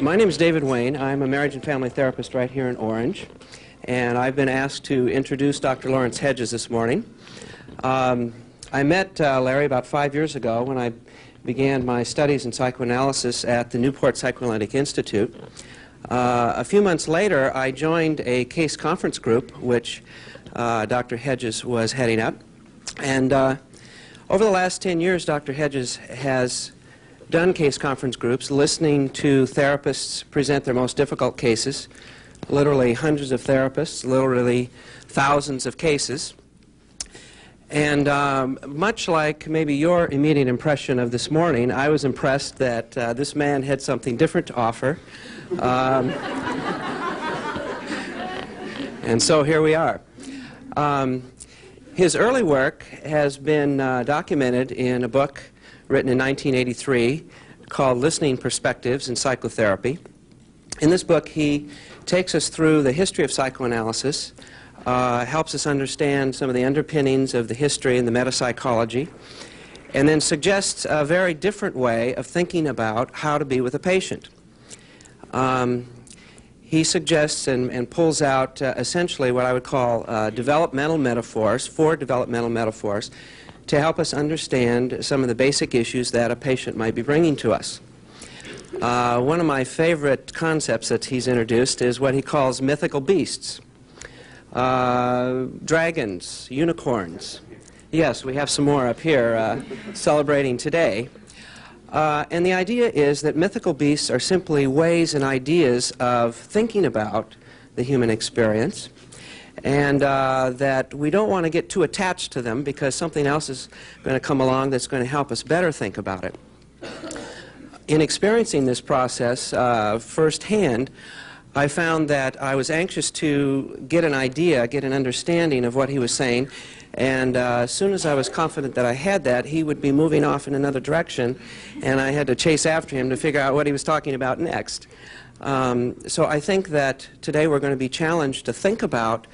My name is David Wayne. I'm a marriage and family therapist right here in Orange, and I've been asked to introduce Dr. Lawrence Hedges this morning. I met Larry about 5 years ago when I began my studies in psychoanalysis at the Newport Psychoanalytic Institute. A few months later, I joined a case conference group which Dr. Hedges was heading up, and over the last 10 years, Dr. Hedges has done case conference groups, listening to therapists present their most difficult cases, literally hundreds of therapists, literally thousands of cases. And much like maybe your immediate impression of this morning, I was impressed that this man had something different to offer. And so here we are. His early work has been documented in a book written in 1983 called Listening Perspectives in Psychotherapy. In this book, he takes us through the history of psychoanalysis, helps us understand some of the underpinnings of the history and the metapsychology, and then suggests a very different way of thinking about how to be with a patient. He suggests and pulls out essentially what I would call developmental metaphors, 4 developmental metaphors, to help us understand some of the basic issues that a patient might be bringing to us. One of my favorite concepts that he's introduced is what he calls mythical beasts. Dragons, unicorns. Yes, we have some more up here celebrating today. And the idea is that mythical beasts are simply ways and ideas of thinking about the human experience, and that we don't want to get too attached to them because something else is going to come along that's going to help us better think about it. In experiencing this process firsthand, I found that I was anxious to get an idea, get an understanding of what he was saying, and as soon as I was confident that I had that, he would be moving off in another direction, and I had to chase after him to figure out what he was talking about next. So I think that today we're going to be challenged to think about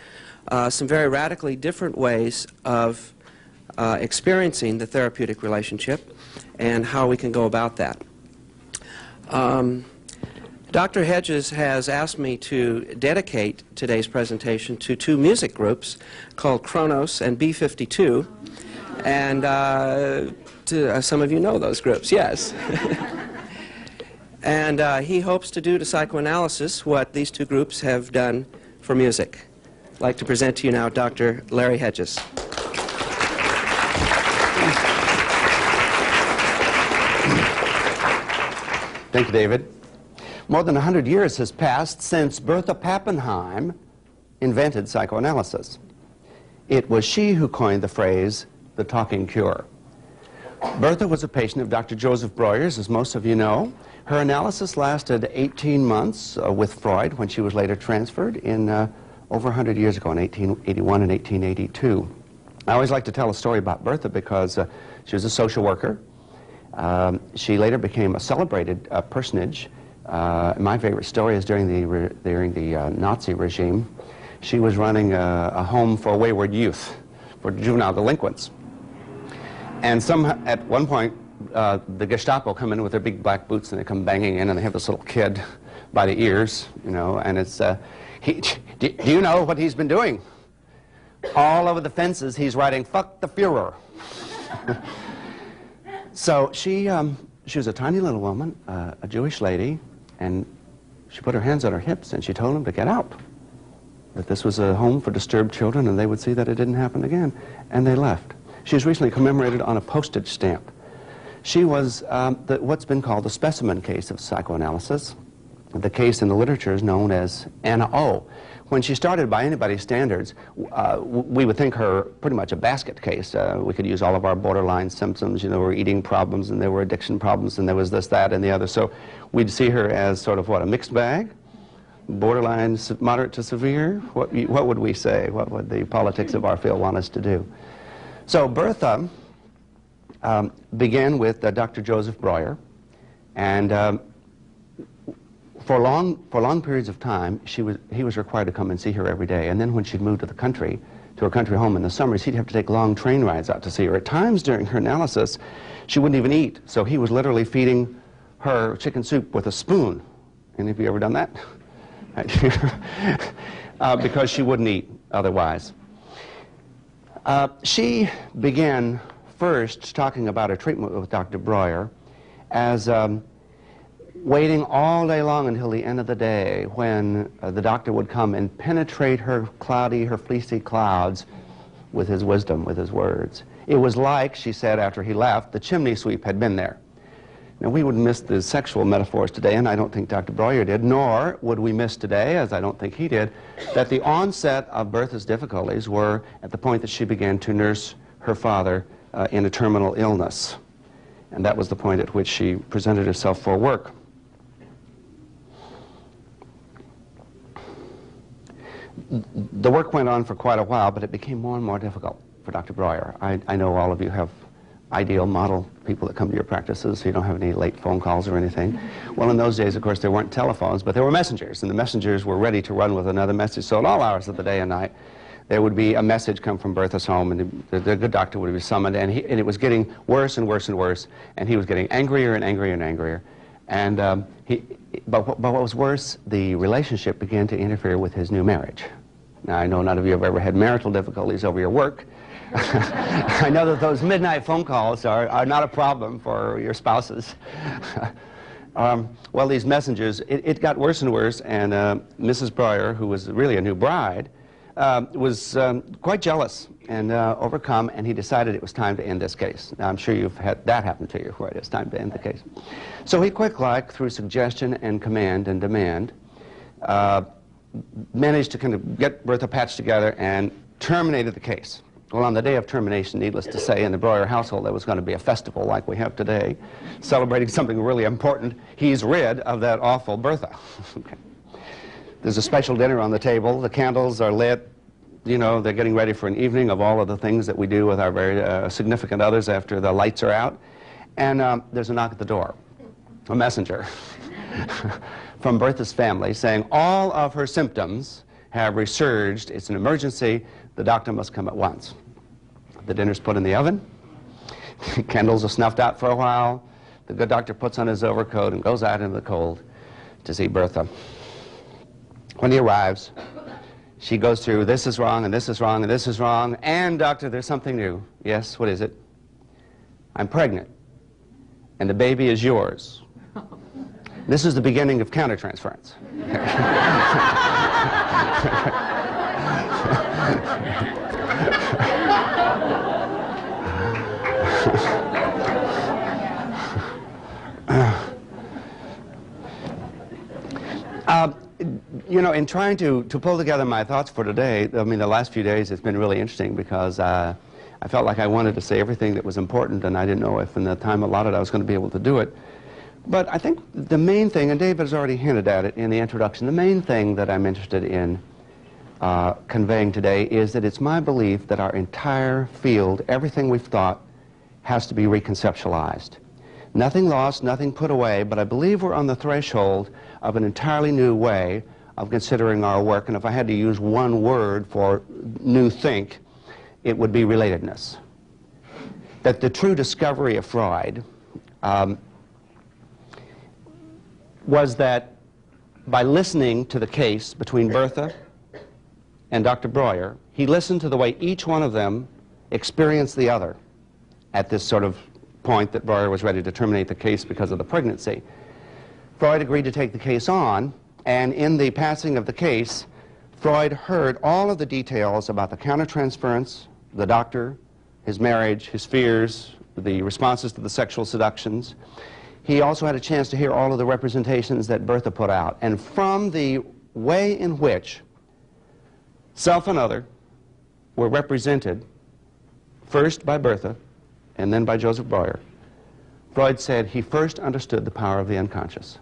some very radically different ways of experiencing the therapeutic relationship and how we can go about that. Dr. Hedges has asked me to dedicate today's presentation to 2 music groups called Kronos and B-52, and some of you know those groups, yes. And he hopes to do to psychoanalysis what these 2 groups have done for music. I'd like to present to you now Dr. Larry Hedges. Thank you, David. More than 100 years has passed since Bertha Pappenheim invented psychoanalysis. It was she who coined the phrase, the talking cure. Bertha was a patient of Dr. Joseph Breuer's, as most of you know. Her analysis lasted 18 months with Freud, when she was later transferred in over 100 years ago, in 1881 and 1882. I always like to tell a story about Bertha because she was a social worker. She later became a celebrated personage. My favorite story is during the Nazi regime. She was running a home for wayward youth, for juvenile delinquents. And at one point, the Gestapo come in with their big black boots, and they come banging in, and they have this little kid by the ears, you know, and it's, do you know what he's been doing? All over the fences, he's writing, "Fuck the Fuhrer." So she was a tiny little woman, a Jewish lady, and she put her hands on her hips and she told him to get out, that this was a home for disturbed children and they would see that it didn't happen again, and they left. She was recently commemorated on a postage stamp. She was what's been called the specimen case of psychoanalysis. The case in the literature is known as Anna O. When she started, by anybody's standards, we would think her pretty much a basket case. We could use all of our borderline symptoms. You know, there were eating problems, and there were addiction problems, and there was this, that, and the other. So we'd see her as sort of, what, a mixed bag? Borderline, moderate to severe? What would we say? What would the politics of our field want us to do? So Bertha began with Dr. Joseph Breuer, and for long periods of time, he was required to come and see her every day. And then when she'd moved to the country, to her country home in the summers, he'd have to take long train rides out to see her. At times during her analysis, she wouldn't even eat. So he was literally feeding her chicken soup with a spoon Any of you ever done that? Because she wouldn't eat otherwise. She began first talking about her treatment with Dr. Breuer as waiting all day long until the end of the day when the doctor would come and penetrate her fleecy clouds with his wisdom, with his words. It was like, she said after he left, the chimney sweep had been there. Now, we would miss the sexual metaphors today, and I don't think Dr. Breuer did, nor would we miss today, as I don't think he did, that the onset of Bertha's difficulties were at the point that she began to nurse her father in a terminal illness. And that was the point at which she presented herself for work. The work went on for quite a while, but it became more and more difficult for Dr. Breuer. I know all of you have ideal model people that come to your practices, so you don't have any late phone calls or anything. Well, in those days, of course, there weren't telephones, but there were messengers, and the messengers were ready to run with another message. So at all hours of the day and night, there would be a message come from Bertha's home, and the good doctor would be summoned, and it was getting worse and worse and worse, and he was getting angrier and angrier and angrier. And but what was worse, the relationship began to interfere with his new marriage. Now, I know none of you have ever had marital difficulties over your work. I know that those midnight phone calls are not a problem for your spouses. Well, these messengers, it got worse and worse, and Mrs. Breuer, who was really a new bride, was quite jealous and overcome, and he decided it was time to end this case. Now, I'm sure you've had that happen to you, where it's time to end the case. So he quick-like, through suggestion and command and demand, managed to kind of get Bertha patched together and terminated the case. Well, on the day of termination, needless to say, in the Breuer household, there was going to be a festival like we have today, celebrating something really important. He's rid of that awful Bertha. Okay. There's a special dinner on the table. The candles are lit. You know, they're getting ready for an evening of all of the things that we do with our very significant others after the lights are out. And there's a knock at the door, a messenger from Bertha's family saying all of her symptoms have resurged. It's an emergency. The doctor must come at once. The dinner's put in the oven. Candles are snuffed out for a while. The good doctor puts on his overcoat and goes out into the cold to see Bertha. When he arrives, she goes through, this is wrong, and this is wrong, and this is wrong, and doctor, there's something new. Yes, what is it? I'm pregnant, and the baby is yours. This is the beginning of countertransference. You know, in trying to pull together my thoughts for today, I mean, the last few days it's been really interesting because I felt like I wanted to say everything that was important, and I didn't know if in the time allotted I was going to be able to do it. But I think the main thing, and David has already hinted at it in the introduction, the main thing that I'm interested in conveying today is that it's my belief that our entire field, everything we've thought, has to be reconceptualized. Nothing lost, nothing put away, but I believe we're on the threshold of an entirely new way of considering our work, and if I had to use one word for new think, it would be relatedness. That the true discovery of Freud was that by listening to the case between Bertha and Dr. Breuer, he listened to the way each one of them experienced the other at this sort of point that Breuer was ready to terminate the case because of the pregnancy. Freud agreed to take the case on, and in the passing of the case, Freud heard all of the details about the countertransference, the doctor, his marriage, his fears, the responses to the sexual seductions. He also had a chance to hear all of the representations that Bertha put out. And from the way in which self and other were represented, first by Bertha and then by Joseph Breuer, Freud said he first understood the power of the unconscious.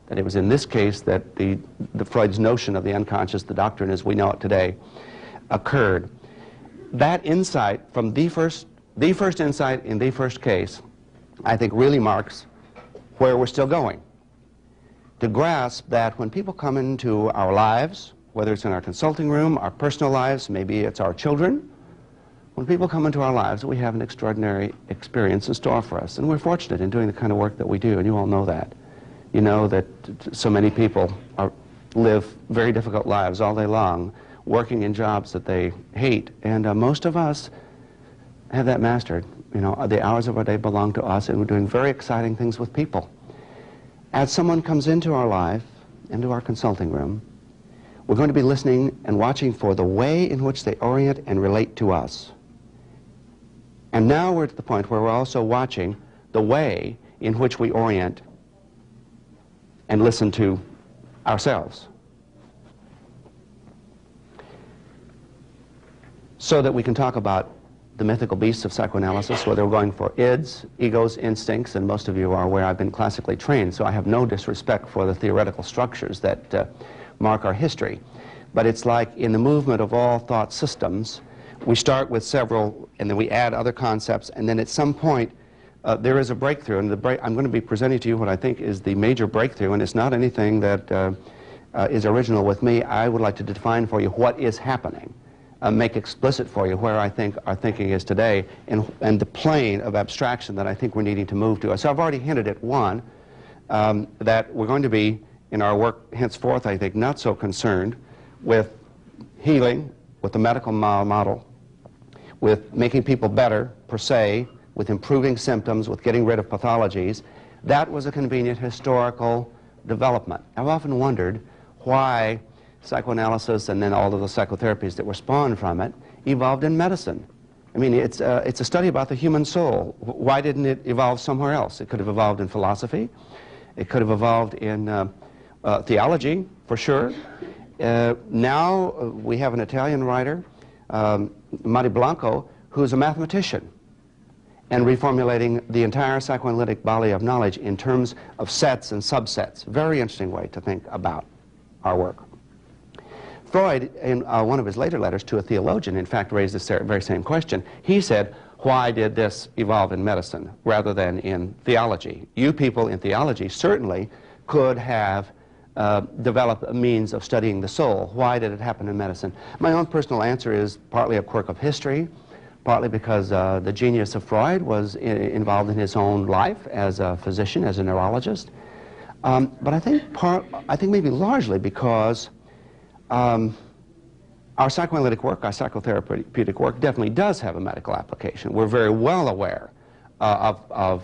That it was in this case that the Freud's notion of the unconscious, the doctrine as we know it today, occurred. That insight from the first insight in the first case, I think really marks where we're still going. To grasp that when people come into our lives, whether it's in our consulting room, our personal lives, maybe it's our children, when people come into our lives, we have an extraordinary experience in store for us. And we're fortunate in doing the kind of work that we do, and you all know that. You know that so many people live very difficult lives all day long, working in jobs that they hate, and most of us have that mastered. You know, the hours of our day belong to us, and we're doing very exciting things with people. As someone comes into our life, into our consulting room, we're going to be listening and watching for the way in which they orient and relate to us. And now we're at the point where we're also watching the way in which we orient and listen to ourselves, so that we can talk about the mythical beasts of psychoanalysis, whether we're going for ids, egos, instincts, and most of you are aware I've been classically trained, so I have no disrespect for the theoretical structures that mark our history. But it's like in the movement of all thought systems, we start with several, and then we add other concepts, and then at some point there is a breakthrough, and I'm going to be presenting to you what I think is the major breakthrough, and it's not anything that is original with me. I would like to define for you what is happening, make explicit for you where I think our thinking is today, and the plane of abstraction that I think we're needing to move to. So I've already hinted at one, that we're going to be, in our work henceforth, I think, not so concerned with healing, with the medical model, with making people better, per se, with improving symptoms, with getting rid of pathologies. That was a convenient historical development. I've often wondered why psychoanalysis and then all of the psychotherapies that were spawned from it evolved in medicine. I mean, it's a study about the human soul. Why didn't it evolve somewhere else? It could have evolved in philosophy. It could have evolved in theology, for sure. Now we have an Italian writer, Mari Blanco, who's a mathematician, and reformulating the entire psychoanalytic body of knowledge in terms of sets and subsets. Very interesting way to think about our work. Freud, in one of his later letters to a theologian, in fact, raised this very same question. He said, why did this evolve in medicine rather than in theology? You people in theology certainly could have developed a means of studying the soul. Why did it happen in medicine? My own personal answer is partly a quirk of history, partly because the genius of Freud was involved in his own life as a physician, as a neurologist. But I think maybe largely because our psychoanalytic work, our psychotherapeutic work, definitely does have a medical application. We're very well aware of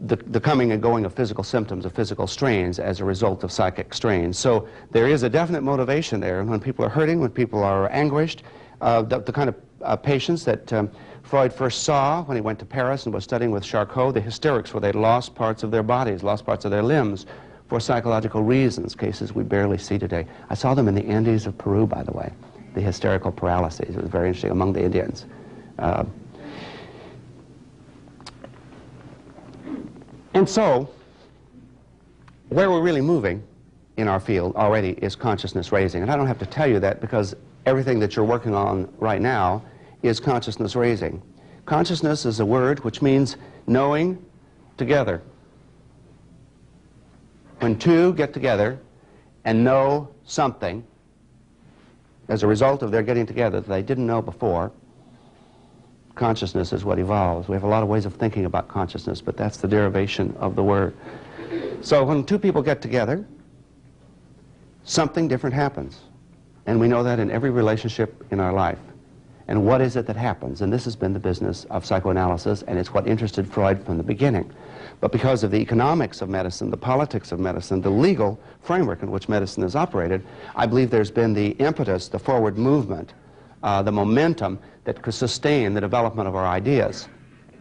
the coming and going of physical symptoms, of physical strains as a result of psychic strains. So there is a definite motivation there. And when people are hurting, when people are anguished, the kind of patients that Freud first saw when he went to Paris and was studying with Charcot, the hysterics, where they'd lost parts of their bodies, lost parts of their limbs for psychological reasons, cases we barely see today. I saw them in the Andes of Peru, by the way, the hysterical paralyses. It was very interesting among the Indians. And so, where we're really moving in our field already is consciousness raising. And I don't have to tell you that because everything that you're working on right now is consciousness raising. Consciousness is a word which means knowing together. When two get together and know something as a result of their getting together that they didn't know before, consciousness is what evolves. We have a lot of ways of thinking about consciousness, but that's the derivation of the word. So when two people get together, something different happens. And we know that in every relationship in our life. And what is it that happens? And this has been the business of psychoanalysis, and it's what interested Freud from the beginning. But because of the economics of medicine, the politics of medicine, the legal framework in which medicine is operated, I believe there's been the impetus, the forward movement, the momentum that could sustain the development of our ideas.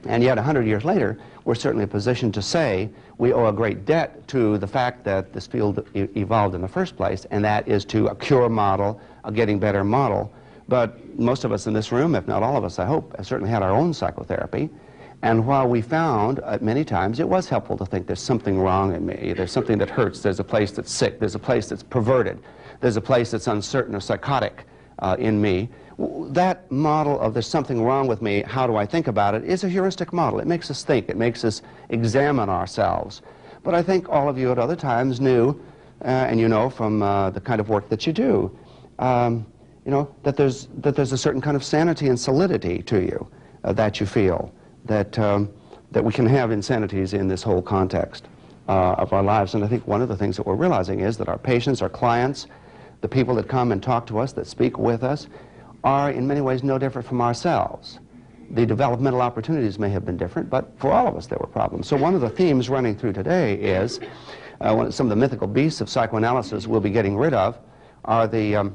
And yet 100 years later, we're certainly in a position to say we owe a great debt to the fact that this field evolved in the first place, and that is to a cure model, a getting better model. But most of us in this room, if not all of us, I hope, have certainly had our own psychotherapy. And while we found many times it was helpful to think there's something wrong in me, there's something that hurts, there's a place that's sick, there's a place that's perverted, there's a place that's uncertain or psychotic in me, that model of there's something wrong with me, how do I think about it, is a heuristic model. It makes us think, it makes us examine ourselves. But I think all of you at other times knew, and you know from the kind of work that you do, you know, that there's a certain kind of sanity and solidity to you that you feel, that we can have insanities in this whole context. of our lives. And I think one of the things that we're realizing is that our patients, our clients, the people that come and talk to us, that speak with us, are in many ways no different from ourselves. The developmental opportunities may have been different, but for all of us there were problems. So one of the themes running through today is some of the mythical beasts of psychoanalysis we'll be getting rid of are the,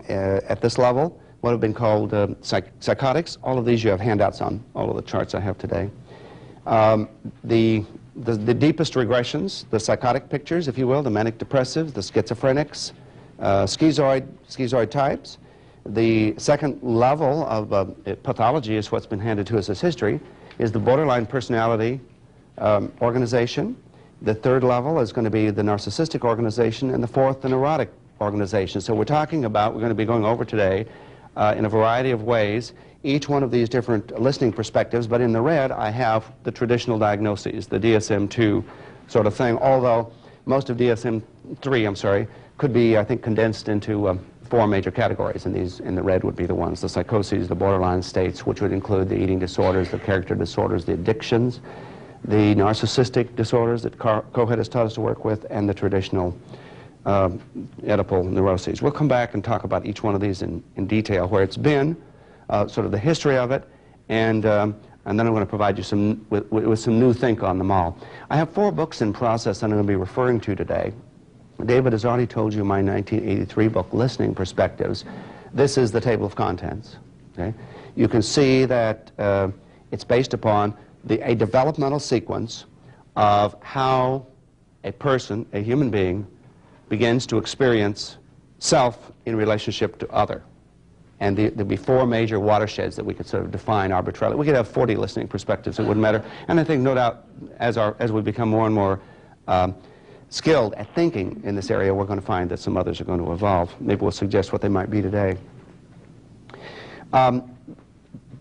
at this level, what have been called psychotics. All of these you have handouts on, all of the charts I have today. The deepest regressions, the psychotic pictures, if you will, the manic depressives, the schizophrenics, schizoid types. The second level of pathology is what's been handed to us as history, is the borderline personality organization. The third level is going to be the narcissistic organization, and the fourth, the neurotic organization. So we're talking about, we're going to be going over today in a variety of ways, each one of these different listening perspectives, but in the red I have the traditional diagnoses, the DSM-2 sort of thing, although most of DSM-3, I'm sorry, could be, I think, condensed into 4 major categories, and these in the red would be the ones, the psychoses, the borderline states, which would include the eating disorders, the character disorders, the addictions, the narcissistic disorders that Coheed has taught us to work with, and the traditional Oedipal neuroses. We'll come back and talk about each one of these in detail, where it's been, sort of the history of it, and then I'm going to provide you with some new think on them all. I have 4 books in process that I'm going to be referring to today. David has already told you my 1983 book, Listening Perspectives. This is the table of contents. Okay? You can see that it's based upon a developmental sequence of how a person, a human being, begins to experience self in relationship to other. And there'll be 4 major watersheds that we could sort of define arbitrarily. We could have 40 listening perspectives, it wouldn't matter. And I think, no doubt, as we become more and more skilled at thinking in this area, we're going to find that some others are going to evolve. Maybe we'll suggest what they might be today.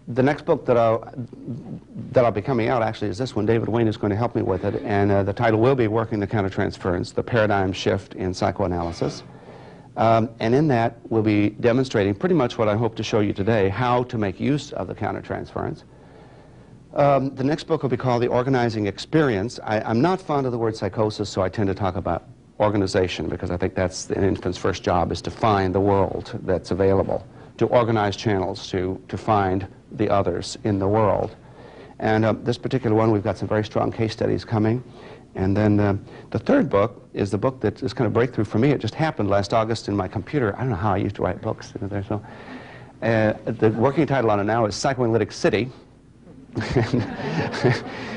The next book that I'll be coming out actually is this one. David Wayne is going to help me with it, and the title will be Working the Countertransference, the Paradigm Shift in Psychoanalysis. And in that, we'll be demonstrating pretty much what I hope to show you today, how to make use of the countertransference. The next book will be called The Organizing Experience. I'm not fond of the word psychosis, so I tend to talk about organization, because I think that's an infant's first job, is to find the world that's available, to organize channels, to find the others in the world. And this particular one, we've got some very strong case studies coming. And then the third book is the book that is kind of breakthrough for me. It just happened last August in my computer. I don't know how I used to write books. So, the working title on it now is Psychoanalytic City.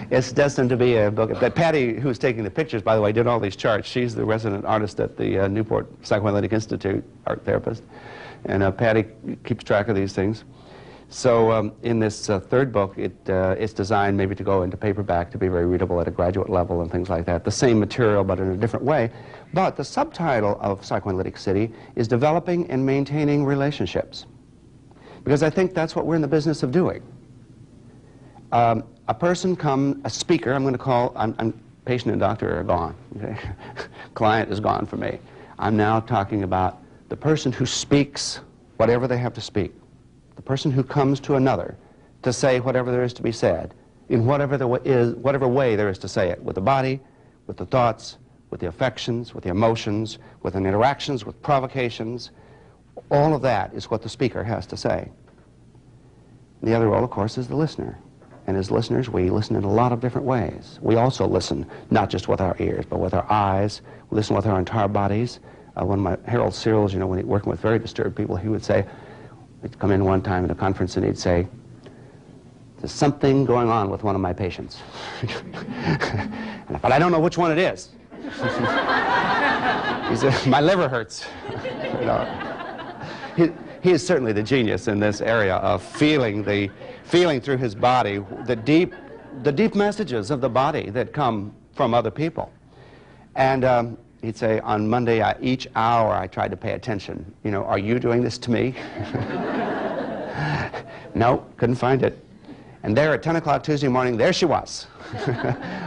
It's destined to be a book. But Patty, who's taking the pictures, by the way, did all these charts. She's the resident artist at the Newport Psychoanalytic Institute, art therapist. And Patty keeps track of these things. So in this third book, it's designed maybe to go into paperback, to be very readable at a graduate level and things like that. The same material, but in a different way. But the subtitle of Psychoanalytic City is Developing and Maintaining Relationships. Because I think that's what we're in the business of doing. A speaker, I'm going to call, patient and doctor are gone. Okay? Client is gone for me. I'm now talking about the person who speaks whatever they have to speak. The person who comes to another to say whatever there is to be said, in whatever way there is to say it, with the body, with the thoughts, with the affections, with the emotions, with the interactions, with provocations. All of that is what the speaker has to say. The other role, of course, is the listener. And as listeners, we listen in a lot of different ways. We also listen not just with our ears, but with our eyes. We listen with our entire bodies. One of my Harold Searles, you know, when he's working with very disturbed people, he would say, he'd come in one time at a conference and he'd say, "There's something going on with one of my patients." But I don't know which one it is. He said, "My liver hurts." You know, he is certainly the genius in this area of feeling through his body the deep messages of the body that come from other people. And he'd say, on Monday, each hour I tried to pay attention. You know, are you doing this to me? No, couldn't find it. And there at 10 o'clock Tuesday morning, there she was.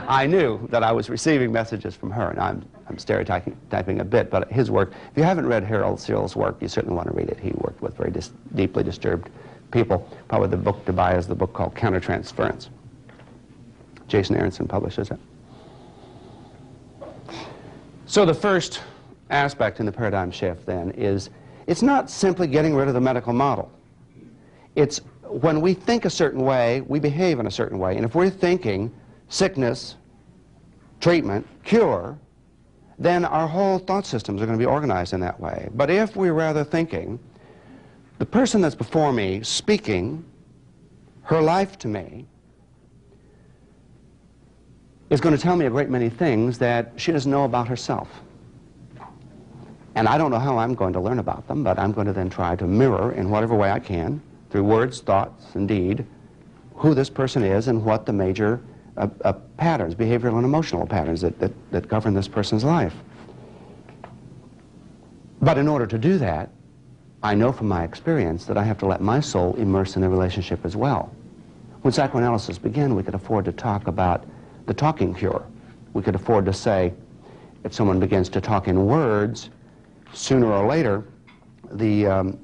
I knew that I was receiving messages from her, and I'm stereotyping a bit, but his work, if you haven't read Harold Searles' work, you certainly want to read it. He worked with very deeply disturbed people. Probably the book to buy is the book called Countertransference. Jason Aronson publishes it. So the first aspect in the paradigm shift, then, is it's not simply getting rid of the medical model. It's when we think a certain way, we behave in a certain way. And if we're thinking sickness, treatment, cure, then our whole thought systems are going to be organized in that way. But if we're rather thinking, the person that's before me speaking her life to me is going to tell me a great many things that she doesn't know about herself. And I don't know how I'm going to learn about them, but I'm going to then try to mirror in whatever way I can, through words, thoughts, and deed, who this person is and what the major patterns, behavioral and emotional patterns that govern this person's life. But in order to do that, I know from my experience that I have to let my soul immerse in the relationship as well. When psychoanalysis began, we could afford to talk about the talking cure. We could afford to say, if someone begins to talk in words, sooner or later, the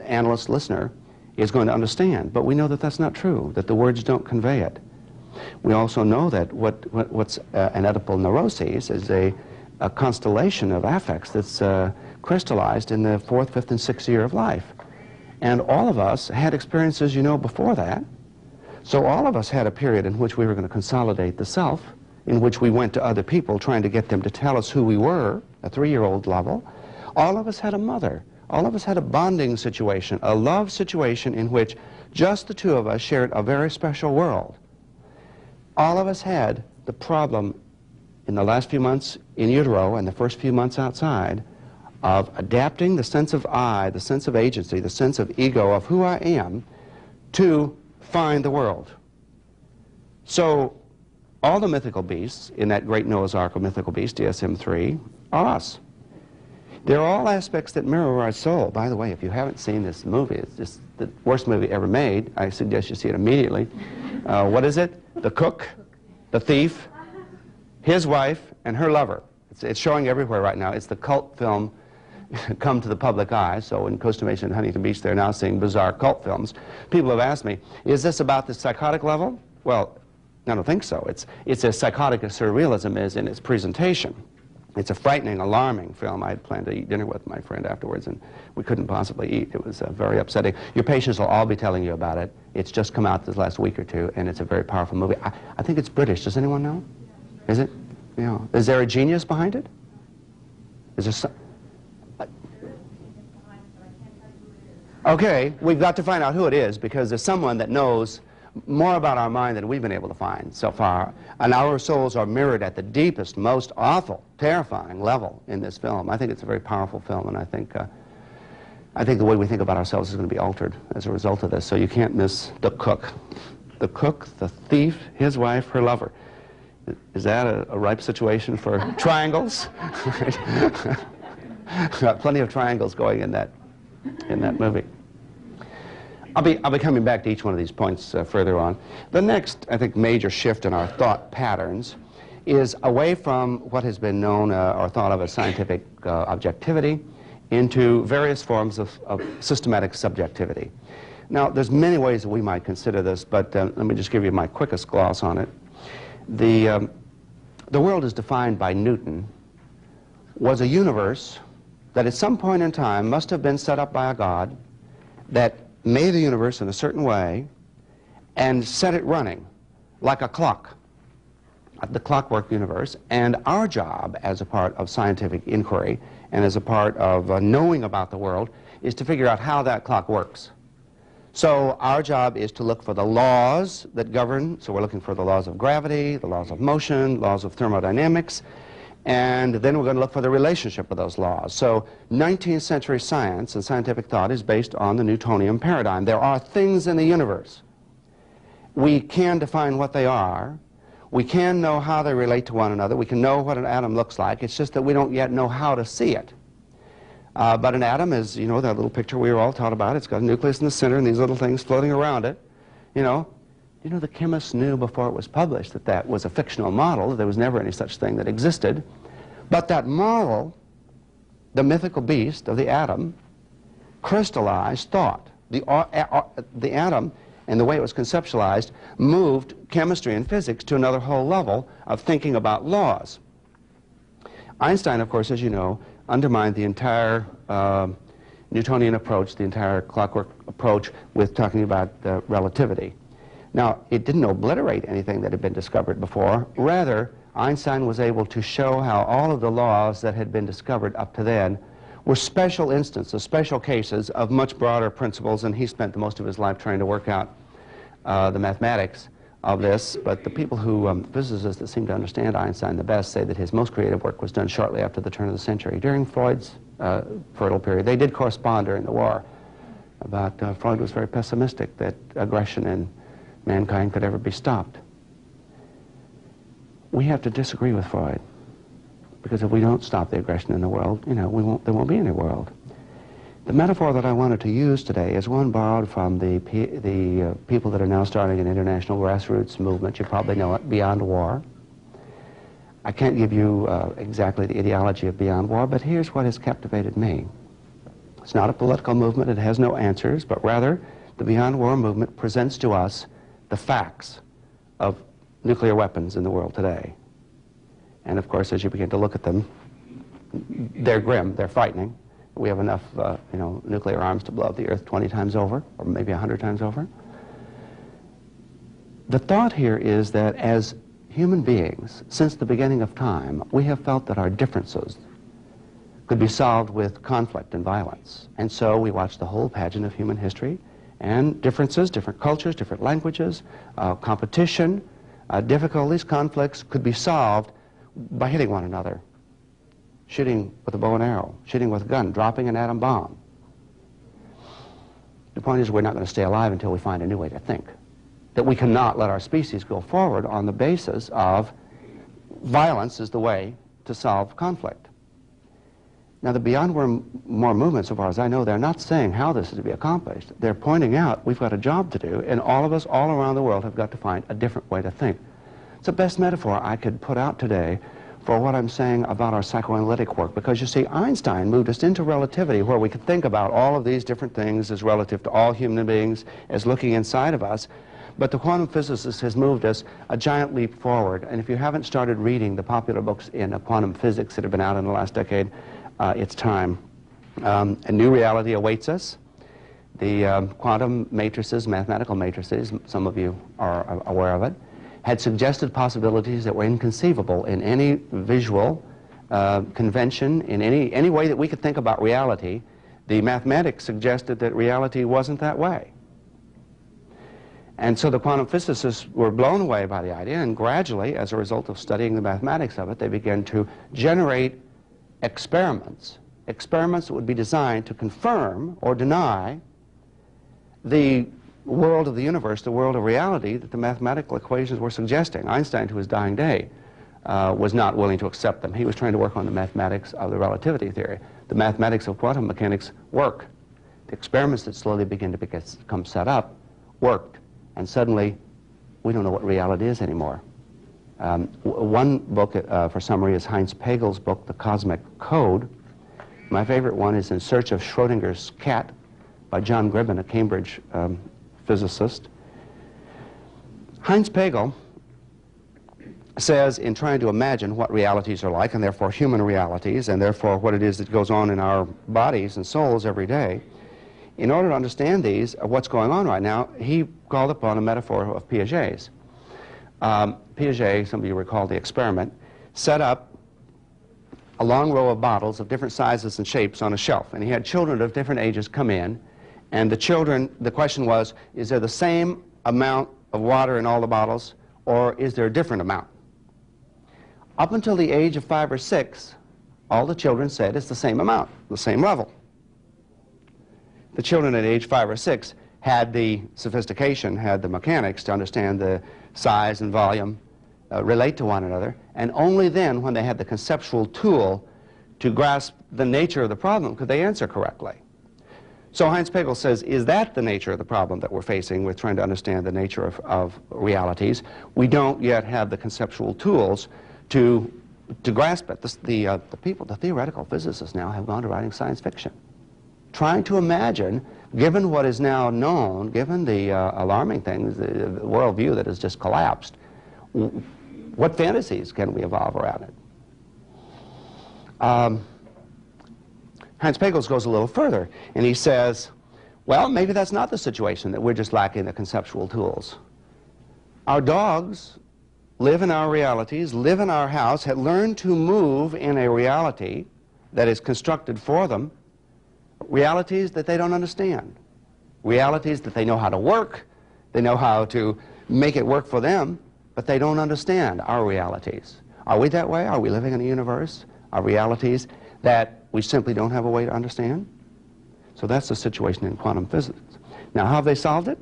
analyst listener is going to understand. But we know that that's not true, that the words don't convey it. We also know that what's an Oedipal neuroses is a constellation of affects that's crystallized in the 4th, 5th, and 6th year of life. And all of us had experiences, you know, before that. So all of us had a period in which we were going to consolidate the self, in which we went to other people trying to get them to tell us who we were, a 3-year-old level. All of us had a mother. All of us had a bonding situation, a love situation in which just the two of us shared a very special world. All of us had the problem in the last few months in utero and the first few months outside of adapting the sense of I, the sense of agency, the sense of ego of who I am to find the world. So all the mythical beasts in that great Noah's Ark of mythical beasts, DSM-3, are us. They're all aspects that mirror our soul. By the way, if you haven't seen this movie, it's just the worst movie ever made. I suggest you see it immediately. What is it? The cook, the thief, his wife, and her lover. It's showing everywhere right now. It's the cult film come to the public eye. So in Costa Mesa and Huntington Beach, they're now seeing bizarre cult films. People have asked me, is this about the psychotic level? Well, I don't think so. It's as psychotic as surrealism is in its presentation. It's a frightening, alarming film. I had planned to eat dinner with my friend afterwards, and we couldn't possibly eat. It was very upsetting. Your patients will all be telling you about it. It's just come out this last week or two, and it's a very powerful movie. I think it's British. Does anyone know? Is it? Yeah. Is there a genius behind it? Is there some... Okay, we've got to find out who it is, because there's someone that knows more about our mind than we've been able to find so far. And our souls are mirrored at the deepest, most awful, terrifying level in this film. I think it's a very powerful film, and I think the way we think about ourselves is going to be altered as a result of this. So you can't miss the cook. The cook, the thief, his wife, her lover. Is that a ripe situation for triangles? Got plenty of triangles going in that movie. I'll be coming back to each one of these points further on. The next, I think, major shift in our thought patterns is away from what has been known or thought of as scientific objectivity into various forms of systematic subjectivity. Now, there's many ways that we might consider this, but let me just give you my quickest gloss on it. The world as defined by Newton was a universe that at some point in time must have been set up by a god that made the universe in a certain way and set it running like a clock, the clockwork universe. And our job as a part of scientific inquiry and as a part of knowing about the world is to figure out how that clock works. So our job is to look for the laws that govern. So we're looking for the laws of gravity, the laws of motion, laws of thermodynamics, and then we're going to look for the relationship of those laws. So 19th century science and scientific thought is based on the Newtonian paradigm. There are things in the universe. We can define what they are. We can know how they relate to one another. We can know what an atom looks like. It's just that we don't yet know how to see it. But an atom is, you know, that little picture we were all taught about. It's got a nucleus in the center and these little things floating around it. You know, the chemists knew before it was published that that was a fictional model, that there was never any such thing that existed. But that model, the mythical beast of the atom, crystallized thought. The atom and the way it was conceptualized moved chemistry and physics to another whole level of thinking about laws. Einstein, of course, as you know, undermined the entire Newtonian approach, the entire clockwork approach with talking about relativity. Now, it didn't obliterate anything that had been discovered before. Rather, Einstein was able to show how all of the laws that had been discovered up to then were special instances, special cases of much broader principles, and he spent the most of his life trying to work out the mathematics of this. But the people who, physicists that seem to understand Einstein the best, say that his most creative work was done shortly after the turn of the century, during Freud's fertile period. They did correspond during the war. Freud was very pessimistic that aggression in mankind could ever be stopped. We have to disagree with Freud, because if we don't stop the aggression in the world, you know, there won't be any world. The metaphor that I wanted to use today is one borrowed from the people that are now starting an international grassroots movement. You probably know it, Beyond War. I can't give you exactly the ideology of Beyond War, but here's what has captivated me. It's not a political movement. It has no answers, but rather the Beyond War movement presents to us the facts of nuclear weapons in the world today. And of course, as you begin to look at them, they're grim, they're frightening. We have enough you know, nuclear arms to blow up the Earth 20 times over, or maybe 100 times over. The thought here is that as human beings, since the beginning of time, we have felt that our differences could be solved with conflict and violence. And so we watch the whole pageant of human history, and differences, different cultures, different languages, competition, difficulties, conflicts could be solved by hitting one another, shooting with a bow and arrow, shooting with a gun, dropping an atom bomb. The point is, we're not going to stay alive until we find a new way to think. That we cannot let our species go forward on the basis of violence is the way to solve conflict. Now, the Beyond War movement, so far as I know, they're not saying how this is to be accomplished. They're pointing out we've got a job to do, and all of us all around the world have got to find a different way to think. It's the best metaphor I could put out today for what I'm saying about our psychoanalytic work, because you see, Einstein moved us into relativity, where we could think about all of these different things as relative to all human beings, as looking inside of us. But the quantum physicist has moved us a giant leap forward. And if you haven't started reading the popular books in quantum physics that have been out in the last decade, it's time. A new reality awaits us. The quantum matrices, mathematical matrices, some of you are aware of it, had suggested possibilities that were inconceivable in any visual convention, in any way that we could think about reality. The mathematics suggested that reality wasn't that way. And so the quantum physicists were blown away by the idea, and gradually, as a result of studying the mathematics of it, they began to generate experiments that would be designed to confirm or deny the world of the universe, the world of reality that the mathematical equations were suggesting. Einstein, to his dying day, was not willing to accept them. He was trying to work on the mathematics of the relativity theory. The mathematics of quantum mechanics work. The experiments that slowly begin to become set up worked. And suddenly, we don't know what reality is anymore. One book for summary is Heinz Pagel's book, The Cosmic Code. My favorite one is In Search of Schrodinger's Cat by John Gribben, a Cambridge physicist. Heinz Pagel says, in trying to imagine what realities are like, and therefore human realities, and therefore what it is that goes on in our bodies and souls every day, in order to understand these, what's going on right now, he called upon a metaphor of Piaget's. Piaget, some of you recall the experiment, set up a long row of bottles of different sizes and shapes on a shelf, and he had children of different ages come in, and the question was, is there the same amount of water in all the bottles, or is there a different amount? Up until the age of 5 or 6, all the children said it's the same amount, the same level. The children at age 5 or 6 had the sophistication, had the mechanics to understand the size and volume, relate to one another, and only then, when they had the conceptual tool to grasp the nature of the problem, could they answer correctly. So Heinz Pagel says, is that the nature of the problem that we're facing with trying to understand the nature of realities? We don't yet have the conceptual tools to grasp it. The theoretical physicists now have gone to writing science fiction, trying to imagine, given what is now known, given the alarming things, the worldview that has just collapsed, what fantasies can we evolve around it? Hans Pagels goes a little further, and he says, well, maybe that's not the situation, that we're just lacking the conceptual tools. Our dogs live in our realities, live in our house, had learned to move in a reality that is constructed for them, realities that they don't understand, realities that they know how to work, they know how to make it work for them, but they don't understand our realities. Are we that way? Are we living in a universe of realities that we simply don't have a way to understand? So that's the situation in quantum physics. Now, how have they solved it?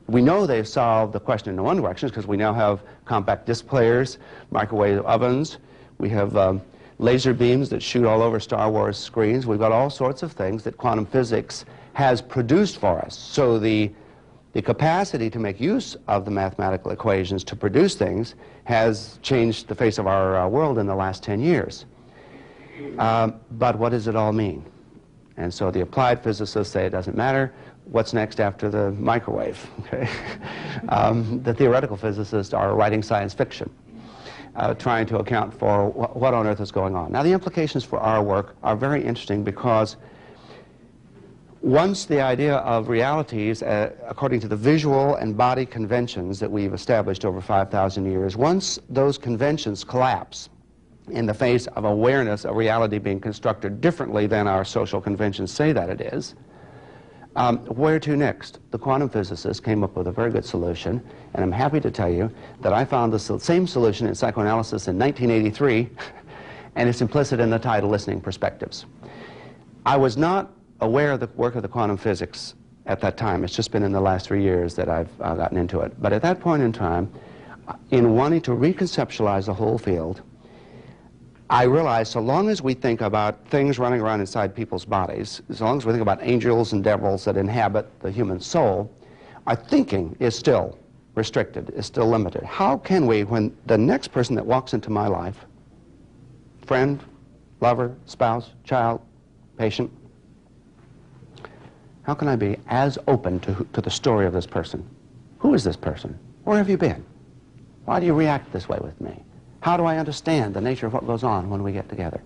We know they've solved the question in one direction because we now have compact disc players, microwave ovens, we have laser beams that shoot all over Star Wars screens. We've got all sorts of things that quantum physics has produced for us. So the capacity to make use of the mathematical equations to produce things has changed the face of our world in the last 10 years. But what does it all mean? And so the applied physicists say it doesn't matter. What's next after the microwave? Okay? The theoretical physicists are writing science fiction, trying to account for what on earth is going on. Now, the implications for our work are very interesting because once the idea of realities, according to the visual and body conventions that we've established over 5,000 years, once those conventions collapse in the face of awareness of reality being constructed differently than our social conventions say that it is, where to next? The quantum physicists came up with a very good solution, and I'm happy to tell you that I found the same solution in psychoanalysis in 1983, and it's implicit in the title, Listening Perspectives. I was not aware of the work of the quantum physics at that time. It's just been in the last 3 years that I've gotten into it. But at that point in time, in wanting to reconceptualize the whole field, I realized so long as we think about things running around inside people's bodies, as long as we think about angels and devils that inhabit the human soul, our thinking is still restricted, is still limited. How can we, when the next person that walks into my life, friend, lover, spouse, child, patient, how can I be as open to the story of this person? Who is this person? Where have you been? Why do you react this way with me? How do I understand the nature of what goes on when we get together?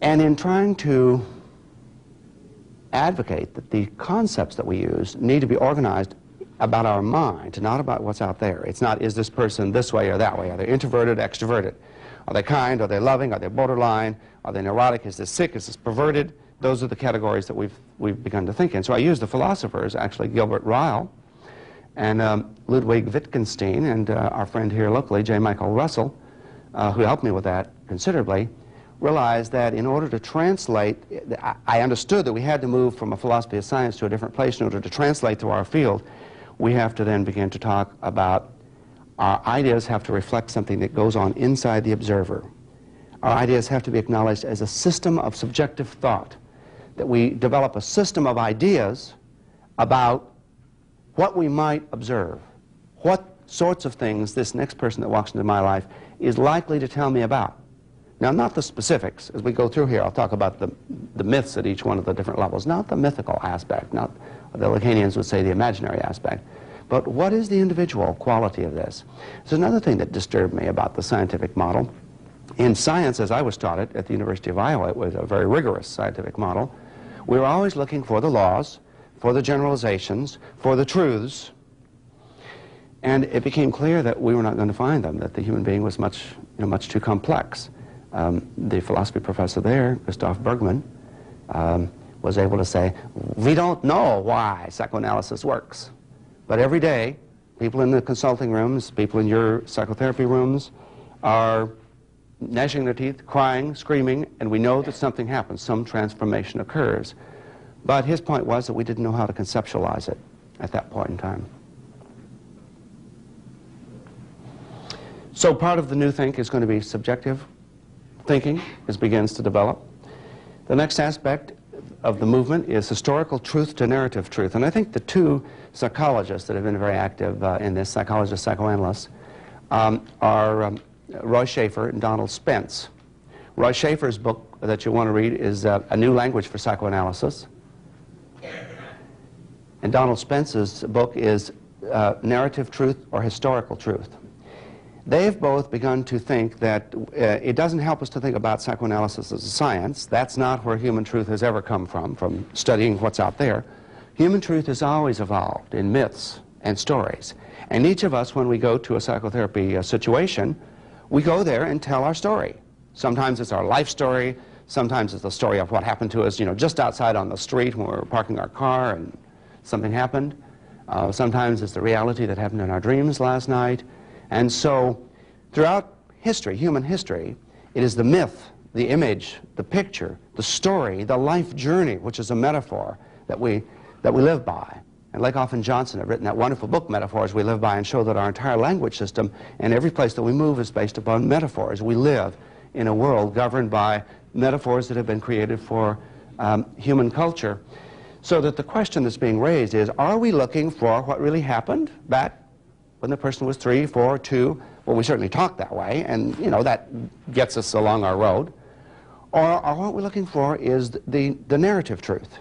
And in trying to advocate that the concepts that we use need to be organized about our mind, not about what's out there. It's not, is this person this way or that way? Are they introverted, extroverted? Are they kind? Are they loving? Are they borderline? Are they neurotic? Is this sick? Is this perverted? Those are the categories that we've begun to think in. So I use the philosophers, actually Gilbert Ryle and Ludwig Wittgenstein, and our friend here locally, J. Michael Russell, who helped me with that considerably, realized that in order to translate, I understood that we had to move from a philosophy of science to a different place in order to translate to our field. We have to then begin to talk about our ideas have to reflect something that goes on inside the observer. Our ideas have to be acknowledged as a system of subjective thought, that we develop a system of ideas about what we might observe, what sorts of things this next person that walks into my life is likely to tell me about. Now, not the specifics. As we go through here, I'll talk about the myths at each one of the different levels, not the mythical aspect, not the Lacanians would say the imaginary aspect, but what is the individual quality of this? There's another thing that disturbed me about the scientific model. In science, as I was taught it at the University of Iowa, it was a very rigorous scientific model. We were always looking for the laws, for the generalizations, for the truths, and it became clear that we were not going to find them, that the human being was much too complex. The philosophy professor there, Christoph Bergman, was able to say, we don't know why psychoanalysis works, but every day, people in the consulting rooms, people in your psychotherapy rooms are gnashing their teeth, crying, screaming, and we know that something happens, some transformation occurs. But his point was that we didn't know how to conceptualize it at that point in time. So part of the new think is going to be subjective thinking as begins to develop. The next aspect of the movement is historical truth to narrative truth. And I think the two psychologists that have been very active in this, psychologists, psychoanalysts, are Roy Schaefer and Donald Spence. Roy Schaefer's book that you want to read is A New Language for Psychoanalysis. And Donald Spence's book is Narrative Truth or Historical Truth. they've both begun to think that it doesn't help us to think about psychoanalysis as a science. That's not where human truth has ever come from studying what's out there. Human truth has always evolved in myths and stories. And each of us, when we go to a psychotherapy situation, we go there and tell our story. Sometimes it's our life story. Sometimes it's the story of what happened to us, you know, just outside on the street when we were parking our car and something happened. Sometimes it's the reality that happened in our dreams last night. And so throughout history, human history, it is the myth, the image, the picture, the story, the life journey, which is a metaphor that we live by. And Lakoff and Johnson have written that wonderful book, Metaphors We Live By, and show that our entire language system and every place that we move is based upon metaphors. We live in a world governed by metaphors that have been created for human culture. So that the question that's being raised is, are we looking for what really happened back when the person was 3, 4, 2? Well, we certainly talk that way, and you know, that gets us along our road. Or what we're looking for is the narrative truth.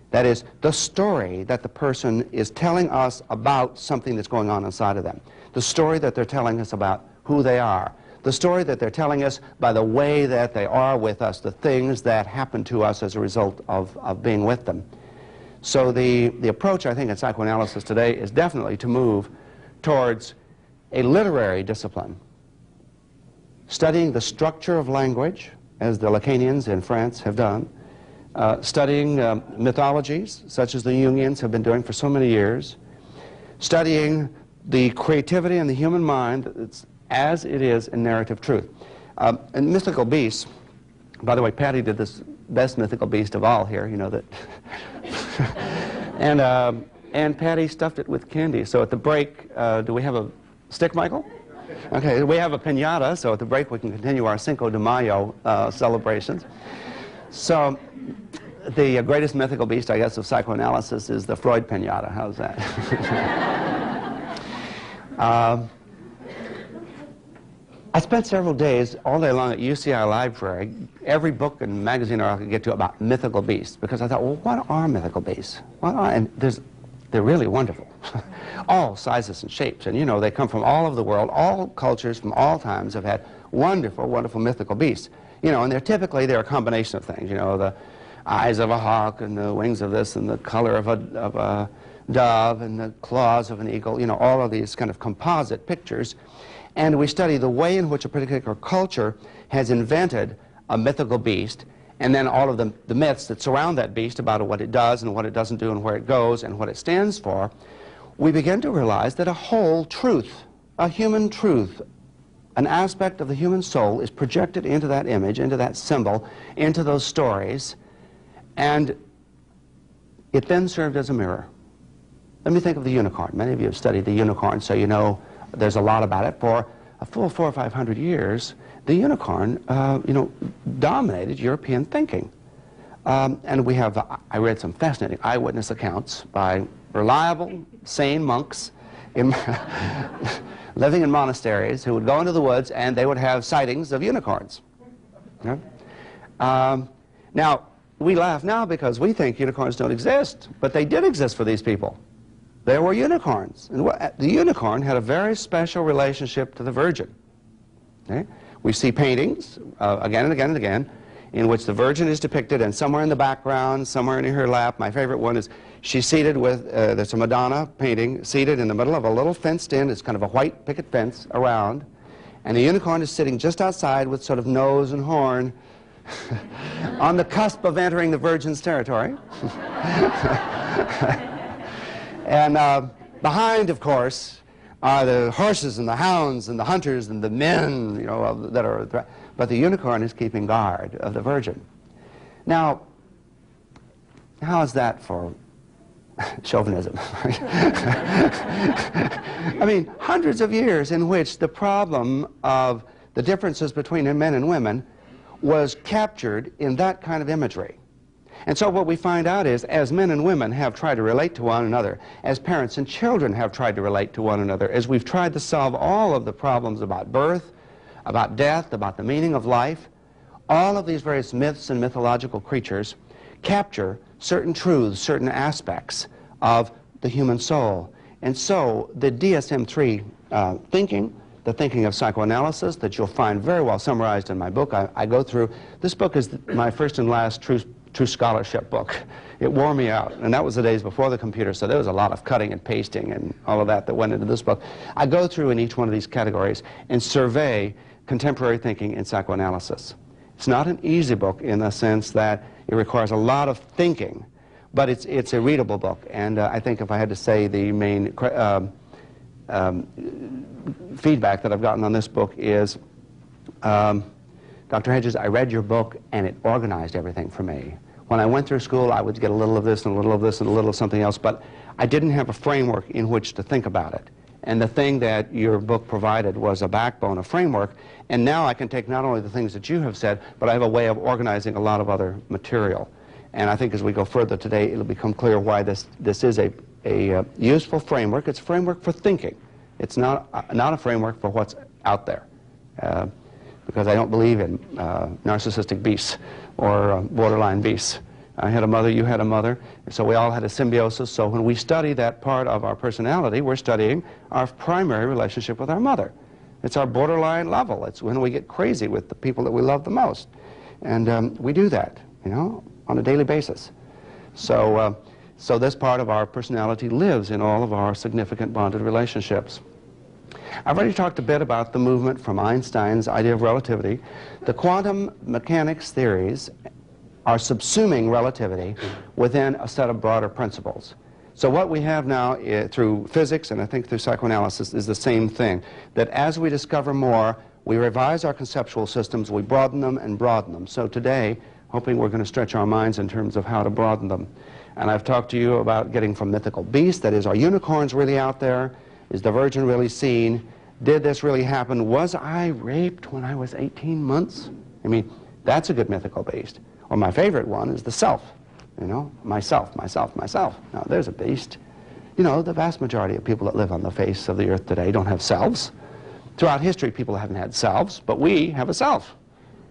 That is, the story that the person is telling us about something that's going on inside of them. The story that they're telling us about who they are. The story that they're telling us by the way that they are with us, the things that happen to us as a result of being with them. So the approach, I think, in psychoanalysis today is definitely to move towards a literary discipline, studying the structure of language, as the Lacanians in France have done, studying mythologies, such as the Jungians have been doing for so many years, studying the creativity in the human mind as it is in narrative truth. And mythical beasts, by the way, Patty did this best mythical beast of all here, you know that. And Patty stuffed it with candy. So at the break, do we have a stick, Michael? Okay, we have a piñata, so at the break we can continue our Cinco de Mayo celebrations. So the greatest mythical beast, I guess, of psychoanalysis is the Freud piñata. How's that? I spent several days, all day long at UCI Library, every book and magazine I could get to about mythical beasts, because I thought, well, what are mythical beasts? And they're really wonderful. All sizes and shapes, and you know, they come from all over the world. All cultures from all times have had wonderful, wonderful mythical beasts. You know, and they're a combination of things, you know, the eyes of a hawk and the wings of this and the color of a dove and the claws of an eagle, you know, all of these kind of composite pictures. And we study the way in which a particular culture has invented a mythical beast, and then all of the myths that surround that beast about what it does and what it doesn't do and where it goes and what it stands for. We begin to realize that a whole truth, a human truth, an aspect of the human soul is projected into that image, into that symbol, into those stories, and it then served as a mirror. Let me think of the unicorn. Many of you have studied the unicorn, so you know there's a lot about it. For a full 400 or 500 years, the unicorn, you know, dominated European thinking. And we have, I read some fascinating eyewitness accounts by reliable, sane monks living in monasteries who would go into the woods and they would have sightings of unicorns. Yeah? Now, we laugh now because we think unicorns don't exist, but they did exist for these people. There were unicorns. And the unicorn had a very special relationship to the Virgin. Okay? We see paintings, again and again and again, in which the Virgin is depicted, and somewhere in the background, somewhere in her lap, my favorite one is she's seated with, there's a Madonna painting, seated in the middle of a little fenced-in, it's kind of a white picket fence around, and the unicorn is sitting just outside with sort of nose and horn on the cusp of entering the Virgin's territory. And behind, of course, are the horses and the hounds and the hunters and the men, you know, that are, but the unicorn is keeping guard of the Virgin. Now, how is that for chauvinism? I mean, hundreds of years in which the problem of the differences between men and women was captured in that kind of imagery. And so what we find out is, as men and women have tried to relate to one another, as parents and children have tried to relate to one another, as we've tried to solve all of the problems about birth, about death, about the meaning of life, all of these various myths and mythological creatures capture certain truths, certain aspects of the human soul. And so the DSM-3 thinking, the thinking of psychoanalysis that you'll find very well summarized in my book. I go through, this book is my first and last true scholarship book. It wore me out, and that was the days before the computer, so there was a lot of cutting and pasting and all of that went into this book. I go through in each one of these categories and survey contemporary thinking in psychoanalysis. It's not an easy book in the sense that it requires a lot of thinking, but it's a readable book, and I think if I had to say the main feedback that I've gotten on this book is, Dr. Hedges, I read your book and it organized everything for me. When I went through school, I would get a little of this and a little of this and a little of something else, but I didn't have a framework in which to think about it. And the thing that your book provided was a backbone, a framework, and now I can take not only the things that you have said, but I have a way of organizing a lot of other material. And I think as we go further today, it'll become clear why this is a useful framework. It's a framework for thinking. It's not a framework for what's out there. Because I don't believe in narcissistic beasts or borderline beasts. I had a mother, you had a mother, so we all had a symbiosis. So when we study that part of our personality, we're studying our primary relationship with our mother. It's our borderline level. It's when we get crazy with the people that we love the most. And we do that, you know, on a daily basis. So this part of our personality lives in all of our significant bonded relationships. I've already talked a bit about the movement from Einstein's idea of relativity. The quantum mechanics theories are subsuming relativity within a set of broader principles. So what we have now through physics and I think through psychoanalysis is the same thing, that as we discover more, we revise our conceptual systems, we broaden them and broaden them. So today, hoping we're going to stretch our minds in terms of how to broaden them. And I've talked to you about getting from mythical beasts, that is, are unicorns really out there? Is the Virgin really seen? Did this really happen? Was I raped when I was 18 months? I mean, that's a good mythical beast. Or my favorite one is the self. You know, myself, myself, myself. Now, there's a beast. You know, the vast majority of people that live on the face of the earth today don't have selves. Throughout history, people haven't had selves, but we have a self.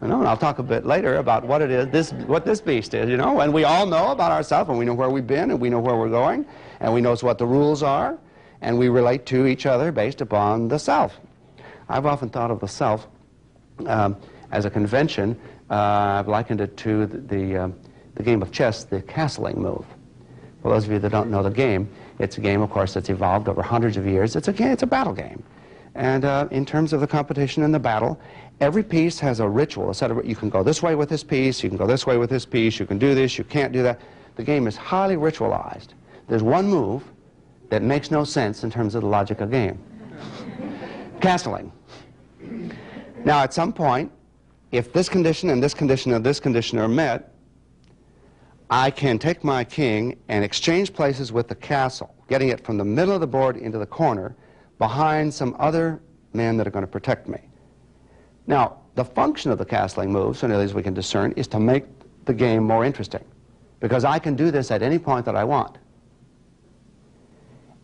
You know, and I'll talk a bit later about what it is, what this beast is, you know, and we all know about ourselves, and we know where we've been, and we know where we're going, and we know what the rules are, and we relate to each other based upon the self. I've often thought of the self as a convention. I've likened it to the game of chess, the castling move. For those of you that don't know the game, it's a game, of course, that's evolved over hundreds of years. It's a battle game. And in terms of the competition and the battle, every piece has a ritual. A set of, you can go this way with this piece, you can go this way with this piece, you can do this, you can't do that. The game is highly ritualized. There's one move that makes no sense in terms of the logic of the game. Castling. Now, at some point, if this condition and this condition and this condition are met, I can take my king and exchange places with the castle, getting it from the middle of the board into the corner behind some other men that are going to protect me. Now, the function of the castling move, so nearly as we can discern, is to make the game more interesting, because I can do this at any point that I want.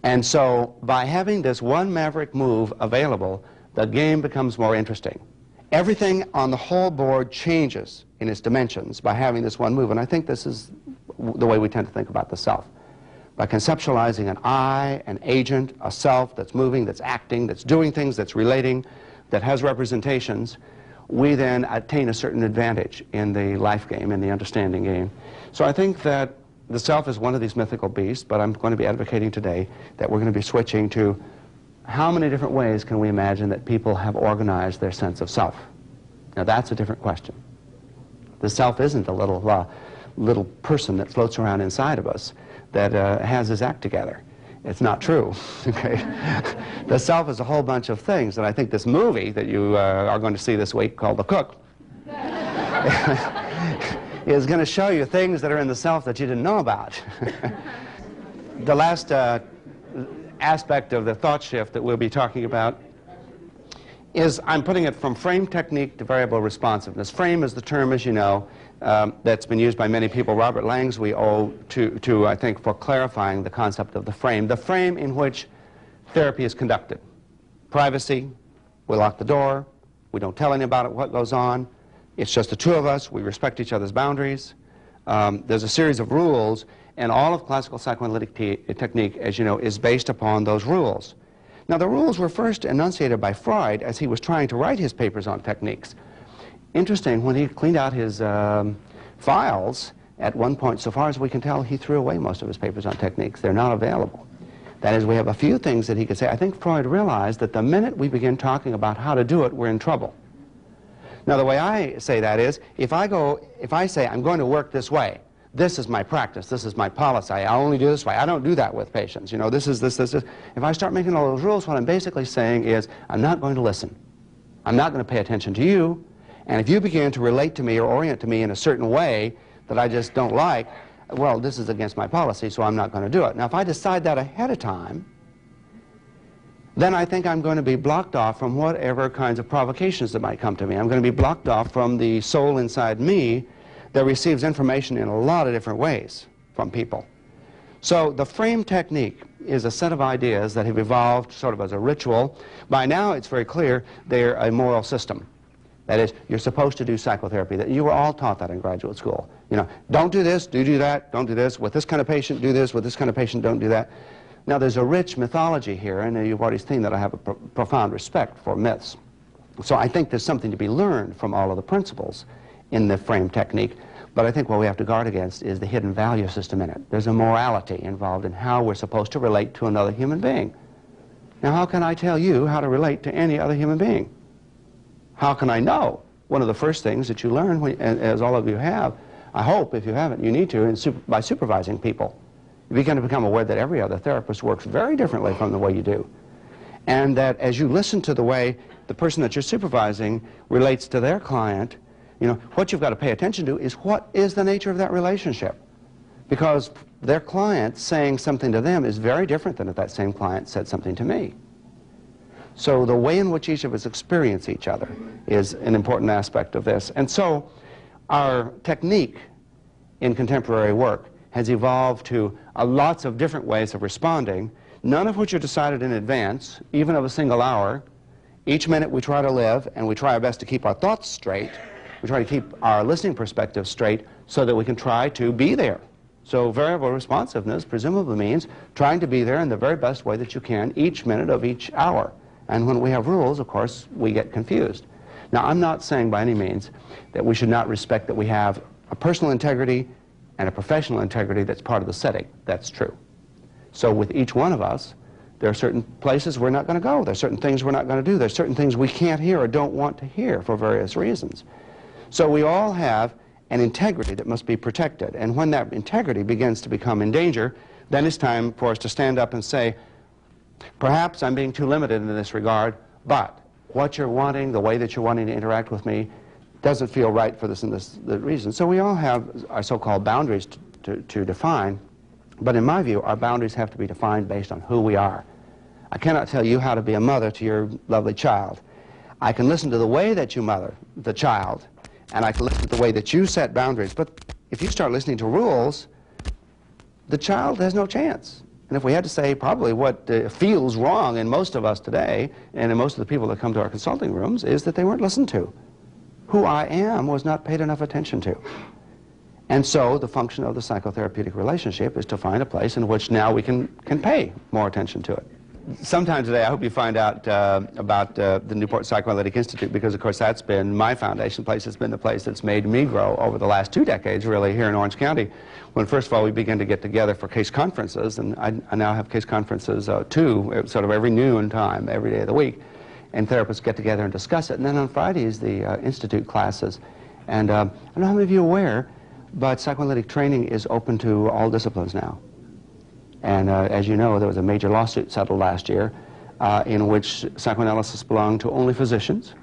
And so, by having this one maverick move available, the game becomes more interesting. Everything on the whole board changes in its dimensions by having this one move, and I think this is the way we tend to think about the self. By conceptualizing an I, an agent, a self that's moving, that's acting, that's doing things, that's relating, that has representations, we then attain a certain advantage in the life game, in the understanding game. So I think that the self is one of these mythical beasts, but I'm going to be advocating today that we're going to be switching to how many different ways can we imagine that people have organized their sense of self. Now that's a different question. The self isn't a little person that floats around inside of us that has his act together. It's not true. Okay? The self is a whole bunch of things, and I think this movie that you are going to see this week called The Cook is going to show you things that are in the self that you didn't know about. The last aspect of the thought shift that we'll be talking about is, I'm putting it from frame technique to variable responsiveness. Frame is the term, as you know, that's been used by many people. Robert Langs we owe to, I think, for clarifying the concept of the frame in which therapy is conducted. Privacy, we lock the door, we don't tell anybody about it, what goes on, it's just the two of us, we respect each other's boundaries. There's a series of rules, and all of classical psychoanalytic technique, as you know, is based upon those rules. Now, the rules were first enunciated by Freud as he was trying to write his papers on techniques. Interesting, when he cleaned out his files, at one point, so far as we can tell, he threw away most of his papers on techniques. They're not available. That is, we have a few things that he could say. I think Freud realized that the minute we begin talking about how to do it, we're in trouble. Now, the way I say that is, if I say I'm going to work this way, this is my practice, this is my policy, I only do this way, I don't do that with patients, you know, this is this. If I start making all those rules, what I'm basically saying is, I'm not going to listen. I'm not going to pay attention to you, and if you begin to relate to me or orient to me in a certain way that I just don't like, well, this is against my policy, so I'm not going to do it. Now, if I decide that ahead of time, then I think I'm going to be blocked off from whatever kinds of provocations that might come to me. I'm going to be blocked off from the soul inside me that receives information in a lot of different ways from people. So the frame technique is a set of ideas that have evolved sort of as a ritual. By now, it's very clear they're a moral system. That is, you're supposed to do psychotherapy. That you were all taught that in graduate school. You know, don't do this, do that, don't do this. With this kind of patient, do this. With this kind of patient, don't do that. Now, there's a rich mythology here, and you've already seen that I have a profound respect for myths. So I think there's something to be learned from all of the principles in the frame technique, but I think what we have to guard against is the hidden value system in it. There's a morality involved in how we're supposed to relate to another human being. Now, how can I tell you how to relate to any other human being? How can I know? One of the first things that you learn, as all of you have, I hope, if you haven't, you need to, by supervising people. You begin to become aware that every other therapist works very differently from the way you do. And that as you listen to the way the person that you're supervising relates to their client, you know, what you've got to pay attention to is what is the nature of that relationship. Because their client saying something to them is very different than if that same client said something to me. So the way in which each of us experience each other is an important aspect of this. And so our technique in contemporary work has evolved to lots of different ways of responding, none of which are decided in advance, even of a single hour. Each minute we try to live, and we try our best to keep our thoughts straight. We try to keep our listening perspective straight so that we can try to be there. So variable responsiveness presumably means trying to be there in the very best way that you can each minute of each hour. And when we have rules, of course, we get confused. Now, I'm not saying by any means that we should not respect that we have a personal integrity and a professional integrity that's part of the setting. That's true. So with each one of us, there are certain places we're not going to go. There are certain things we're not going to do. There are certain things we can't hear or don't want to hear for various reasons. So we all have an integrity that must be protected. And when that integrity begins to become in danger, then it's time for us to stand up and say, perhaps I'm being too limited in this regard, but what you're wanting, the way that you're wanting to interact with me, doesn't feel right for this and this reason. So we all have our so-called boundaries to define, but in my view, our boundaries have to be defined based on who we are. I cannot tell you how to be a mother to your lovely child. I can listen to the way that you mother the child, and I can listen to the way that you set boundaries, but if you start listening to rules, the child has no chance. And if we had to say probably what feels wrong in most of us today, and in most of the people that come to our consulting rooms, is that they weren't listened to. Who I am was not paid enough attention to. And so the function of the psychotherapeutic relationship is to find a place in which now we can pay more attention to it. Sometime today, I hope you find out about the Newport Psychoanalytic Institute, because, of course, that's been my foundation place. It's been the place that's made me grow over the last 2 decades, really, here in Orange County, when, first of all, we began to get together for case conferences, and I now have case conferences, 2, sort of every noon time, every day of the week, and therapists get together and discuss it. And then on Fridays, the Institute classes. And I don't know how many of you are aware, but psychoanalytic training is open to all disciplines now. And as you know, there was a major lawsuit settled last year in which psychoanalysis belonged to only physicians.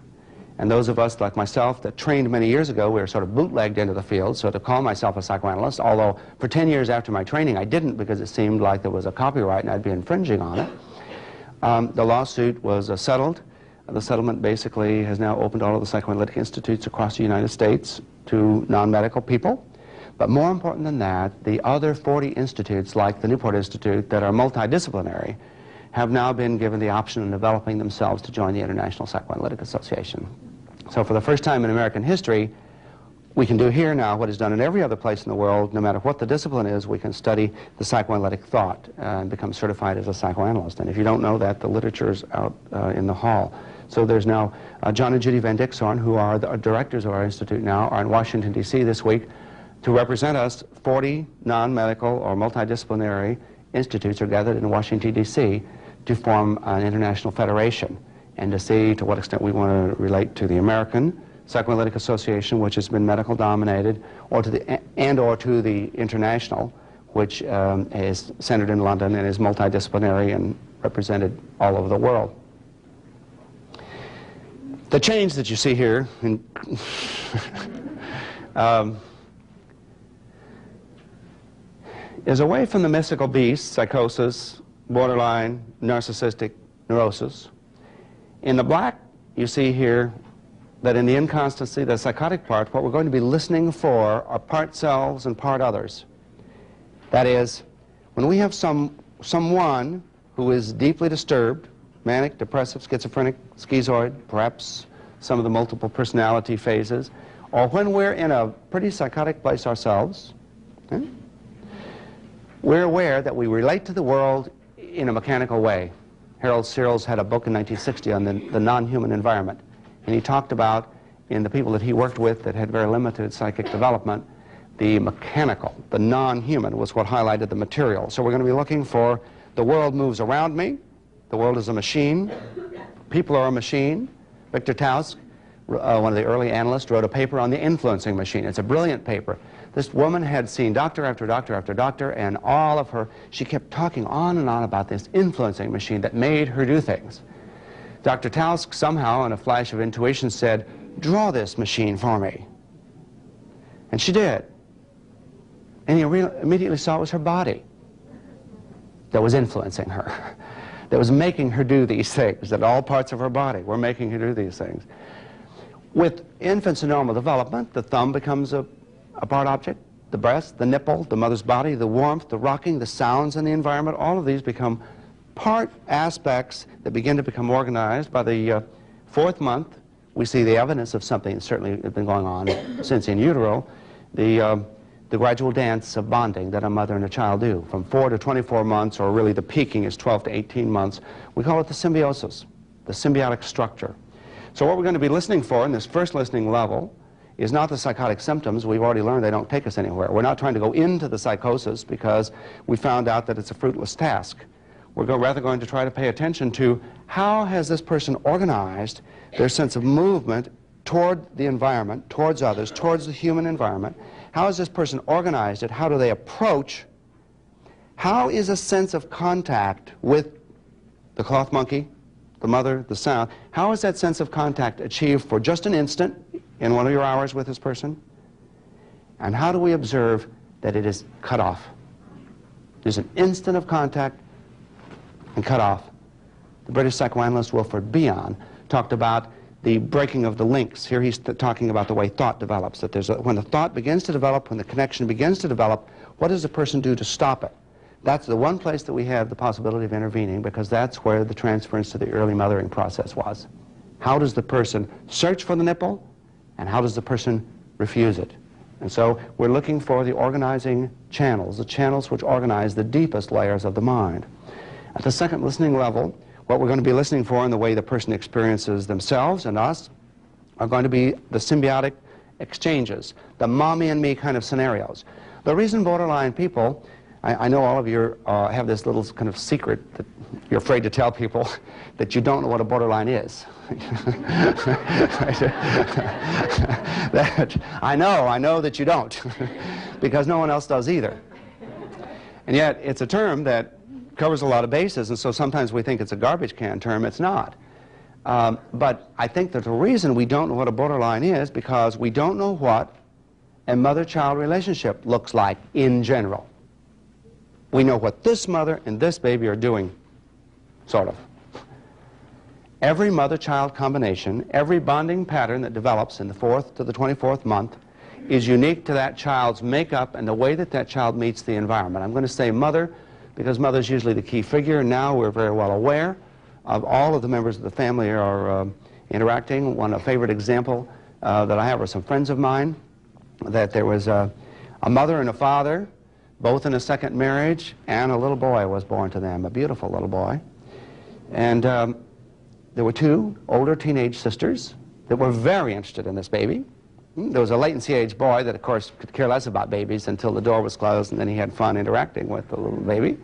And those of us, like myself, that trained many years ago, we were sort of bootlegged into the field. So to call myself a psychoanalyst, although for 10 years after my training I didn't, because it seemed like there was a copyright and I'd be infringing on it, the lawsuit was settled. The settlement basically has now opened all of the psychoanalytic institutes across the United States to non-medical people. But more important than that, the other 40 institutes, like the Newport Institute, that are multidisciplinary, have now been given the option of developing themselves to join the International Psychoanalytic Association. So for the first time in American history, We can do here now what is done in every other place in the world. No matter what the discipline is, we can study the psychoanalytic thought and become certified as a psychoanalyst. And if you don't know that, the literature is out in the hall. So there's now John and Judy Van Dixhorn, who are the directors of our institute now, are in Washington, D.C. this week to represent us. 40 non-medical or multidisciplinary institutes are gathered in Washington, D.C. to form an international federation and to see to what extent we want to relate to the American Psychoanalytic Association, which has been medical dominated, or to the international, which is centered in London and is multidisciplinary and represented all over the world. The change that you see here is away from the mystical beast, psychosis, borderline, narcissistic neurosis. In the black, you see here that in the inconstancy, the psychotic part, what we're going to be listening for are part selves and part others. That is, when we have someone who is deeply disturbed, manic, depressive, schizophrenic, schizoid, perhaps some of the multiple personality phases, or when we're in a pretty psychotic place ourselves, we're aware that we relate to the world in a mechanical way. Harold Searles had a book in 1960 on the non-human environment. And he talked about, in the people that he worked with that had very limited psychic development, the mechanical, the non-human was what highlighted the material. So we're going to be looking for the world moves around me, the world is a machine, people are a machine. Victor Tausk, one of the early analysts, wrote a paper on the influencing machine. It's a brilliant paper. This woman had seen doctor after doctor after doctor, and all of her, she kept talking on and on about this influencing machine that made her do things. Dr. Tausk somehow, in a flash of intuition, said, "Draw this machine for me." And she did. And he immediately saw it was her body that was influencing her, that was making her do these things, that all parts of her body were making her do these things. With infants in normal development, the thumb becomes a part object, the breast, the nipple, the mother's body, the warmth, the rocking, the sounds in the environment, all of these become part aspects that begin to become organized. By the 4th month, we see the evidence of something that certainly has been going on since in utero, the gradual dance of bonding that a mother and a child do from 4 to 24 months, or really the peaking is 12 to 18 months. We call it the symbiosis, the symbiotic structure. So what we're going to be listening for in this first listening level is not the psychotic symptoms. We've already learned they don't take us anywhere. We're not trying to go into the psychosis because we found out that it's a fruitless task. We're rather going to try to pay attention to how has this person organized their sense of movement toward the environment, towards others, towards the human environment. How has this person organized it? How do they approach? How is a sense of contact with the cloth monkey, the mother, the sound? How is that sense of contact achieved for just an instant in one of your hours with this person? And how do we observe that it is cut off? There's an instant of contact and cut off. The British psychoanalyst Wilfred Bion talked about the breaking of the links. Here he's talking about the way thought develops, that when the thought begins to develop, when the connection begins to develop, what does the person do to stop it? That's the one place that we have the possibility of intervening, because that's where the transference to the early mothering process was. How does the person search for the nipple, and how does the person refuse it? And so we're looking for the organizing channels, the channels which organize the deepest layers of the mind. At the second listening level, what we're going to be listening for in the way the person experiences themselves and us are going to be the symbiotic exchanges, the mommy and me kind of scenarios. The reason borderline people, I know all of you have this little kind of secret that you're afraid to tell people, that you don't know what a borderline is. I know that you don't, because no one else does either. And yet it's a term that covers a lot of bases, and so sometimes we think it's a garbage can term. It's not. But I think that the reason we don't know what a borderline is because we don't know what a mother-child relationship looks like in general. We know what this mother and this baby are doing, sort of. Every mother-child combination, every bonding pattern that develops in the 4th to the 24th month is unique to that child's makeup and the way that that child meets the environment. I'm going to say mother because mother is usually the key figure. Now we're very well aware of all of the members of the family are interacting. A favorite example that I have are some friends of mine that there was a mother and a father, both in a second marriage, and a little boy was born to them, a beautiful little boy. And there were two older teenage sisters that were very interested in this baby. There was a latency-age boy that, of course, could care less about babies until the door was closed, and then he had fun interacting with the little baby.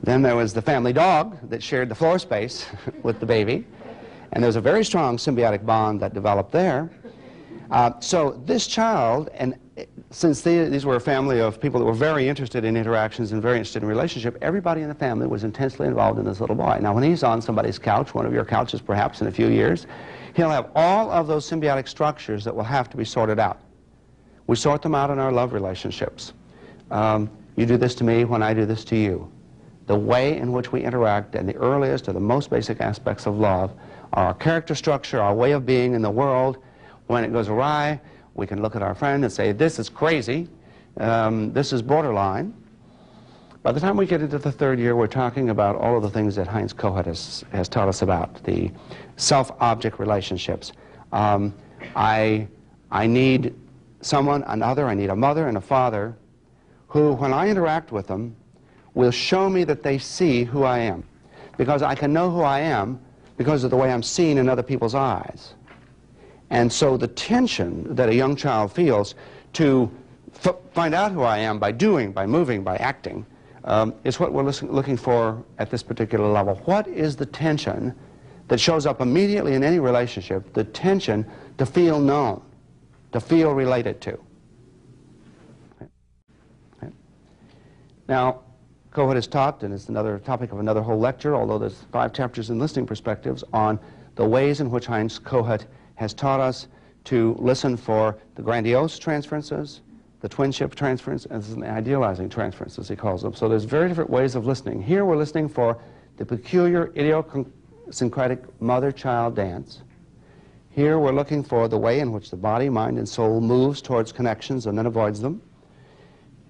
Then there was the family dog that shared the floor space with the baby. And there was a very strong symbiotic bond that developed there. So this child, and since these were a family of people that were very interested in interactions and very interested in relationship, everybody in the family was intensely involved in this little boy. Now, when he's on somebody's couch, one of your couches perhaps in a few years, he'll have all of those symbiotic structures that will have to be sorted out. We sort them out in our love relationships. You do this to me when I do this to you. The way in which we interact and the earliest or the most basic aspects of love are our character structure, our way of being in the world. When it goes awry, we can look at our friend and say, this is crazy, this is borderline. By the time we get into the third year, we're talking about all of the things that Heinz Kohut has taught us about, the self-object relationships. I need someone, another, I need a mother and a father who, when I interact with them, will show me that they see who I am. Because I can know who I am because of the way I'm seen in other people's eyes. And so the tension that a young child feels to find out who I am by doing, by moving, by acting, is what we're looking for at this particular level. What is the tension that shows up immediately in any relationship, the tension to feel known, to feel related to? Okay. Now, Kohut has taught, and it's another topic of another whole lecture, although there's 5 chapters in listening perspectives, on the ways in which Heinz Kohut has taught us to listen for the grandiose transferences, the twinship transference, and the idealizing transferences, he calls them. So there's very different ways of listening. Here we're listening for the peculiar idiosyncratic mother-child dance. Here we're looking for the way in which the body, mind, and soul moves towards connections and then avoids them.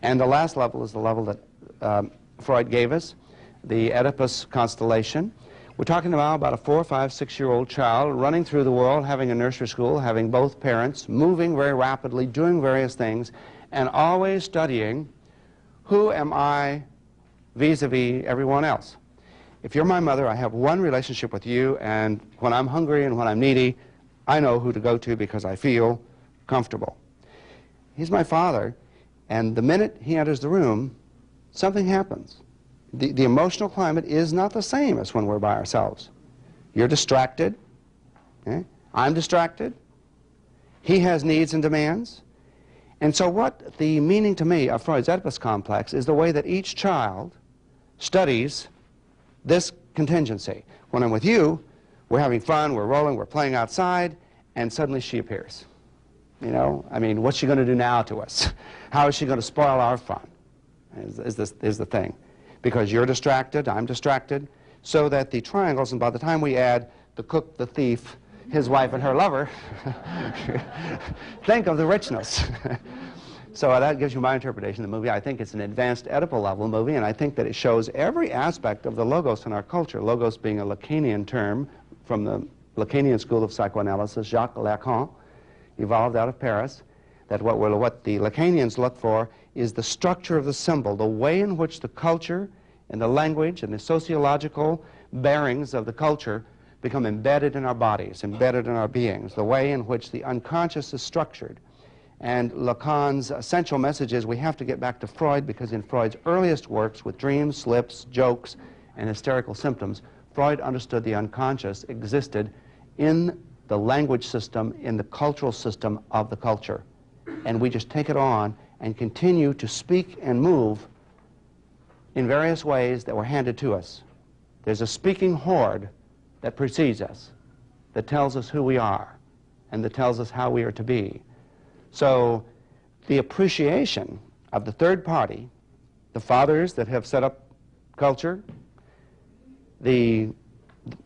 And the last level is the level that Freud gave us, the Oedipus constellation. We're talking now about a 4-, 5-, 6-year-old child running through the world, having a nursery school, having both parents, moving very rapidly, doing various things, and always studying, who am I vis-a-vis everyone else? If you're my mother, I have one relationship with you, and when I'm hungry and when I'm needy, I know who to go to because I feel comfortable. He's my father, and the minute he enters the room, something happens. The emotional climate is not the same as when we're by ourselves. You're distracted. Okay? I'm distracted. He has needs and demands. And so what the meaning to me of Freud's Oedipus complex is the way that each child studies this contingency. When I'm with you, we're having fun, we're rolling, we're playing outside, and suddenly she appears. You know, I mean, what's she going to do now to us? How is she going to spoil our fun? Is the thing. Because you're distracted, I'm distracted, so that the triangles, and by the time we add the cook, the thief, his wife, and her lover, think of the richness. So that gives you my interpretation of the movie. I think it's an advanced Oedipal level movie, and I think that it shows every aspect of the logos in our culture, logos being a Lacanian term from the Lacanian school of psychoanalysis. Jacques Lacan evolved out of Paris, that what the Lacanians look for is the structure of the symbol, the way in which the culture and the language and the sociological bearings of the culture become embedded in our bodies, embedded in our beings, the way in which the unconscious is structured. And Lacan's essential message is we have to get back to Freud, because in Freud's earliest works with dreams, slips, jokes, and hysterical symptoms, Freud understood the unconscious existed in the language system, in the cultural system of the culture. And we just take it on and continue to speak and move in various ways that were handed to us. There's a speaking horde that precedes us, that tells us who we are, and that tells us how we are to be. So the appreciation of the third party, the fathers that have set up culture, the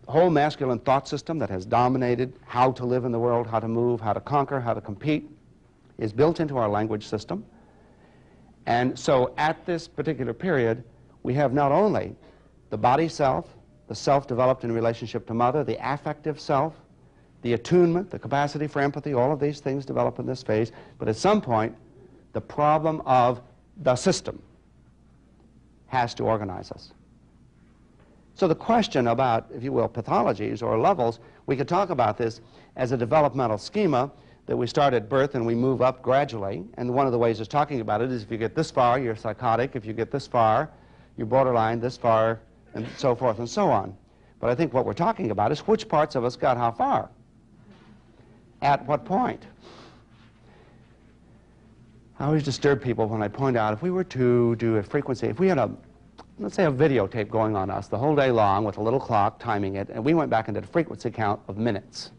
whole masculine thought system that has dominated how to live in the world, how to move, how to conquer, how to compete, is built into our language system. And so at this particular period, we have not only the body self, the self developed in relationship to mother, the affective self, the attunement, the capacity for empathy, all of these things develop in this phase. But at some point, the problem of the system has to organize us. So the question about, if you will, pathologies or levels, we could talk about this as a developmental schema that we start at birth and we move up gradually. And one of the ways of talking about it is if you get this far, you're psychotic. If you get this far, you're borderline, this far, and so forth and so on. But I think what we're talking about is which parts of us got how far. At what point? I always disturb people when I point out if we were to do a frequency, if we had a, let's say, a videotape going on us the whole day long with a little clock timing it, and we went back and did a frequency count of minutes.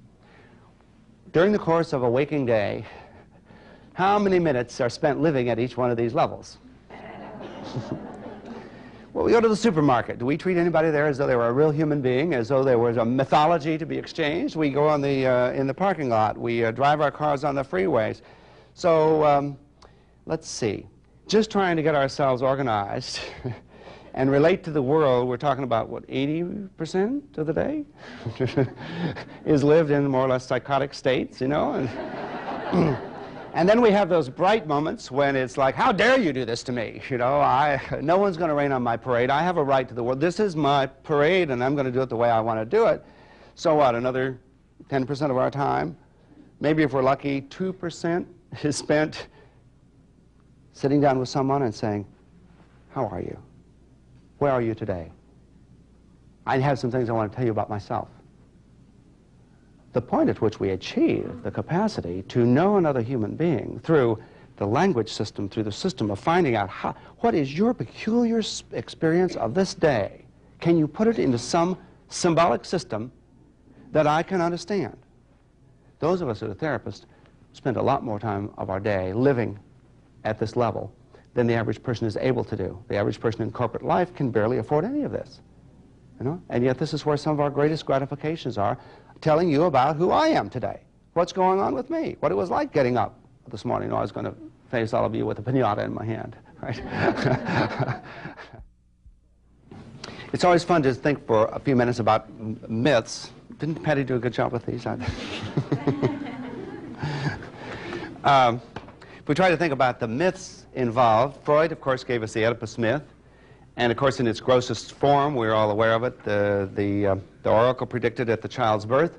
During the course of a waking day, how many minutes are spent living at each one of these levels? Well, we go to the supermarket. Do we treat anybody there as though they were a real human being, as though there was a mythology to be exchanged? We go on in the parking lot. We drive our cars on the freeways. So let's see. Just trying to get ourselves organized and relate to the world, we're talking about, what, 80% of the day is lived in more or less psychotic states, you know? And then we have those bright moments when it's like, how dare you do this to me? You know, no one's going to rain on my parade. I have a right to the world. This is my parade, and I'm going to do it the way I want to do it. So what, another 10% of our time? Maybe if we're lucky, 2% is spent sitting down with someone and saying, how are you? Where are you today? I have some things I want to tell you about myself. The point at which we achieve the capacity to know another human being through the language system, through the system of finding out what is your peculiar experience of this day. Can you put it into some symbolic system that I can understand? Those of us that are therapists spend a lot more time of our day living at this level than the average person is able to do. The average person in corporate life can barely afford any of this. You know? And yet this is where some of our greatest gratifications are, telling you about who I am today, what's going on with me, what it was like getting up this morning. I was going to face all of you with a piñata in my hand. Right? It's always fun to think for a few minutes about myths. Didn't Patty do a good job with these? If we try to think about the myths involved, Freud, of course, gave us the Oedipus myth. And of course, in its grossest form, we're all aware of it, the oracle predicted at the child's birth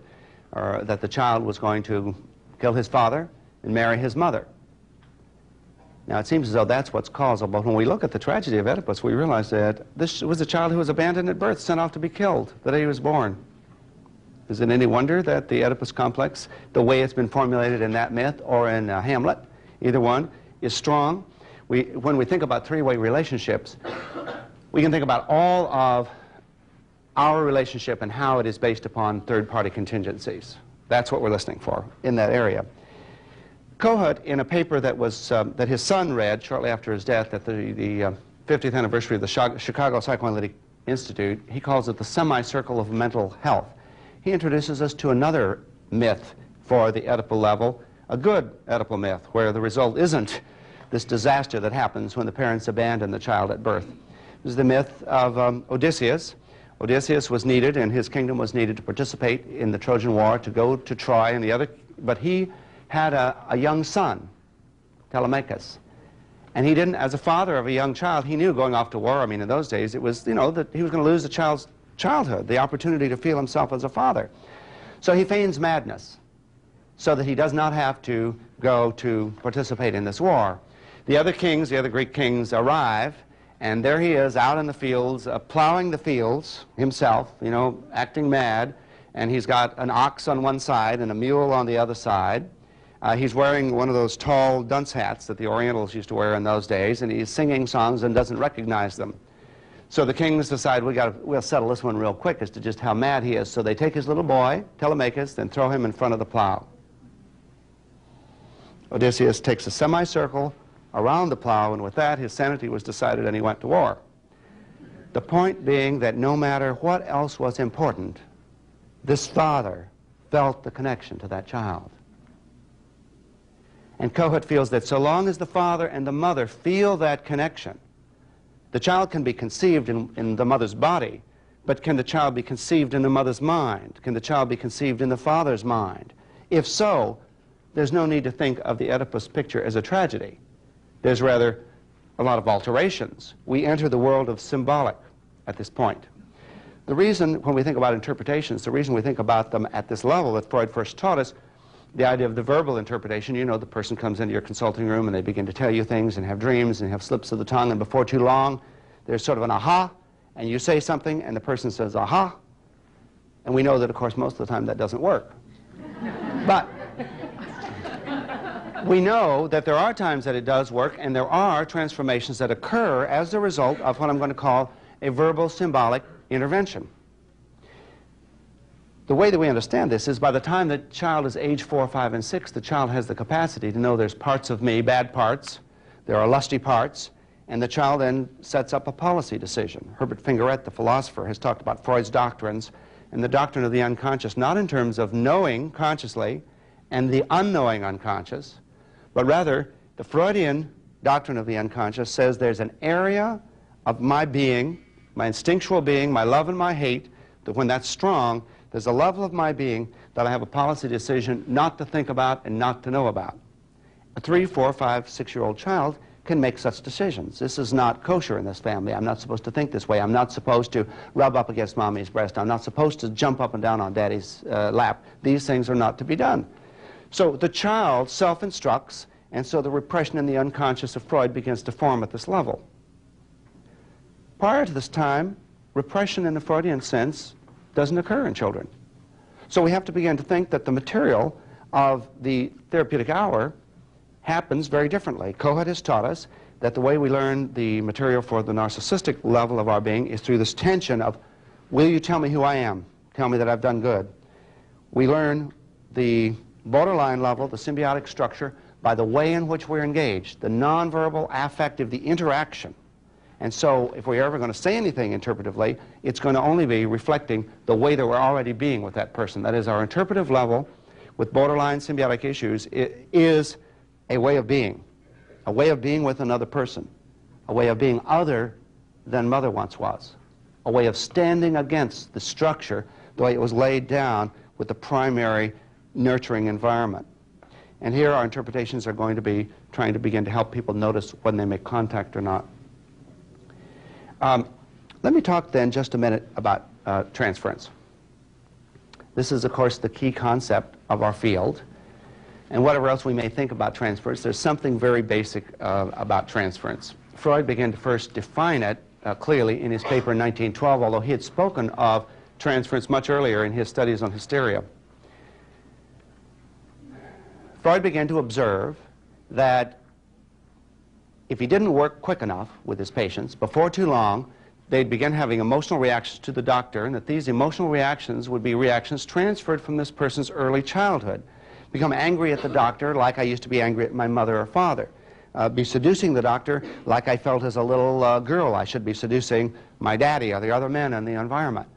that the child was going to kill his father and marry his mother. Now, it seems as though that's what's causal, but when we look at the tragedy of Oedipus, we realize that this was a child who was abandoned at birth, sent off to be killed the day he was born. Is it any wonder that the Oedipus complex, the way it's been formulated in that myth or in Hamlet, either one, is strong? When we think about three-way relationships, we can think about all of our relationship and how it is based upon third-party contingencies. That's what we're listening for in that area. Kohut, in a paper that was that his son read shortly after his death at the 50th anniversary of the Chicago Psychoanalytic Institute, he calls it the semicircle of mental health. He introduces us to another myth for the Oedipal level, a good Oedipal myth, where the result isn't this disaster that happens when the parents abandon the child at birth. This is the myth of Odysseus. Odysseus was needed, and his kingdom was needed to participate in the Trojan War, to go to Troy and the other, but he had a young son, Telemachus. And he didn't, as a father of a young child, he knew going off to war, I mean, in those days, it was, you know, that he was going to lose the child's childhood, the opportunity to feel himself as a father. So he feigns madness so that he does not have to go to participate in this war. The other kings, the other Greek kings, arrive, and there he is out in the fields, plowing the fields himself, you know, acting mad, and he's got an ox on one side and a mule on the other side. He's wearing one of those tall dunce hats that the Orientals used to wear in those days, and he's singing songs and doesn't recognize them. So the kings decide we'll settle this one real quick as to just how mad he is. So they take his little boy, Telemachus, and throw him in front of the plow. Odysseus takes a semicircle around the plow, and with that his sanity was decided and he went to war. The point being that no matter what else was important, this father felt the connection to that child. And Kohut feels that so long as the father and the mother feel that connection, the child can be conceived in the mother's body, But can the child be conceived in the mother's mind? Can the child be conceived in the father's mind? If so, there's no need to think of the Oedipus picture as a tragedy. There's rather a lot of alterations. We enter the world of symbolic at this point. The reason, when we think about interpretations, the reason we think about them at this level that Freud first taught us, the idea of the verbal interpretation, you know, the person comes into your consulting room and they begin to tell you things and have dreams and have slips of the tongue, and before too long, there's sort of an aha, and you say something and the person says aha, and we know that, of course, most of the time that doesn't work. But we know that there are times that it does work, and there are transformations that occur as a result of what I'm going to call a verbal symbolic intervention. The way that we understand this is by the time the child is age 4, 5, and 6, the child has the capacity to know there's parts of me, bad parts, there are lusty parts, and the child then sets up a policy decision. Herbert Fingeret, the philosopher, has talked about Freud's doctrines and the doctrine of the unconscious, not in terms of knowing consciously and the unknowing unconscious, but rather the Freudian doctrine of the unconscious says there's an area of my being, my instinctual being, my love and my hate, that when that's strong, there's a level of my being that I have a policy decision not to think about and not to know about. A 3, 4, 5, 6-year-old child can make such decisions. This is not kosher in this family. I'm not supposed to think this way. I'm not supposed to rub up against mommy's breast. I'm not supposed to jump up and down on daddy's lap. These things are not to be done. So the child self-instructs, and so the repression in the unconscious of Freud begins to form at this level. Prior to this time, repression in the Freudian sense doesn't occur in children. So we have to begin to think that the material of the therapeutic hour happens very differently. Cohen has taught us that the way we learn the material for the narcissistic level of our being is through this tension of, will you tell me who I am? Tell me that I've done good. We learn the borderline level, the symbiotic structure, by the way in which we're engaged, the nonverbal, affective, the interaction. And so if we're ever going to say anything interpretively, it's going to only be reflecting the way that we're already being with that person. That is, our interpretive level with borderline symbiotic issues is a way of being with another person, a way of being other than mother once was, a way of standing against the structure the way it was laid down with the primary nurturing environment. And here our interpretations are going to be trying to begin to help people notice when they make contact or not. Let me talk then just a minute about transference. This is, of course, the key concept of our field. And whatever else we may think about transference, there's something very basic about transference. Freud began to first define it clearly in his paper in 1912, although he had spoken of transference much earlier in his studies on hysteria. Freud began to observe that if he didn't work quick enough with his patients, before too long, they'd begin having emotional reactions to the doctor, and that these emotional reactions would be reactions transferred from this person's early childhood. Become angry at the doctor like I used to be angry at my mother or father. Be seducing the doctor like I felt as a little girl I should be seducing my daddy or the other men in the environment.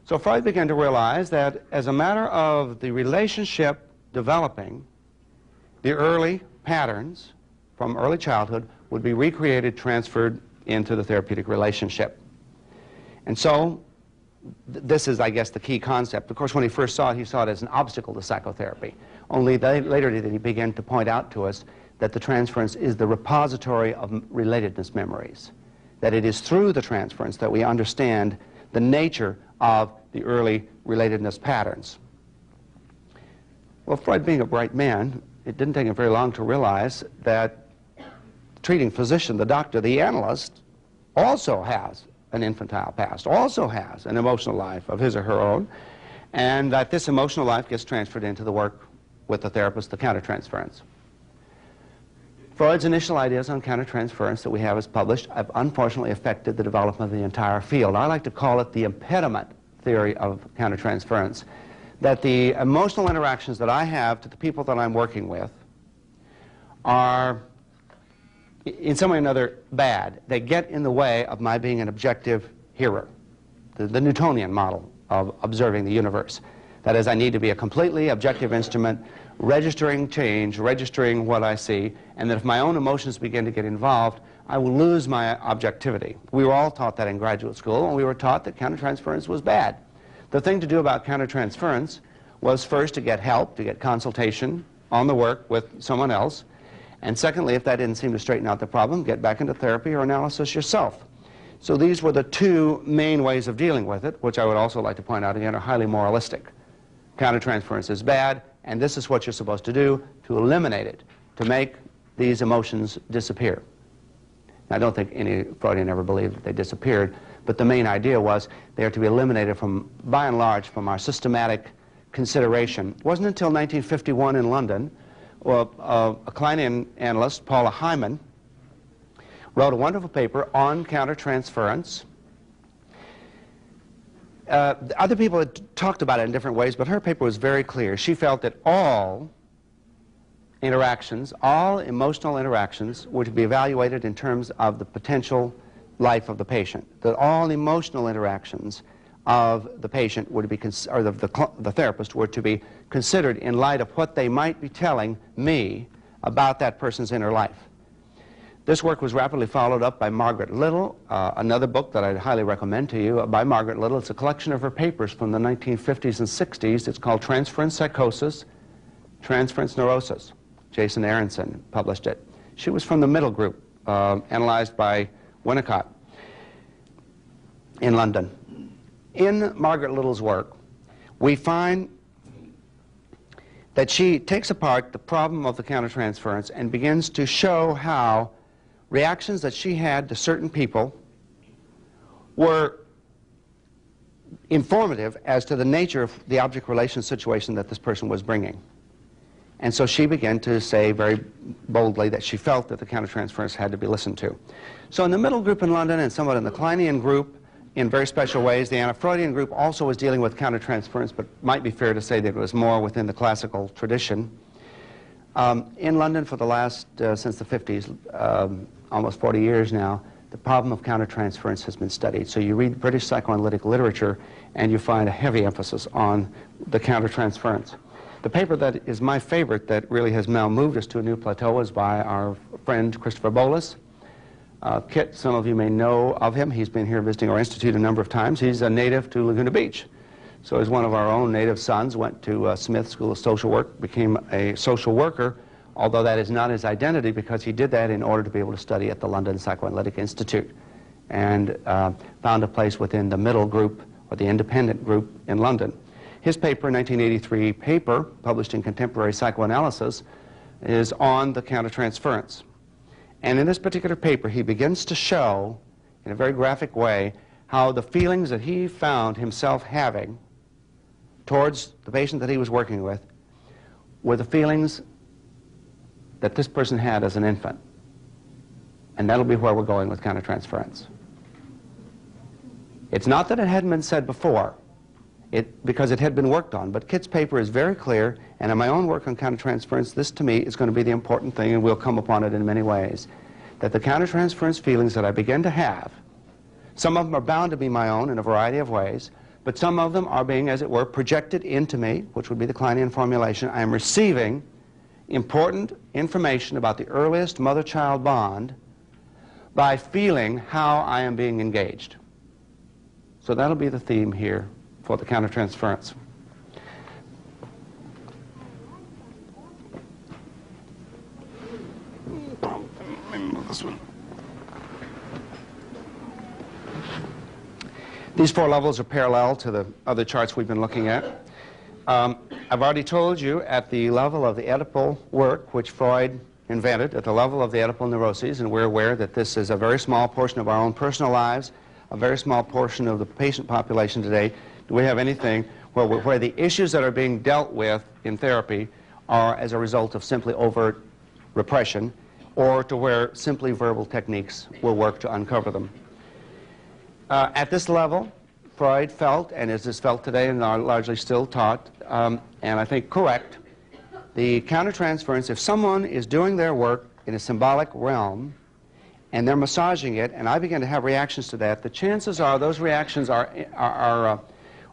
So Freud began to realize that as a matter of the relationship developing, the early patterns from early childhood would be recreated, transferred into the therapeutic relationship. And so this is, I guess, the key concept. Of course, when he first saw it, he saw it as an obstacle to psychotherapy. Only later did he begin to point out to us that the transference is the repository of relatedness memories, that it is through the transference that we understand the nature of the early relatedness patterns. Well, Freud being a bright man, it didn't take him very long to realize that the treating physician, the doctor, the analyst, also has an infantile past, also has an emotional life of his or her own, and that this emotional life gets transferred into the work with the therapist, the countertransference. Freud's initial ideas on countertransference that we have as published have unfortunately affected the development of the entire field. I like to call it the impediment theory of countertransference, that the emotional interactions that I have to the people that I'm working with are in some way or another bad. They get in the way of my being an objective hearer, the Newtonian model of observing the universe. That is, I need to be a completely objective instrument, registering change, registering what I see, and that if my own emotions begin to get involved, I will lose my objectivity. We were all taught that in graduate school, and we were taught that countertransference was bad. The thing to do about countertransference was first to get help, to get consultation on the work with someone else, and secondly, if that didn't seem to straighten out the problem, get back into therapy or analysis yourself. So these were the two main ways of dealing with it, which I would also like to point out again are highly moralistic. Countertransference is bad, and this is what you're supposed to do to eliminate it, to make these emotions disappear. I don't think any Freudian ever believed that they disappeared, but the main idea was they are to be eliminated from, by and large, from our systematic consideration. It wasn't until 1951 in London, a Kleinian analyst, Paula Hyman, wrote a wonderful paper on countertransference. Other people had talked about it in different ways, but her paper was very clear. She felt that all interactions, all emotional interactions, were to be evaluated in terms of the potential life of the patient. That all emotional interactions of the patient were to be, or the therapist were to be considered in light of what they might be telling me about that person's inner life. This work was rapidly followed up by Margaret Little, another book that I'd highly recommend to you by Margaret Little. It's a collection of her papers from the 1950s and 60s. It's called Transference Psychosis, Transference Neurosis. Jason Aronson published it. She was from the middle group, analyzed by Winnicott in London. In Margaret Little's work, we find that she takes apart the problem of the countertransference and begins to show how reactions that she had to certain people were informative as to the nature of the object-relation situation that this person was bringing. And so she began to say very boldly that she felt that the countertransference had to be listened to. So in the middle group in London and somewhat in the Kleinian group, in very special ways, the Anna-Freudian group also was dealing with countertransference, but might be fair to say that it was more within the classical tradition. In London for the last, since the 50s, almost 40 years now, the problem of countertransference has been studied. So you read British psychoanalytic literature and you find a heavy emphasis on the countertransference. The paper that is my favorite that really has now moved us to a new plateau is by our friend Christopher Bollas. Kit, some of you may know of him. He's been here visiting our institute a number of times. He's a native to Laguna Beach. So as one of our own native sons, went to Smith School of Social Work, became a social worker, although that is not his identity because he did that in order to be able to study at the London Psychoanalytic Institute and found a place within the middle group or the independent group in London. His paper, 1983 paper, published in Contemporary Psychoanalysis, is on the countertransference. And in this particular paper, he begins to show, in a very graphic way, how the feelings that he found himself having towards the patient that he was working with were the feelings that this person had as an infant. And that'll be where we're going with countertransference. It's not that it hadn't been said before, because it had been worked on, but Kit's paper is very clear, and in my own work on countertransference, this to me is going to be the important thing, and we'll come upon it in many ways, that the countertransference feelings that I begin to have, some of them are bound to be my own in a variety of ways, but some of them are being, as it were, projected into me, which would be the Kleinian formulation. I am receiving important information about the earliest mother-child bond by feeling how I am being engaged. So that'll be the theme here for the countertransference. This one. These four levels are parallel to the other charts we've been looking at. I've already told you at the level of the Oedipal work, which Freud invented, at the level of the Oedipal neuroses, and we're aware that this is a very small portion of our own personal lives, a very small portion of the patient population today. Do we have anything where the issues that are being dealt with in therapy are as a result of simply overt repression, or to where simply verbal techniques will work to uncover them? At this level, Freud felt, and is felt today and are largely still taught, and I think correct, the countertransference, if someone is doing their work in a symbolic realm and they're massaging it, and I begin to have reactions to that, the chances are those reactions are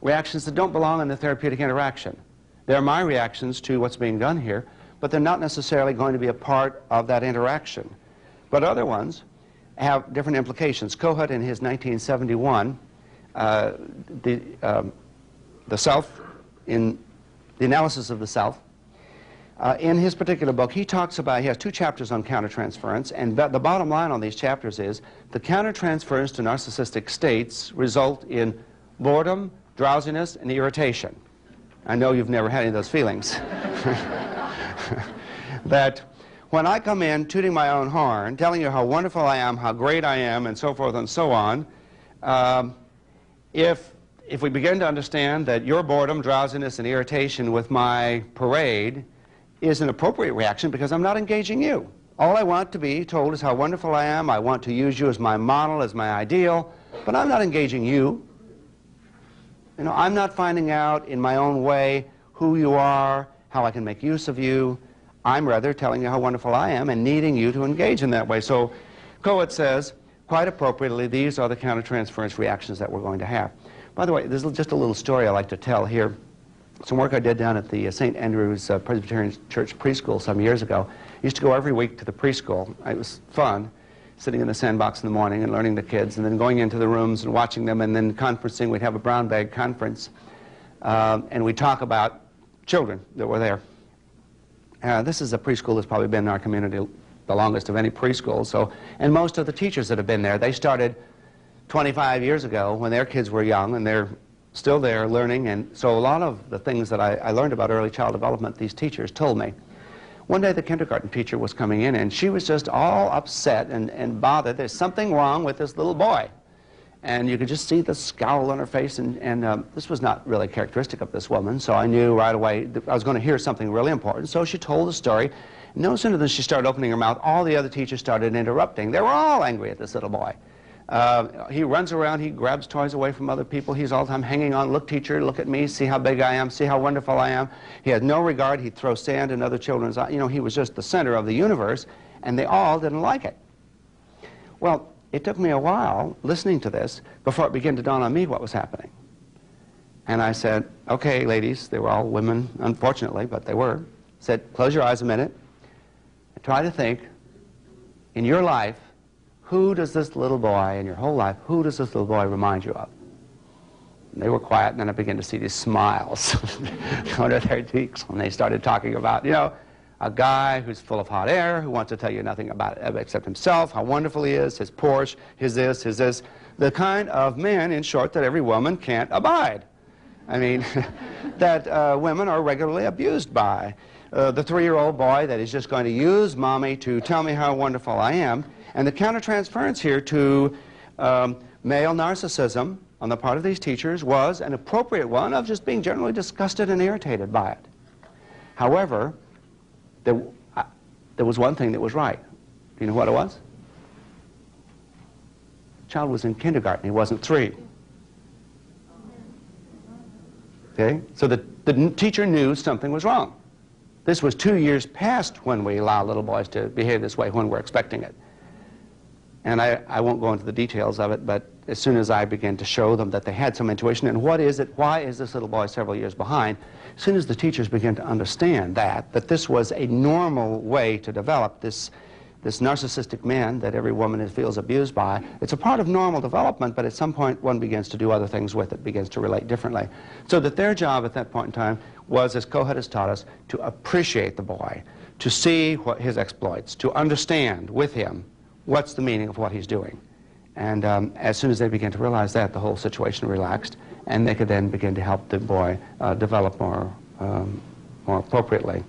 reactions that don't belong in the therapeutic interaction. They're my reactions to what's being done here, but they're not necessarily going to be a part of that interaction. But other ones, have different implications. Kohut, in his 1971, the self, in the analysis of the self, in his particular book, he talks about, he has 2 chapters on countertransference, and the bottom line on these chapters is the countertransference to narcissistic states result in boredom, drowsiness, and irritation. I know you've never had any of those feelings. That when I come in tooting my own horn, telling you how wonderful I am, how great I am, and so forth and so on, if we begin to understand that your boredom, drowsiness, and irritation with my parade is an appropriate reaction because I'm not engaging you. All I want to be told is how wonderful I am. I want to use you as my model, as my ideal, but I'm not engaging you. You know, I'm not finding out in my own way who you are, how I can make use of you. I'm rather telling you how wonderful I am and needing you to engage in that way. So Kohut says, quite appropriately, these are the countertransference reactions that we're going to have. By the way, there's just a little story I like to tell here. Some work I did down at the St. Andrew's Presbyterian Church preschool some years ago. I used to go every week to the preschool. It was fun, sitting in the sandbox in the morning and learning the kids, and then going into the rooms and watching them, and then conferencing. We'd have a brown bag conference, and we'd talk about children that were there. This is a preschool that's probably been in our community the longest of any preschool. So, and most of the teachers that have been there, they started 25 years ago when their kids were young, and they're still there learning. And so a lot of the things that I learned about early child development, these teachers told me. One day the kindergarten teacher was coming in, and she was just all upset and bothered. There's something wrong with this little boy. And you could just see the scowl on her face, and this was not really characteristic of this woman, so I knew right away that I was going to hear something really important. So she told the story. No sooner than she started opening her mouth, all the other teachers started interrupting. They were all angry at this little boy. He runs around, he grabs toys away from other people, he's all the time hanging on, look teacher, look at me, see how big I am, see how wonderful I am. He had no regard, he'd throw sand in other children's eyes. You know, he was just the center of the universe, and they all didn't like it. Well, it took me a while listening to this before it began to dawn on me what was happening. And I said, okay, ladies, they were all women, unfortunately, but they were. Said, close your eyes a minute and try to think, in your life, who does this little boy, in your whole life, who does this little boy remind you of? And they were quiet, and then I began to see these smiles under their cheeks when they started talking about, you know, a guy who's full of hot air, who wants to tell you nothing about it except himself, how wonderful he is, his Porsche, his this, the kind of man, in short, that every woman can't abide. I mean, that women are regularly abused by. The 3-year-old boy that is just going to use mommy to tell me how wonderful I am. And the countertransference here to male narcissism on the part of these teachers was an appropriate one of just being generally disgusted and irritated by it. However, there was one thing that was right. Do you know what it was? The child was in kindergarten. He wasn't 3. Okay? So the teacher knew something was wrong. This was 2 years past when we allow little boys to behave this way when we're expecting it. And I won't go into the details of it, but as soon as I began to show them that they had some intuition, and what is it, why is this little boy several years behind, as soon as the teachers began to understand that this was a normal way to develop this narcissistic man that every woman feels abused by, it's a part of normal development, but at some point one begins to do other things with it, begins to relate differently. So that their job at that point in time was, as Kohut has taught us, to appreciate the boy, to see what his exploits, to understand with him what's the meaning of what he's doing. And as soon as they began to realize that, the whole situation relaxed, and they could then begin to help the boy develop more appropriately.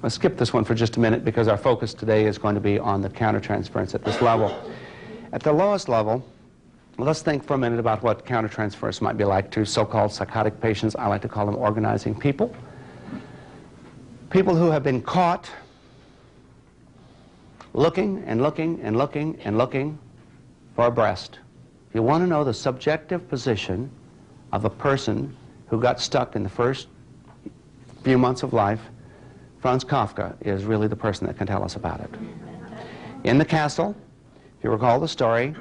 I'll skip this one for just a minute because our focus today is going to be on the countertransference at this level. At the lowest level, let's think for a minute about what countertransference might be like to so-called psychotic patients. I like to call them organizing people. People who have been caught looking and looking and looking and looking for a breast. If you want to know the subjective position of a person who got stuck in the first few months of life, Franz Kafka is really the person that can tell us about it. In the castle, if you recall the story,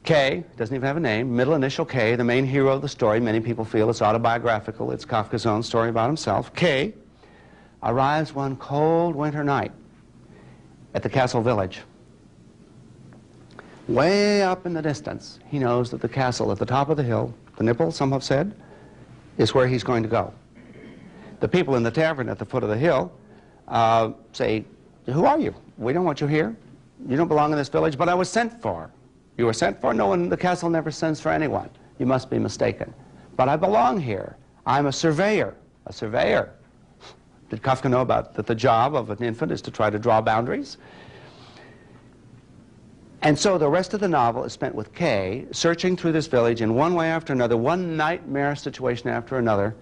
K, doesn't even have a name, middle initial K, the main hero of the story, many people feel it's autobiographical, it's Kafka's own story about himself. K arrives one cold winter night at the castle village. Way up in the distance, he knows that the castle at the top of the hill, the nipple, some have said, is where he's going to go. The people in the tavern at the foot of the hill say, "Who are you? We don't want you here. You don't belong in this village, but I was sent for." "You were sent for? No one, the castle never sends for anyone. You must be mistaken." "But I belong here. I'm a surveyor." A surveyor. Did Kafka know about that the job of an infant is to try to draw boundaries? And so the rest of the novel is spent with Kay searching through this village in one way after another, one nightmare situation after another,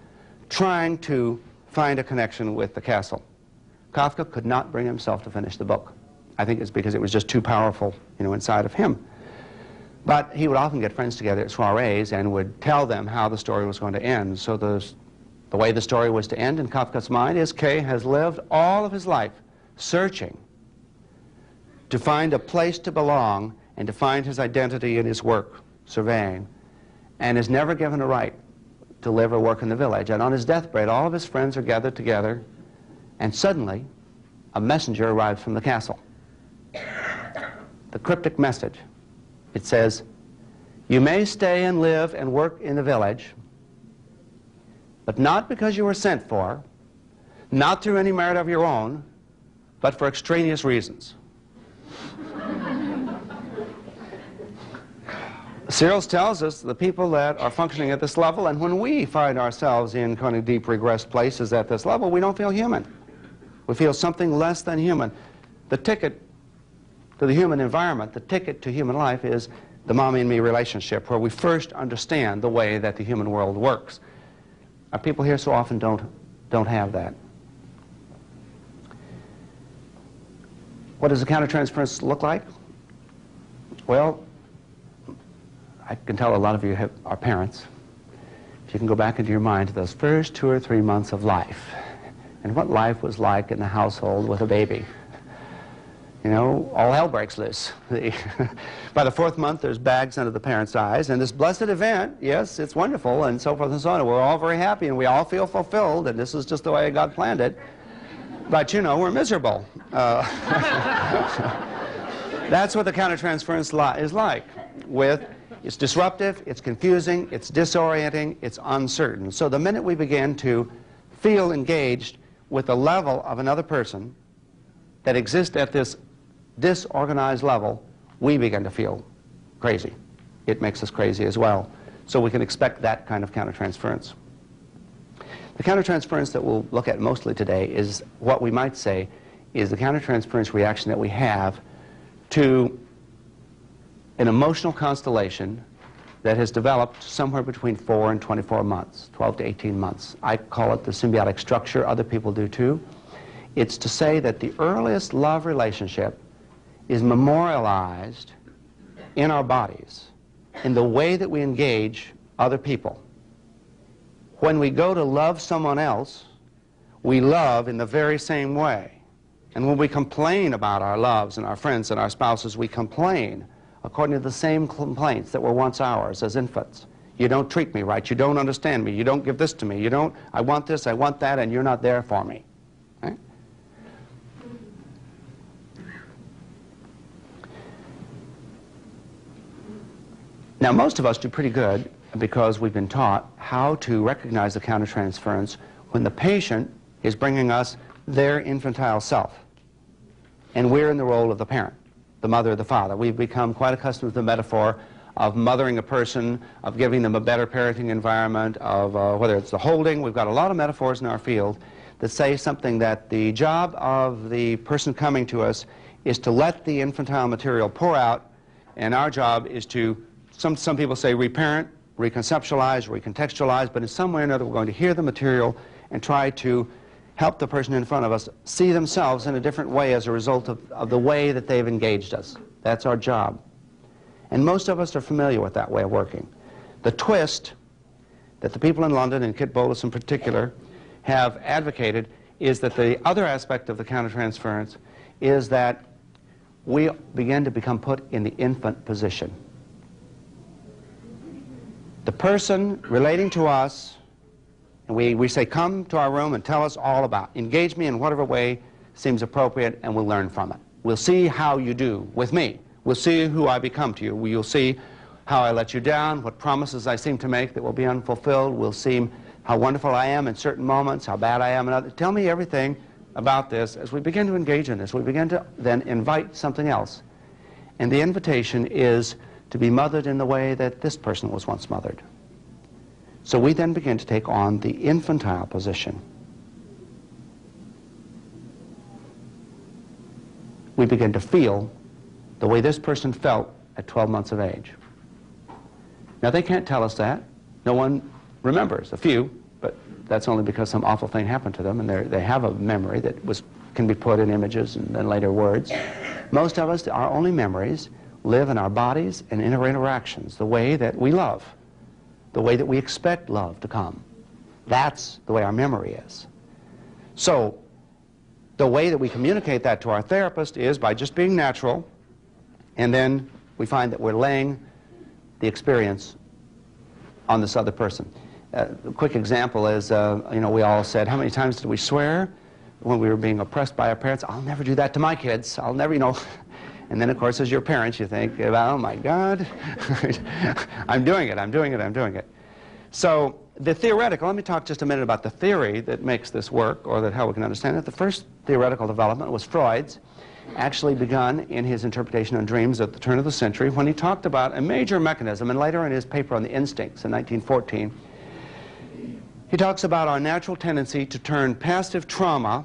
trying to find a connection with the castle. Kafka could not bring himself to finish the book. I think it's because it was just too powerful, inside of him. But he would often get friends together at soirees and would tell them how the story was going to end. So the way the story was to end in Kafka's mind is Kay has lived all of his life searching to find a place to belong and to find his identity in his work, surveying, and is never given a right to live or work in the village. And on his deathbed, all of his friends are gathered together, and suddenly a messenger arrives from the castle. The cryptic message. It says, "You may stay and live and work in the village, but not because you were sent for, not through any merit of your own, but for extraneous reasons." Searles tells us the people that are functioning at this level, and when we find ourselves in kind of deep regressed places at this level, we don't feel human. We feel something less than human. The ticket to the human environment, the ticket to human life, is the mommy and me relationship, where we first understand the way that the human world works. Our people here so often don't have that. What does a countertransference look like? Well, I can tell a lot of you are parents. If you can go back into your mind to those first 2 or 3 months of life and what life was like in the household with a baby. All hell breaks loose. By the 4th month, there's bags under the parents' eyes, and this blessed event, yes, it's wonderful, and so forth and so on. We're all very happy, and we all feel fulfilled, and this is just the way God planned it. But, we're miserable. That's what the countertransference is like. It's disruptive, it's confusing, it's disorienting, it's uncertain. So the minute we begin to feel engaged with the level of another person that exists at this disorganized level, we begin to feel crazy. It makes us crazy as well. So we can expect that kind of countertransference. The countertransference that we'll look at mostly today is what we might say is the countertransference reaction that we have to an emotional constellation that has developed somewhere between 4 and 24 months, 12 to 18 months. I call it the symbiotic structure. Other people do too. It's to say that the earliest love relationship is memorialized in our bodies in the way that we engage other people. When we go to love someone else, we love in the very same way. And when we complain about our loves and our friends and our spouses, we complain according to the same complaints that were once ours as infants. You don't treat me right. You don't understand me. You don't give this to me. You don't, I want this, I want that, and you're not there for me. Right? Now, most of us do pretty good because we've been taught how to recognize the countertransference when the patient is bringing us their infantile self, and we're in the role of the parent, the mother or the father. We've become quite accustomed to the metaphor of mothering a person, of giving them a better parenting environment, of whether it's the holding. We've got a lot of metaphors in our field that say something that the job of the person coming to us is to let the infantile material pour out, and our job is to, some people say reparent, reconceptualize, recontextualize, but in some way or another we're going to hear the material and try to help the person in front of us see themselves in a different way as a result of the way that they've engaged us. That's our job. And most of us are familiar with that way of working. The twist that the people in London, and Kit Bollas in particular, have advocated is that the other aspect of the countertransference is that we begin to become put in the infant position. The person relating to us, and we say, come to our room and tell us all about it. Engage me in whatever way seems appropriate, and we'll learn from it. We'll see how you do with me. We'll see who I become to you. You'll see how I let you down, what promises I seem to make that will be unfulfilled. We'll see how wonderful I am in certain moments, how bad I am in others. Tell me everything about this. As we begin to engage in this, we begin to then invite something else. And the invitation is to be mothered in the way that this person was once mothered. So we then begin to take on the infantile position. We begin to feel the way this person felt at 12 months of age. Now, they can't tell us that. No one remembers. A few, but that's only because some awful thing happened to them, and they have a memory that can be put in images and then later words. Most of us, our only memories live in our bodies and in our interactions, the way that we love, the way that we expect love to come. That's the way our memory is. So, the way that we communicate that to our therapist is by just being natural, and then we find that we're laying the experience on this other person. A quick example is, you know, we all said, how many times did we swear when we were being oppressed by our parents? I'll never do that to my kids. I'll never, you know. And then, of course, as your parents, you think, oh, my God, I'm doing it, I'm doing it, I'm doing it. So the theoretical, let me talk just a minute about the theory that makes this work, or that how we can understand it. The first theoretical development was Freud's, actually begun in his interpretation on dreams at the turn of the century, when he talked about a major mechanism, and later in his paper on the instincts in 1914, he talks about our natural tendency to turn passive trauma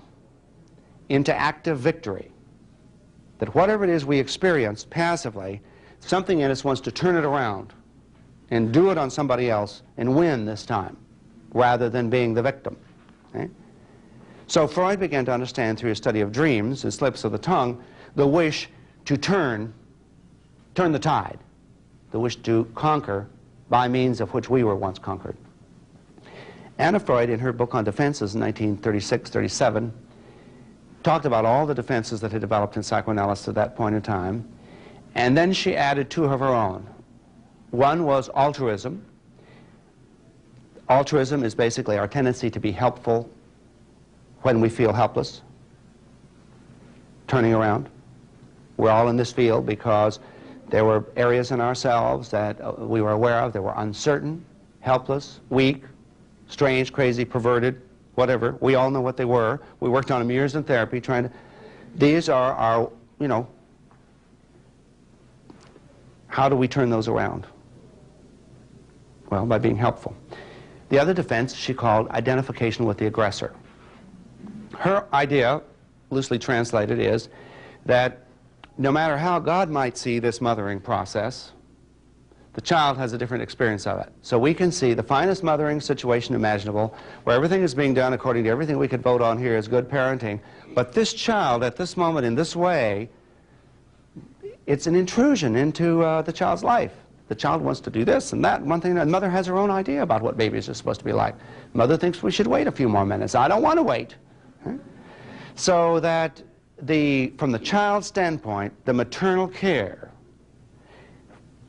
into active victory. That whatever it is we experience passively, something in us wants to turn it around and do it on somebody else and win this time, rather than being the victim. Okay? So Freud began to understand through his study of dreams and slips of the tongue the wish to turn the tide, the wish to conquer by means of which we were once conquered. Anna Freud, in her book on defenses in 1936-37, talked about all the defenses that had developed in psychoanalysis at that point in time, and then she added two of her own. One was altruism. Altruism is basically our tendency to be helpful when we feel helpless, turning around. We're all in this field because there were areas in ourselves that we were aware of that were uncertain, helpless, weak, strange, crazy, perverted, whatever. We all know what they were. We worked on them years in therapy trying to... These are our, you know, how do we turn those around? Well, by being helpful. The other defense she called identification with the aggressor. Her idea, loosely translated, is that no matter how God might see this mothering process, the child has a different experience of it. So we can see the finest mothering situation imaginable, where everything is being done according to everything we could vote on here as good parenting, but this child at this moment in this way, it's an intrusion into the child's life. The child wants to do this and that, one thing, and mother has her own idea about what babies are supposed to be like. Mother thinks we should wait a few more minutes. I don't want to wait. So that from the child's standpoint, the maternal care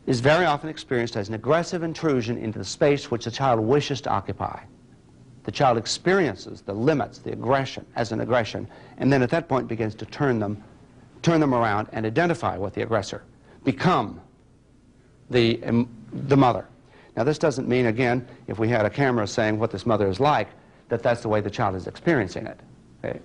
is very often experienced as an aggressive intrusion into the space which the child wishes to occupy. The child experiences the limits, the aggression, as an aggression, and then at that point begins to turn them around and identify with the aggressor, become the mother. Now, this doesn't mean, again, if we had a camera saying what this mother is like, that that's the way the child is experiencing it. Okay?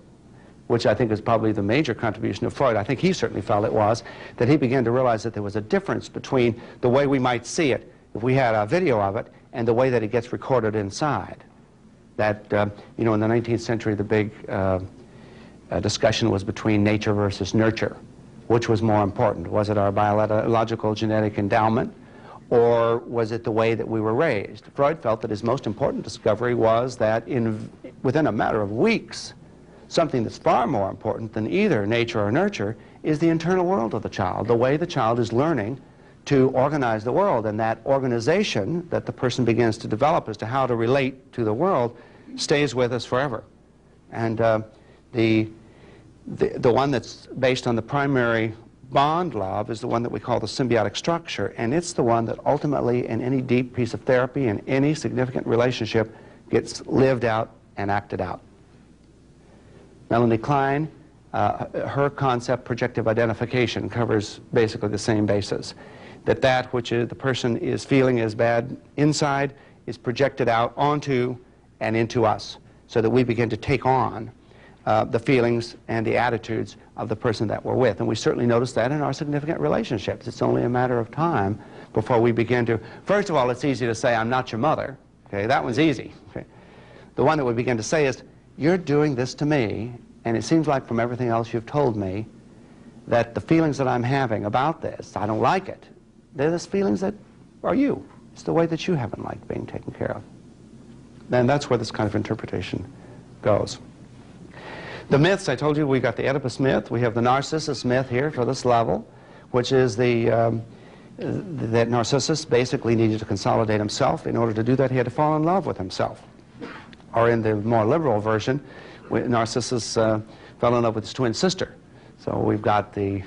Which I think is probably the major contribution of Freud. I think he certainly felt it was, that he began to realize that there was a difference between the way we might see it if we had a video of it and the way that it gets recorded inside. That, you know, in the 19th century, the big discussion was between nature versus nurture. Which was more important? Was it our biological genetic endowment, or was it the way that we were raised? Freud felt that his most important discovery was that within a matter of weeks, something that's far more important than either nature or nurture is the internal world of the child, the way the child is learning to organize the world, and that organization that the person begins to develop as to how to relate to the world stays with us forever. And the one that's based on the primary bond love is the one that we call the symbiotic structure, and it's the one that ultimately in any deep piece of therapy and any significant relationship gets lived out and acted out. Melanie Klein her concept, projective identification, covers basically the same basis. That which the person is feeling as bad inside is projected out onto and into us, so that we begin to take on the feelings and the attitudes of the person that we're with. And we certainly notice that in our significant relationships. It's only a matter of time before we begin to, first of all, it's easy to say, I'm not your mother. Okay, that one's easy. Okay. The one that we begin to say is, you're doing this to me, and it seems like from everything else you've told me that the feelings that I'm having about this, I don't like it. They're the feelings that are you. It's the way that you haven't liked being taken care of. And that's where this kind of interpretation goes. The myths, I told you, we got the Oedipus myth. We have the Narcissus myth here for this level, which is that Narcissus basically needed to consolidate himself. In order to do that, he had to fall in love with himself. Or in the more liberal version, Narcissus fell in love with his twin sister. So we've got the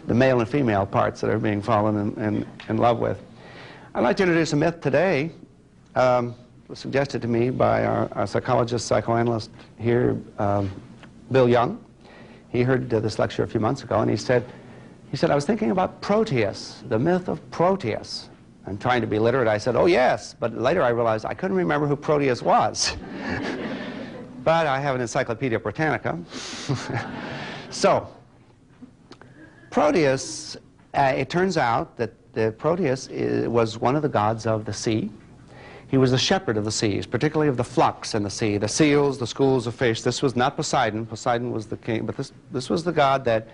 male and female parts that are being fallen in love with. I'd like to introduce a myth today. Was suggested to me by our psychologist, psychoanalyst here, Bill Young. He heard this lecture a few months ago, and he said, I was thinking about Proteus, the myth of Proteus. And trying to be literate, I said, oh yes, but later I realized I couldn't remember who Proteus was. But I have an Encyclopedia Britannica. So, Proteus, it turns out that Proteus was one of the gods of the sea. He was the shepherd of the seas, particularly of the flux in the sea, the seals, the schools of fish. This was not Poseidon. Poseidon was the king, but this was the god that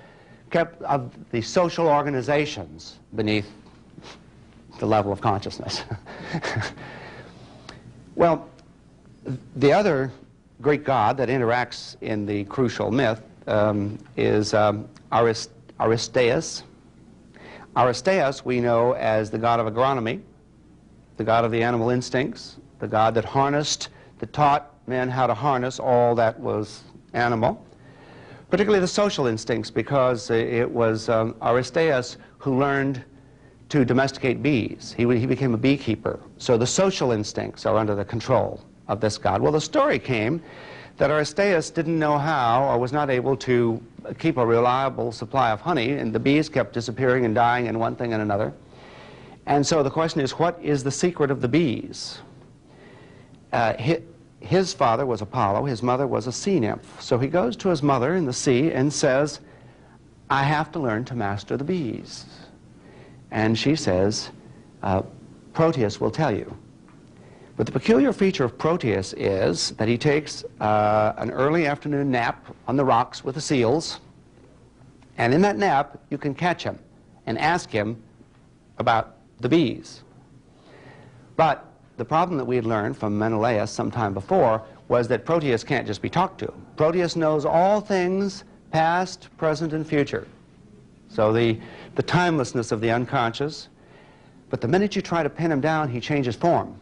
kept of the social organizations beneath the level of consciousness. Well, the other Greek god that interacts in the crucial myth is Aristeas. Aristeas we know as the god of agronomy, the god of the animal instincts, the god that taught men how to harness all that was animal, particularly the social instincts, because it was Aristeas who learned to domesticate bees. He became a beekeeper. So the social instincts are under the control of this god. Well, the story came that Aristeas didn't know how, or was not able to keep a reliable supply of honey, and the bees kept disappearing and dying and one thing and another. And so the question is, what is the secret of the bees? His father was Apollo, his mother was a sea nymph. So he goes to his mother in the sea and says, I have to learn to master the bees. And she says, Proteus will tell you. But the peculiar feature of Proteus is that he takes an early afternoon nap on the rocks with the seals, and in that nap you can catch him and ask him about the bees. But the problem that we had learned from Menelaus some time before was that Proteus can't just be talked to. Proteus knows all things past, present, and future. So the timelessness of the unconscious. But the minute you try to pin him down, he changes form.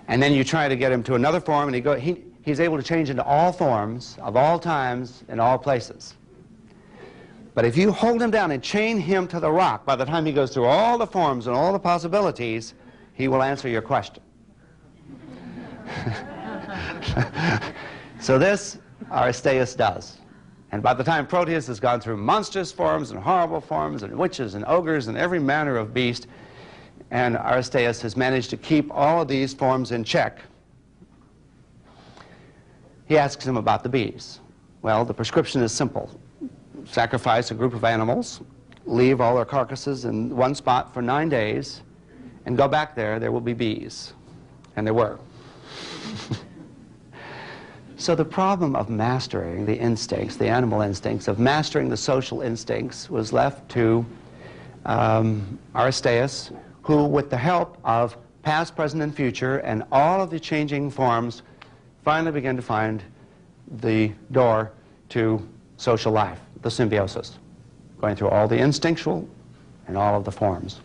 And then you try to get him to another form, and he's able to change into all forms of all times and all places. But if you hold him down and chain him to the rock, by the time he goes through all the forms and all the possibilities, he will answer your question. So this Aristeas does. And by the time Proteus has gone through monstrous forms and horrible forms and witches and ogres and every manner of beast, and Aristeas has managed to keep all of these forms in check, he asks him about the bees. Well, the prescription is simple. Sacrifice a group of animals, leave all their carcasses in one spot for 9 days, and go back there will be bees. And there were. So the problem of mastering the instincts, the animal instincts, of mastering the social instincts was left to Aristeas, who, with the help of past, present, and future, and all of the changing forms, finally began to find the door to social life, the symbiosis, going through all the instinctual and all of the forms.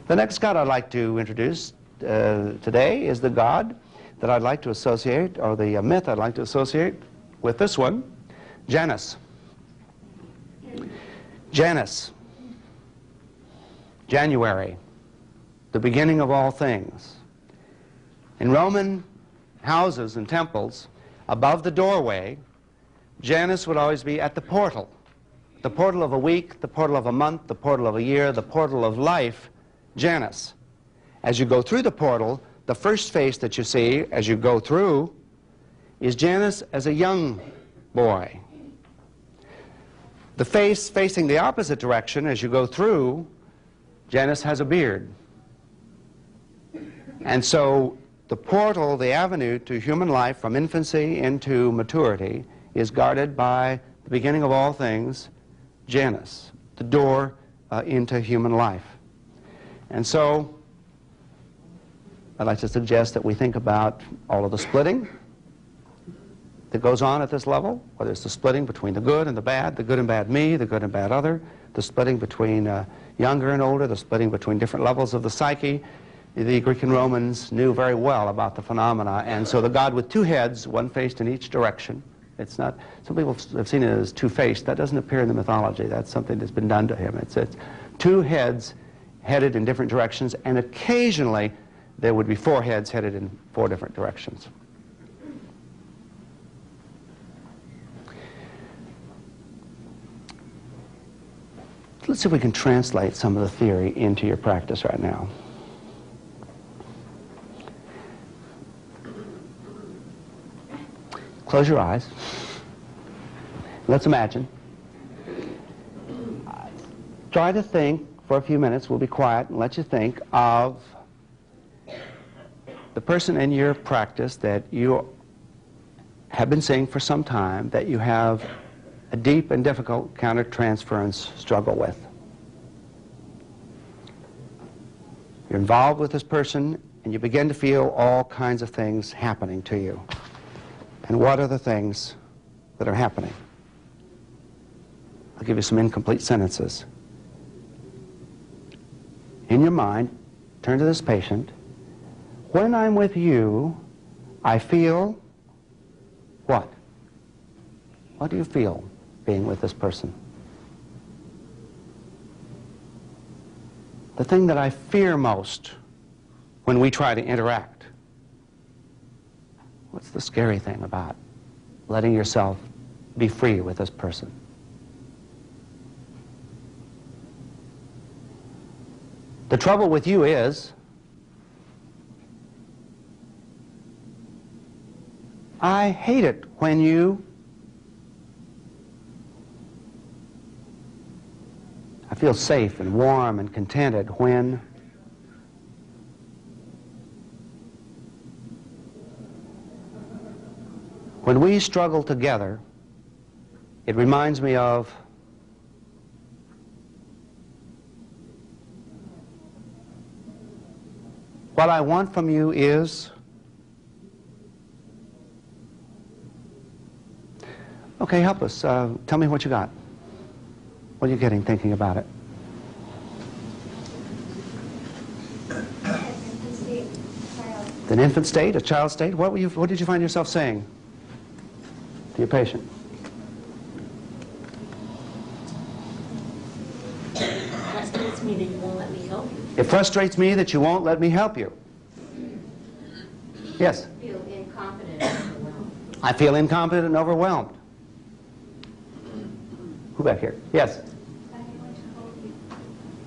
The next god I'd like to introduce today is the god that I'd like to associate, or the myth I'd like to associate with this one, Janus. Janus, January, the beginning of all things. In Roman houses and temples, above the doorway, Janice would always be at the portal of a week, the portal of a month, the portal of a year, the portal of life, Janice. As you go through the portal, the first face that you see as you go through is Janice as a young boy. The face facing the opposite direction as you go through, Janice has a beard. And so the portal, the avenue to human life from infancy into maturity is guarded by the beginning of all things, Janice, the door into human life. And so I'd like to suggest that we think about all of the splitting that goes on at this level, whether it's the splitting between the good and the good and bad me, the good and bad other, the splitting between younger and older, the splitting between different levels of the psyche. The Greek and Romans knew very well about the phenomena, and so the God with two heads, one faced in each direction. It's not, some people have seen it as two-faced. That doesn't appear in the mythology. That's something that's been done to him. It's two heads headed in different directions, and occasionally there would be four heads headed in four different directions. Let's see if we can translate some of the theory into your practice right now. Close your eyes. Let's imagine. Try to think for a few minutes. We'll be quiet and let you think of the person in your practice that you have been seeing for some time that you have a deep and difficult countertransference struggle with. You're involved with this person and you begin to feel all kinds of things happening to you. And what are the things that are happening? I'll give you some incomplete sentences. In your mind, turn to this patient. When I'm with you, I feel what? What do you feel being with this person? The thing that I fear most when we try to interact. What's the scary thing about letting yourself be free with this person? The trouble with you is I hate it when you I feel safe and warm and contented when we struggle together. It reminds me of what I want from you is, okay, help us. Tell me what you got. What are you getting thinking about it? An infant state, a child state? What did you find yourself saying to your patient? It frustrates me that you won't let me help you. It frustrates me that you won't let me help you. Yes? I feel incompetent and overwhelmed. I feel incompetent and overwhelmed. Who back here? Yes?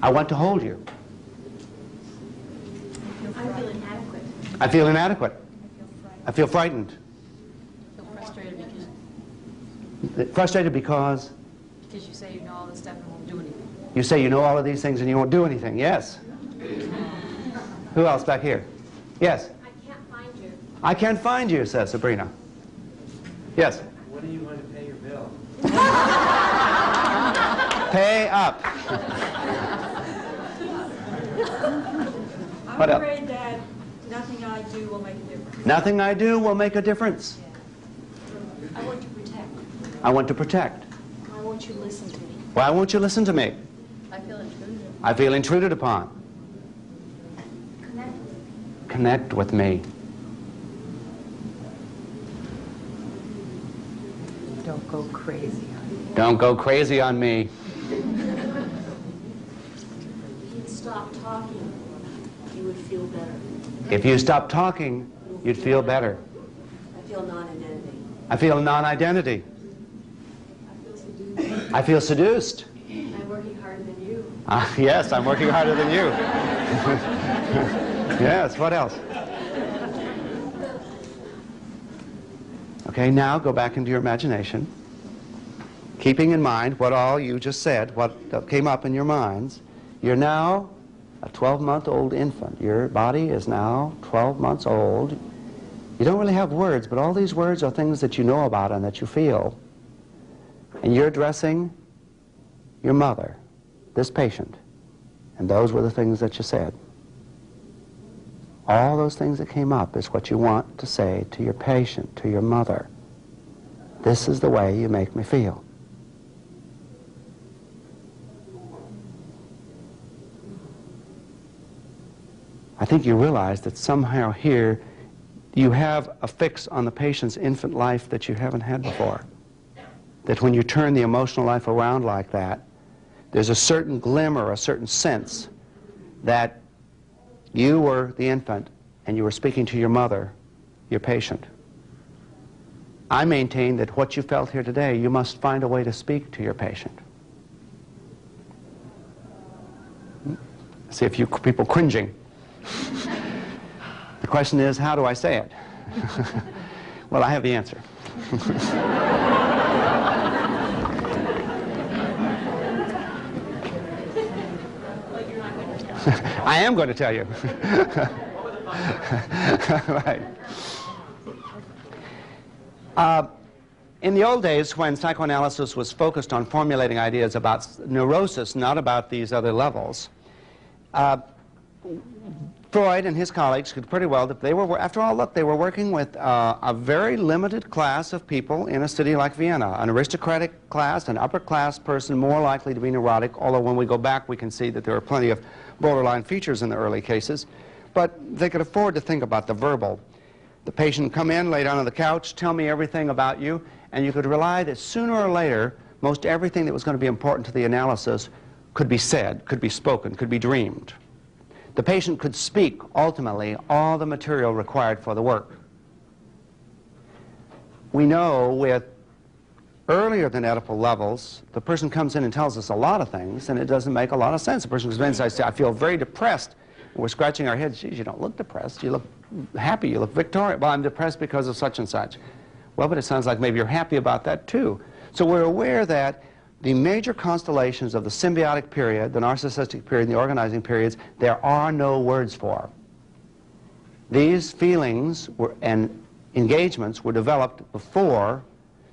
I want to hold you. I feel inadequate. I feel inadequate. I feel frightened. I feel frustrated Frustrated because? because you say you know all this stuff and won't do anything. You say you know all of these things and you won't do anything. Yes? Who else back here? Yes? I can't find you. I can't find you, says Sabrina. Yes? When are you going to pay your bill? Pay up. What I'm else? afraid that nothing I do will make a difference. Nothing I do will make a difference. I want to protect. I want to protect. I want you to listen to me. Why won't you listen to me? I feel intruded. I feel intruded upon. Connect. Connect with me. Don't go crazy on me. Don't go crazy on me. If you'd stop talking, you would feel better. If you stop talking, you'd feel better. I feel non-identity. I feel non-identity. I feel seduced. I'm working harder than you. Yes, I'm working harder than you. Yes, what else? Okay, now go back into your imagination, keeping in mind what all you just said, what came up in your minds. You're now a 12-month-old infant. Your body is now 12 months old. You don't really have words, but all these words are things that you know about and that you feel. And you're addressing your mother, this patient, and those were the things that you said. All those things that came up is what you want to say to your patient, to your mother. This is the way you make me feel. I think you realize that somehow here you have a fix on the patient's infant life that you haven't had before. That when you turn the emotional life around like that, there's a certain glimmer, a certain sense that you were the infant and you were speaking to your mother, your patient. I maintain that what you felt here today, you must find a way to speak to your patient. I see a few people cringing. The question is, how do I say it? Well, I have the answer. I am going to tell you. Right. In the old days, when psychoanalysis was focused on formulating ideas about neurosis, not about these other levels, Freud and his colleagues could pretty well, they were, after all, look, they were working with a very limited class of people in a city like Vienna, an aristocratic class, an upper-class person more likely to be neurotic, although when we go back we can see that there are plenty of borderline features in the early cases. But they could afford to think about the verbal. The patient would come in, lay down on the couch, tell me everything about you, and you could rely that sooner or later, most everything that was going to be important to the analysis could be said, could be spoken, could be dreamed. The patient could speak, ultimately, all the material required for the work. We know with earlier than Oedipal levels, the person comes in and tells us a lot of things, and it doesn't make a lot of sense. The person comes in and says, I feel very depressed. And we're scratching our heads. Geez, you don't look depressed. You look happy. You look victorious. Well, I'm depressed because of such and such. Well, but it sounds like maybe you're happy about that, too. So we're aware that the major constellations of the symbiotic period, the narcissistic period, and the organizing periods, there are no words for. These feelings and engagements were developed before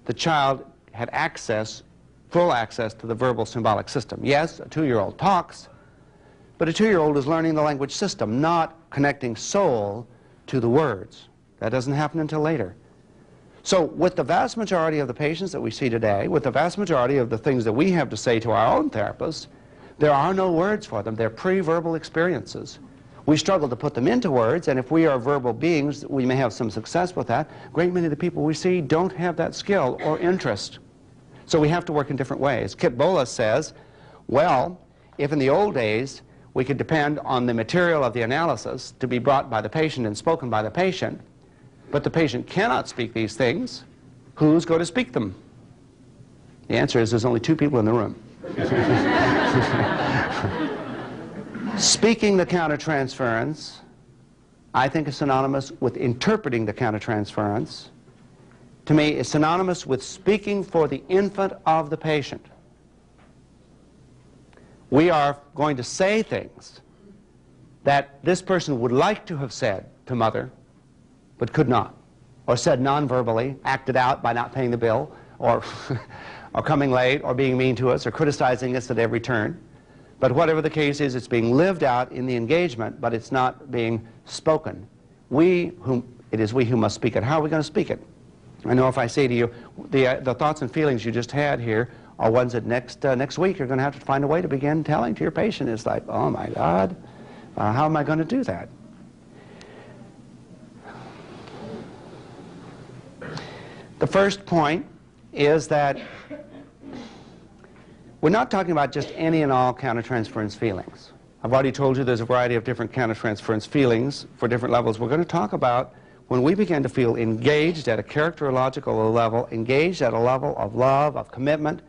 the child had access, full access to the verbal symbolic system. Yes, a 2-year-old talks, but a 2-year-old is learning the language system, not connecting soul to the words. That doesn't happen until later. So with the vast majority of the patients that we see today, with the vast majority of the things that we have to say to our own therapists, there are no words for them. They're pre-verbal experiences. We struggle to put them into words, and if we are verbal beings, we may have some success with that. A great many of the people we see don't have that skill or interest. So we have to work in different ways. Kit Bollas says, well, if in the old days we could depend on the material of the analysis to be brought by the patient and spoken by the patient, but the patient cannot speak these things, who's going to speak them? The answer is there's only 2 people in the room. Speaking the countertransference, I think, is synonymous with interpreting the countertransference. To me, is synonymous with speaking for the infant of the patient. We are going to say things that this person would like to have said to mother, but could not, or said non-verbally, acted out by not paying the bill, or, or coming late, or being mean to us, or criticizing us at every turn. But whatever the case is, it's being lived out in the engagement, but it's not being spoken. It is we who must speak it. How are we going to speak it? I know if I say to you, the thoughts and feelings you just had here are ones that next week you're going to have to find a way to begin telling to your patient. It's like, oh my God, how am I going to do that? The first point is that we're not talking about just any and all countertransference feelings. I've already told you there's a variety of different countertransference feelings for different levels. We're going to talk about when we begin to feel engaged at a characterological level, engaged at a level of love, of commitment,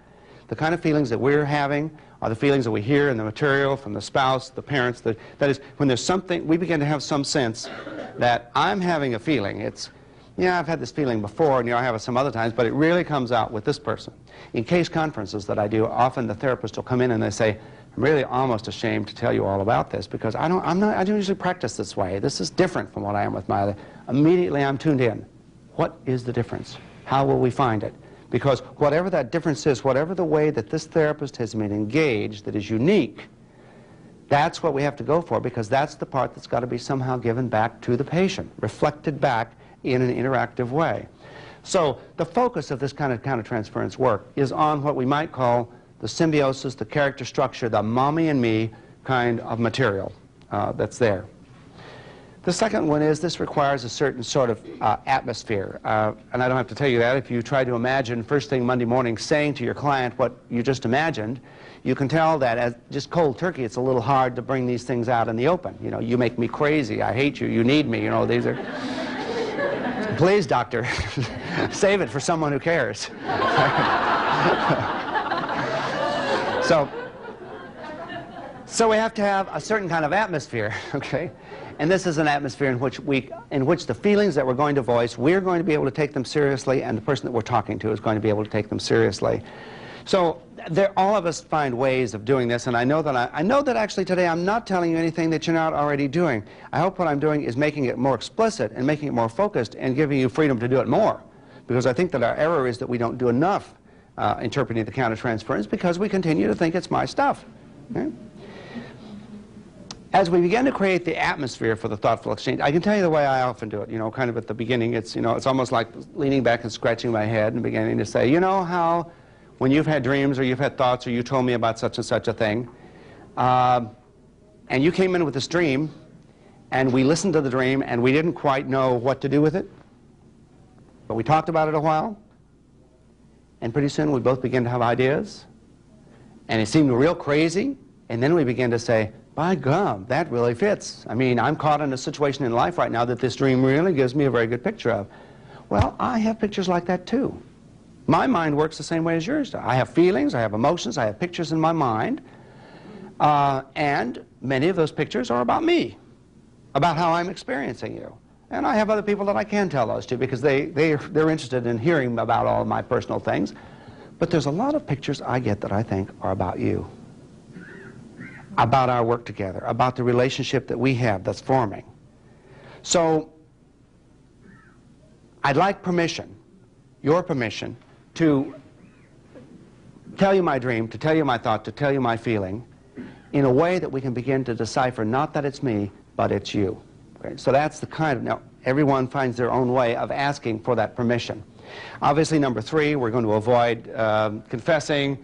The kind of feelings that we're having are the feelings that we hear in the material from the spouse, the parents. That is, when there's something, we begin to have some sense that I'm having a feeling. It's, yeah, I've had this feeling before, and I have it some other times, but it really comes out with this person. In case conferences that I do, often the therapist will come in and they say, I'm really almost ashamed to tell you all about this because I don't usually practice this way. This is different from what I am with my other. Immediately I'm tuned in. What is the difference? How will we find it? Because whatever that difference is, whatever the way that this therapist has been engaged that is unique, that's what we have to go for, because that's the part that's got to be somehow given back to the patient, reflected back in an interactive way. So the focus of this kind of countertransference work is on what we might call the symbiosis, the character structure, the mommy and me kind of material that's there. The second one is this requires a certain sort of atmosphere. And I don't have to tell you that. If you try to imagine first thing Monday morning saying to your client what you just imagined, you can tell that as just cold turkey, it's a little hard to bring these things out in the open. You know, you make me crazy, I hate you, you need me, you know, these are... Please, doctor, save it for someone who cares. So we have to have a certain kind of atmosphere, okay? And this is an atmosphere in which the feelings that we're going to voice, we're going to be able to take them seriously, and the person that we're talking to is going to be able to take them seriously. So all of us find ways of doing this, and I know that actually today I'm not telling you anything that you're not already doing. I hope what I'm doing is making it more explicit and making it more focused and giving you freedom to do it more, because I think that our error is that we don't do enough interpreting the countertransference because we continue to think it's my stuff. Okay? As we begin to create the atmosphere for the thoughtful exchange, I can tell you the way I often do it, you know, kind of at the beginning. It's, you know, it's almost like leaning back and scratching my head and beginning to say, you know how when you've had dreams or you've had thoughts or you told me about such and such a thing, and you came in with this dream and we listened to the dream and we didn't quite know what to do with it, but we talked about it a while, and pretty soon we both began to have ideas, and it seemed real crazy, and then we began to say, by gum, that really fits. I mean, I'm caught in a situation in life right now that this dream really gives me a very good picture of. Well, I have pictures like that too. My mind works the same way as yours does. I have feelings, I have emotions, I have pictures in my mind, and many of those pictures are about me, about how I'm experiencing you. And I have other people that I can tell those to because they're interested in hearing about all of my personal things. But there's a lot of pictures I get that I think are about you, about our work together, about the relationship that we have that's forming. So I'd like permission, your permission, to tell you my dream, to tell you my thought, to tell you my feeling in a way that we can begin to decipher not that it's me, but it's you. Okay? So that's the kind of, now everyone finds their own way of asking for that permission. Obviously, number 3, we're going to avoid confessing,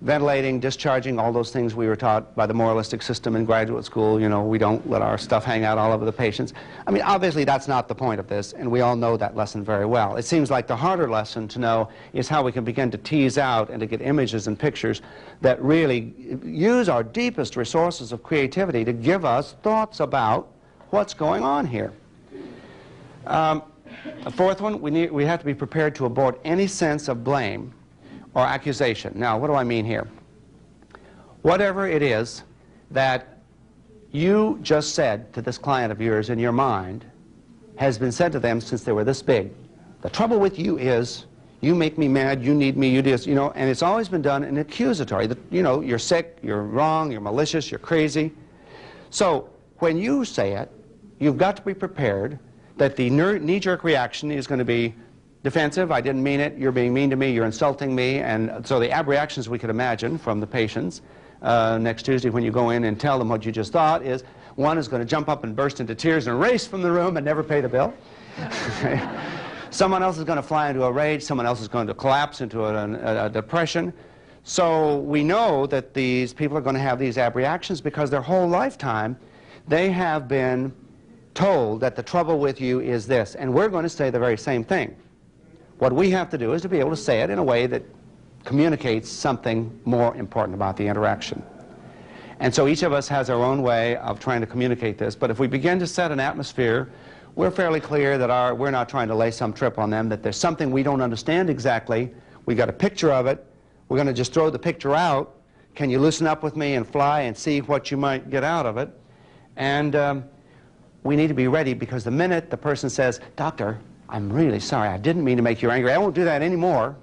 ventilating, discharging, all those things we were taught by the moralistic system in graduate school. You know, we don't let our stuff hang out all over the patients. I mean, obviously that's not the point of this, and we all know that lesson very well. It seems like the harder lesson to know is how we can begin to tease out and to get images and pictures that really use our deepest resources of creativity to give us thoughts about what's going on here. A fourth one, we have to be prepared to abort any sense of blame or accusation. Now, what do I mean here? Whatever it is that you just said to this client of yours in your mind has been said to them since they were this big. The trouble with you is you make me mad, you need me, you do this, you know, and it's always been done in accusatory. You know, you're sick, you're wrong, you're malicious, you're crazy. So when you say it, you've got to be prepared that the knee-jerk reaction is going to be defensive, I didn't mean it, you're being mean to me, you're insulting me, and so the abreactions we could imagine from the patients next Tuesday when you go in and tell them what you just thought is, one is going to jump up and burst into tears and race from the room and never pay the bill. Someone else is going to fly into a rage, someone else is going to collapse into a depression. So we know that these people are going to have these abreactions because their whole lifetime they have been told that the trouble with you is this, and we're going to say the very same thing. What we have to do is to be able to say it in a way that communicates something more important about the interaction. And so each of us has our own way of trying to communicate this, but if we begin to set an atmosphere, we're fairly clear that we're not trying to lay some trip on them, that there's something we don't understand exactly, we got a picture of it, We're going to just throw the picture out. Can you loosen up with me and fly and see what you might get out of it? And we need to be ready, because the minute the person says, "Doctor, I'm really sorry, I didn't mean to make you angry, I won't do that anymore,"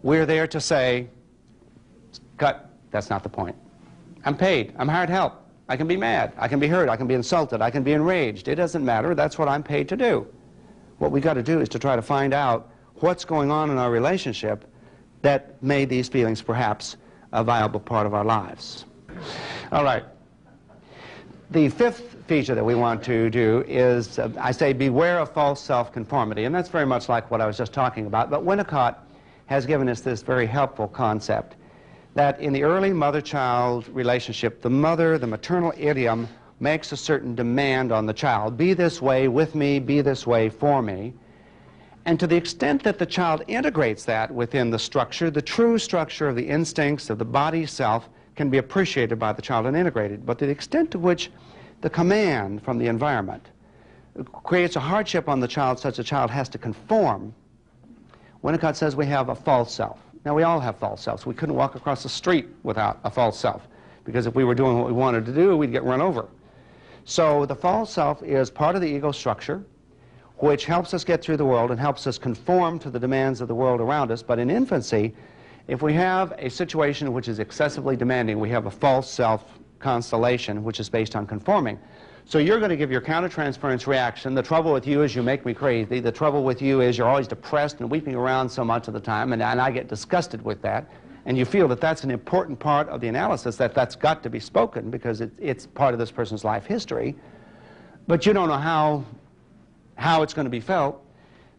we're there to say, "Cut, that's not the point. I'm paid, I'm hired help. I can be mad, I can be hurt, I can be insulted, I can be enraged. It doesn't matter, that's what I'm paid to do." What we've got to do is to try to find out what's going on in our relationship that made these feelings perhaps a viable part of our lives. All right. The fifth feature that we want to do is, I say, beware of false self-conformity. And that's very much like what I was just talking about. But Winnicott has given us this very helpful concept that in the early mother-child relationship, the maternal idiom makes a certain demand on the child. Be this way with me, be this way for me. And to the extent that the child integrates that within the structure, the true structure of the instincts of the body self can be appreciated by the child and integrated. But to the extent to which the command from the environment creates a hardship on the child such a child has to conform, Winnicott says we have a false self. Now, we all have false selves. We couldn't walk across the street without a false self, because if we were doing what we wanted to do, we'd get run over. So the false self is part of the ego structure, which helps us get through the world and helps us conform to the demands of the world around us. But in infancy, if we have a situation which is excessively demanding, we have a false self constellation which is based on conforming. So you're going to give your countertransference reaction. The trouble with you is you make me crazy. The trouble with you is you're always depressed and weeping around so much of the time, and I get disgusted with that. And you feel that that's an important part of the analysis, that that's got to be spoken because it's part of this person's life history. But you don't know how it's going to be felt.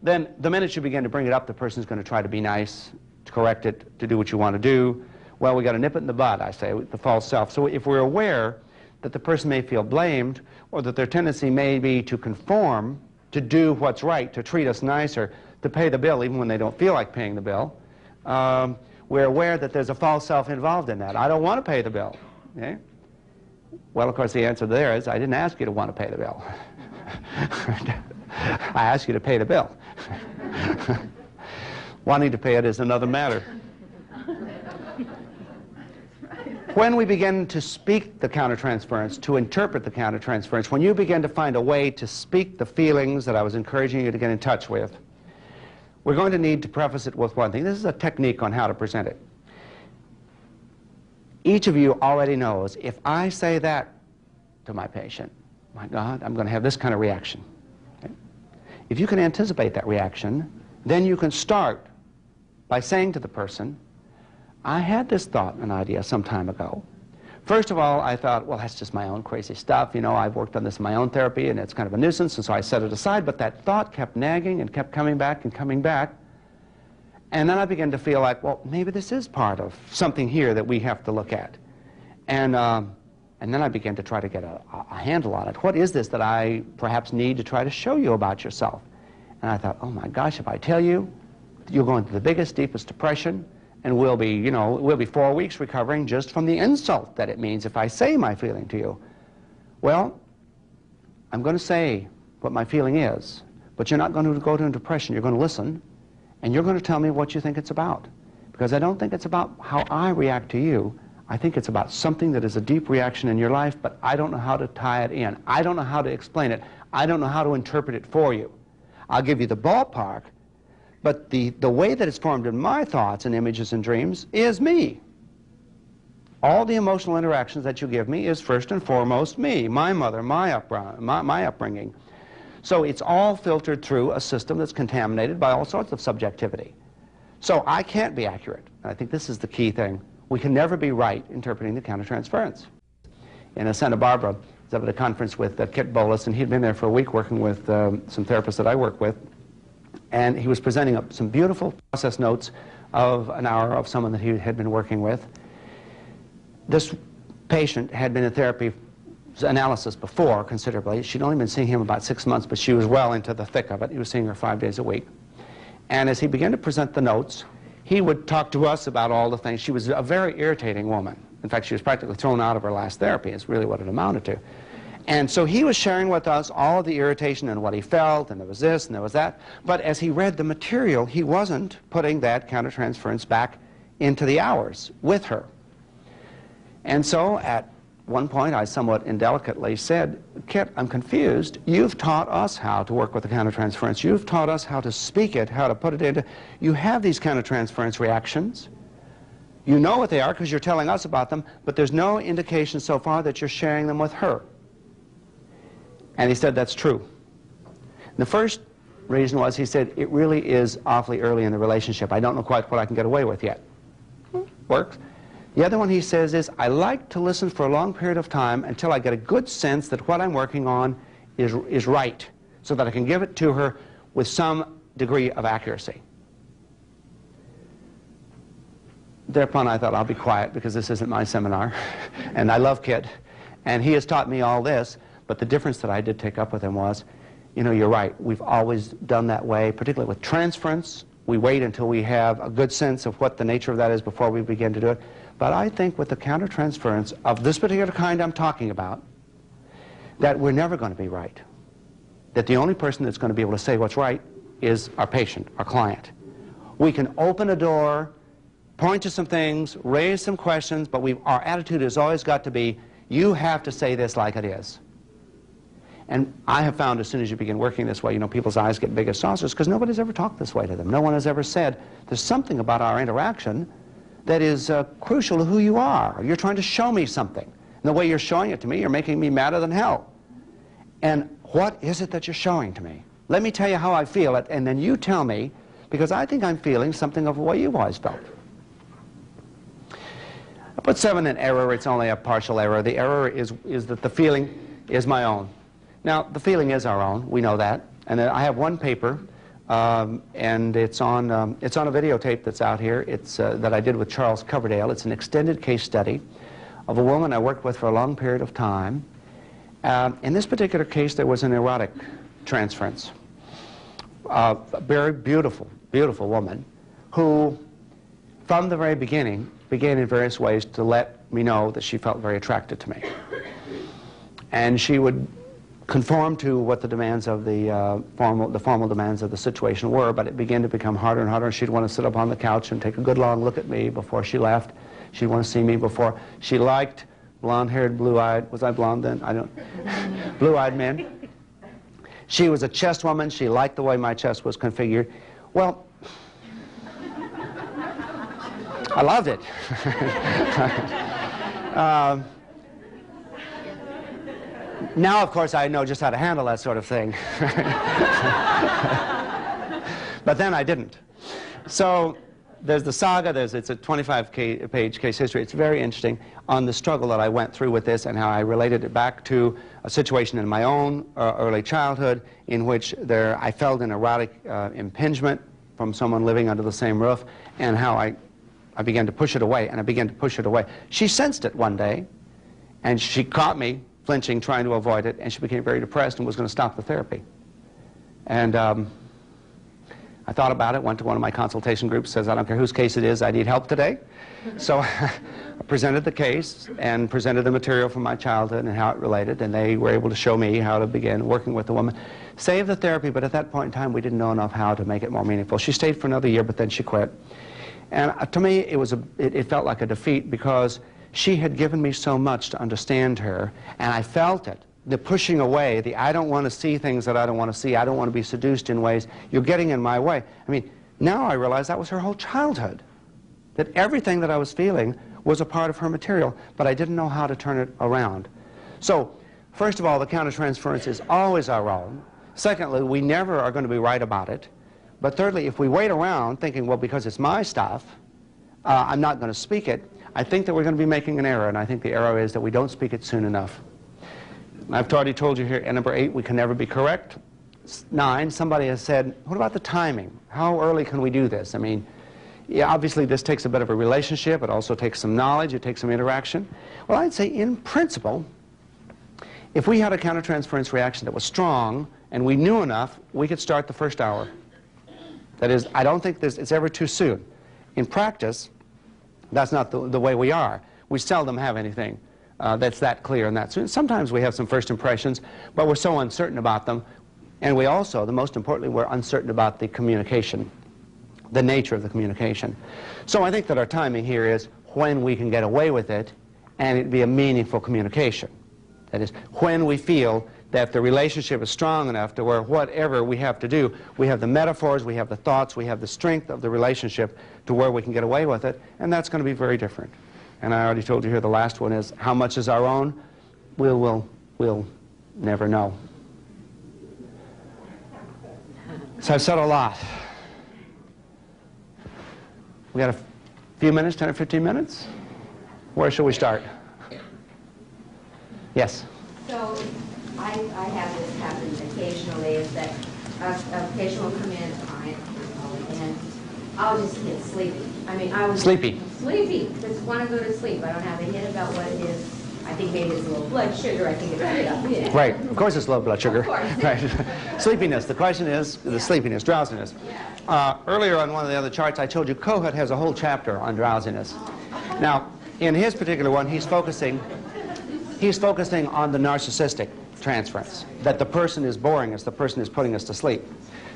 Then the minute you begin to bring it up, the person's going to try to be nice, to correct it, to do what you want to do. Well, we got to nip it in the bud, I say, the false self. So if we're aware that the person may feel blamed, or that their tendency may be to conform, to do what's right, to treat us nicer, to pay the bill even when they don't feel like paying the bill, we're aware that there's a false self involved in that. I don't want to pay the bill. Okay? Well, of course, the answer there is, I didn't ask you to want to pay the bill. I asked you to pay the bill. Wanting to pay it is another matter. When we begin to speak the countertransference, to interpret the countertransference, when you begin to find a way to speak the feelings that I was encouraging you to get in touch with, we're going to need to preface it with one thing. This is a technique on how to present it. Each of you already knows, if I say that to my patient, my God, I'm going to have this kind of reaction. Okay? If you can anticipate that reaction, then you can start by saying to the person, I had this thought and idea some time ago. First of all, I thought, well, that's just my own crazy stuff. You know, I've worked on this in my own therapy, and it's kind of a nuisance, and so I set it aside. But that thought kept nagging and kept coming back and coming back. And then I began to feel like, well, maybe this is part of something here that we have to look at. And then I began to try to get a handle on it. What is this that I perhaps need to try to show you about yourself? And I thought, oh, my gosh, if I tell you, you'll go into the biggest, deepest depression, and we'll be 4 weeks recovering just from the insult that it means if I say my feeling to you. Well, I'm going to say what my feeling is, but you're not going to go into depression. You're going to listen, and you're going to tell me what you think it's about. Because I don't think it's about how I react to you. I think it's about something that is a deep reaction in your life, but I don't know how to tie it in. I don't know how to explain it. I don't know how to interpret it for you. I'll give you the ballpark, but the way that it's formed in my thoughts and images and dreams is me. All the emotional interactions that you give me is first and foremost me, my mother, my upbringing. So it's all filtered through a system that's contaminated by all sorts of subjectivity. So I can't be accurate. And I think this is the key thing. We can never be right interpreting the countertransference. In Santa Barbara, I was up at a conference with Kit Bollas, and he'd been there for a week working with some therapists that I work with. And he was presenting up some beautiful process notes of an hour of someone that he had been working with. This patient had been in therapy analysis before considerably. She'd only been seeing him about 6 months, but she was well into the thick of it. He was seeing her 5 days a week. And as he began to present the notes, he would talk to us about all the things. She was a very irritating woman. In fact, she was practically thrown out of her last therapy, is really what it amounted to. And so he was sharing with us all of the irritation and what he felt, and there was this and there was that. But as he read the material, he wasn't putting that countertransference back into the hours with her. And so at one point I somewhat indelicately said, Kit, I'm confused. You've taught us how to work with the countertransference. You've taught us how to speak it, how to put it into. You have these countertransference reactions. You know what they are because you're telling us about them, but there's no indication so far that you're sharing them with her. And he said, that's true. The first reason was, he said, it really is awfully early in the relationship. I don't know quite what I can get away with yet. Works. The other one he says is, I like to listen for a long period of time until I get a good sense that what I'm working on is right, so that I can give it to her with some degree of accuracy. Thereupon I thought, I'll be quiet because this isn't my seminar. And I love Kit. And he has taught me all this. But the difference that I did take up with him was, you know, you're right. We've always done that way, particularly with transference. We wait until we have a good sense of what the nature of that is before we begin to do it. But I think with the countertransference of this particular kind I'm talking about, that we're never going to be right. That the only person that's going to be able to say what's right is our patient, our client. We can open a door, point to some things, raise some questions, but our attitude has always got to be, you have to say this like it is. And I have found as soon as you begin working this way, you know, people's eyes get big as saucers because nobody's ever talked this way to them. No one has ever said, there's something about our interaction that is crucial to who you are. You're trying to show me something. And the way you're showing it to me, you're making me madder than hell. And what is it that you're showing to me? Let me tell you how I feel it, and then you tell me, because I think I'm feeling something of the way you've always felt. I put 7 in error. It's only a partial error. The error is that the feeling is my own. Now, the feeling is our own. We know that. And I have one paper, and it's on a videotape that's out here. It's that I did with Charles Coverdale. It's an extended case study of a woman I worked with for a long period of time. In this particular case, there was an erotic transference. A very beautiful, beautiful woman who, from the very beginning, began in various ways to let me know that she felt very attracted to me. And she would conform to what the demands of the formal demands of the situation were, but it began to become harder and harder. She'd want to sit up on the couch and take a good long look at me before she left. She'd want to see me before. She liked blonde-haired, blue-eyed, was I blonde then? I don't, blue-eyed men. She was a chest woman. She liked the way my chest was configured. Well, I loved it. Now, of course, I know just how to handle that sort of thing. But then I didn't. So there's the saga. It's a 25-page case history. It's very interesting on the struggle that I went through with this and how I related it back to a situation in my own early childhood in which I felt an erotic impingement from someone living under the same roof, and how I began to push it away, and I began to push it away. She sensed it one day, and she caught me flinching, trying to avoid it, and she became very depressed and was going to stop the therapy. And I thought about it, went to one of my consultation groups, says, I don't care whose case it is, I need help today. So I presented the case and presented the material from my childhood and how it related, and they were able to show me how to begin working with the woman. Save the therapy, but at that point in time, we didn't know enough how to make it more meaningful. She stayed for another year, but then she quit. And to me, it felt like a defeat because she had given me so much to understand her, and I felt it. The pushing away, the I don't want to see things that I don't want to see, I don't want to be seduced in ways, you're getting in my way. I mean, now I realize that was her whole childhood, that everything that I was feeling was a part of her material, but I didn't know how to turn it around. So, first of all, the countertransference is always our own. Secondly, we never are going to be right about it. But thirdly, if we wait around thinking, well, because it's my stuff, I'm not going to speak it, I think that we're going to be making an error, and I think the error is that we don't speak it soon enough. I've already told you here, at number 8, we can never be correct. 9, somebody has said, what about the timing? How early can we do this? I mean, yeah, obviously this takes a bit of a relationship. It also takes some knowledge. It takes some interaction. Well, I'd say in principle, if we had a countertransference reaction that was strong and we knew enough, we could start the first hour. That is, I don't think it's ever too soon. In practice, that's not the way we are. We seldom have anything that's that clear and that soon. Sometimes we have some first impressions, but we're so uncertain about them. And we also, the most importantly, we're uncertain about the communication. the nature of the communication. So I think that our timing here is when we can get away with it and it be a meaningful communication. That is, when we feel that the relationship is strong enough to where whatever we have to do, we have the metaphors, we have the thoughts, we have the strength of the relationship to where we can get away with it, and that's going to be very different. And I already told you here the last one is how much is our own? We'll never know. So I've said a lot. We got a few minutes, 10 or 15 minutes? Where should we start? Yes? So I have this happen occasionally, is that occasionally come in a client and I'll just get sleepy. I mean, I was Sleepy. Sleepy. Just want to go to sleep. I don't have a hint about what it is. I think maybe it's a little blood sugar. I think it's yeah. Right. Of course it's low blood sugar. Of course. Right. Sleepiness. The question is the sleepiness, drowsiness. Earlier on one of the other charts I told you Kohut has a whole chapter on drowsiness. Now, in his particular one, he's focusing on the narcissistic transference, that the person is boring us, the person is putting us to sleep.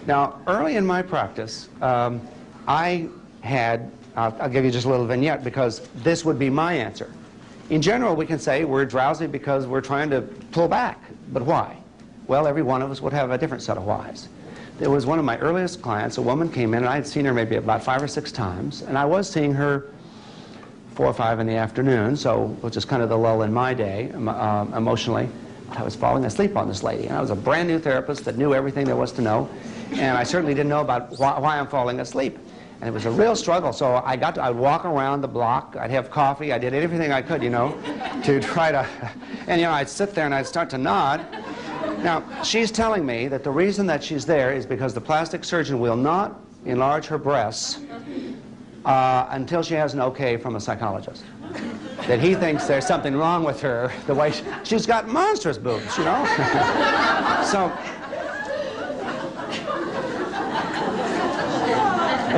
Now, early in my practice, I had, I'll give you just a little vignette because this would be my answer. In general, we can say we're drowsy because we're trying to pull back. But why? Well, every one of us would have a different set of whys. There was one of my earliest clients, a woman came in, and I had seen her maybe about 5 or 6 times, and I was seeing her 4 or 5 in the afternoon, so which is kind of the lull in my day, emotionally. But I was falling asleep on this lady, and I was a brand new therapist that knew everything there was to know, and I certainly didn't know about why I'm falling asleep. And it was a real struggle, so I'd walk around the block, I'd have coffee, I did everything I could, you know, to try to, and you know, I'd sit there and I'd start to nod. Now, she's telling me that the reason that she's there is because the plastic surgeon will not enlarge her breasts until she has an okay from a psychologist. That he thinks there's something wrong with her, the way she's got monstrous boobs, you know? So,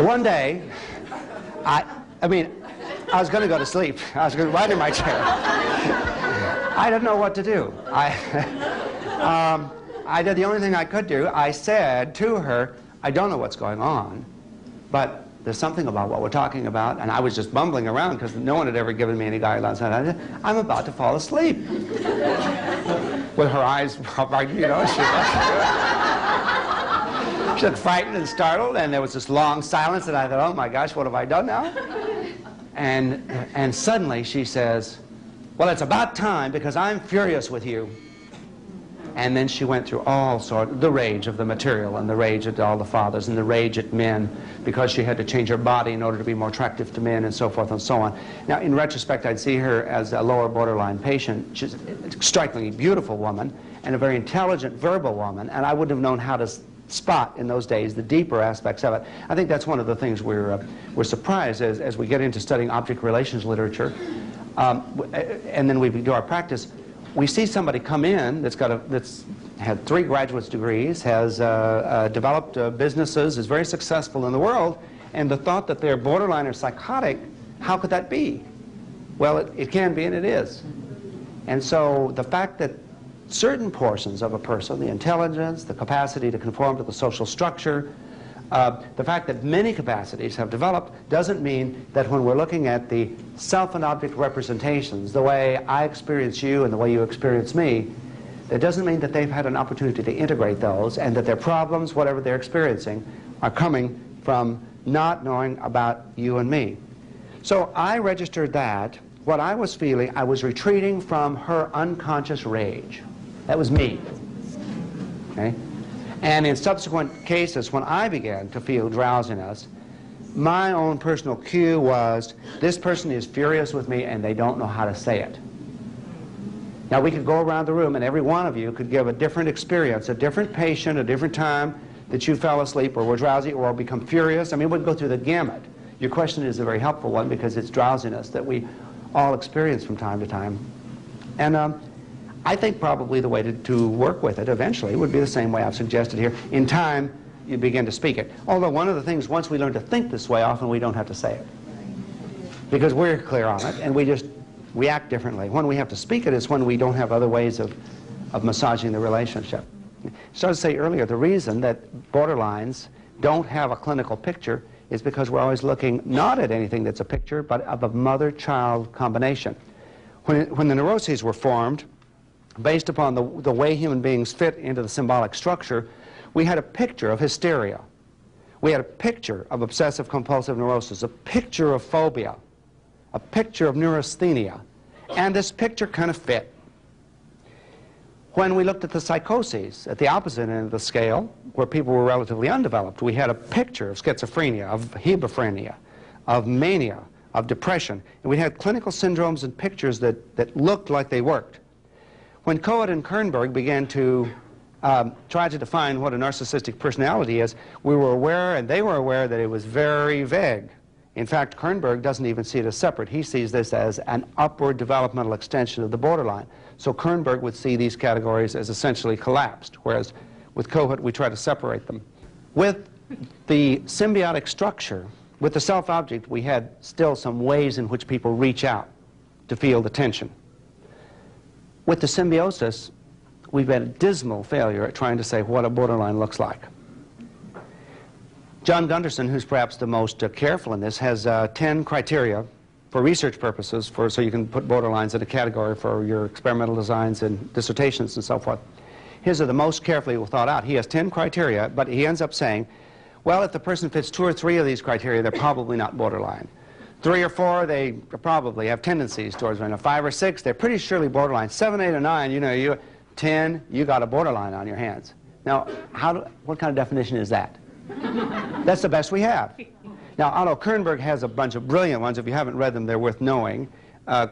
one day, I was going to go to sleep. I was going to right in my chair. I didn't know what to do. I did the only thing I could do. I said to her, I don't know what's going on, but there's something about what we're talking about, and I was just bumbling around because no one had ever given me any guidelines. I said, I'm about to fall asleep. With her eyes, you know, she looked frightened and startled, and there was this long silence, and I thought, oh my gosh, what have I done now? And suddenly she says, well, it's about time because I'm furious with you. And then she went through all sorts, the rage of the material, and the rage at all the fathers, and the rage at men, because she had to change her body in order to be more attractive to men, and so forth and so on. Now, in retrospect, I'd see her as a lower borderline patient. She's a strikingly beautiful woman, and a very intelligent verbal woman, and I wouldn't have known how to spot in those days the deeper aspects of it. I think that's one of the things we're surprised as we get into studying object relations literature, and then we do our practice. We see somebody come in that's had 3 graduate degrees, has developed businesses, is very successful in the world, and the thought that they're borderline or psychotic, how could that be? Well, it can be, and it is. And so the fact that certain portions of a person, the intelligence, the capacity to conform to the social structure, the fact that many capacities have developed doesn't mean that when we're looking at the self and object representations, the way I experience you and the way you experience me, that doesn't mean that they've had an opportunity to integrate those and that their problems, whatever they're experiencing, are coming from not knowing about you and me. So I registered that. What I was feeling, I was retreating from her unconscious rage. That was me. Okay? And in subsequent cases, when I began to feel drowsiness, my own personal cue was, this person is furious with me and they don't know how to say it. Now, we could go around the room and every one of you could give a different experience, a different patient, a different time that you fell asleep or were drowsy or become furious. I mean, we'd go through the gamut. Your question is a very helpful one because it's drowsiness that we all experience from time to time. And I think probably the way to work with it eventually would be the same way I've suggested here. In time, you begin to speak it. Although one of the things, once we learn to think this way, often we don't have to say it. Because we're clear on it, and we just react differently. When we have to speak it is when we don't have other ways of massaging the relationship. I started to say earlier, the reason that borderlines don't have a clinical picture is because we're always looking not at anything that's a picture, but of a mother-child combination. When the neuroses were formed, based upon the way human beings fit into the symbolic structure, we had a picture of hysteria. We had a picture of obsessive-compulsive neurosis, a picture of phobia, a picture of neurasthenia, and this picture kind of fit. When we looked at the psychoses, at the opposite end of the scale, where people were relatively undeveloped, we had a picture of schizophrenia, of hebephrenia, of mania, of depression, and we had clinical syndromes and pictures that looked like they worked. When Cohen and Kernberg began to try to define what a narcissistic personality is, we were aware, and they were aware, that it was very vague. In fact, Kernberg doesn't even see it as separate. He sees this as an upward developmental extension of the borderline. So Kernberg would see these categories as essentially collapsed, whereas with Cohen we try to separate them. With the symbiotic structure, with the self-object, we had still some ways in which people reach out to feel the tension. With the symbiosis, we've had a dismal failure at trying to say what a borderline looks like. John Gunderson, who's perhaps the most careful in this, has 10 criteria for research purposes, so you can put borderlines in a category for your experimental designs and dissertations and so forth. His are the most carefully thought out. He has 10 criteria, but he ends up saying, well, if the person fits 2 or 3 of these criteria, they're probably not borderline. 3 or 4, they probably have tendencies towards borderline. 5 or 6, they're pretty surely borderline. 7, 8, or 9, you know, 10, you got a borderline on your hands. Now, what kind of definition is that? That's the best we have. Now, Otto Kernberg has a bunch of brilliant ones. If you haven't read them, they're worth knowing.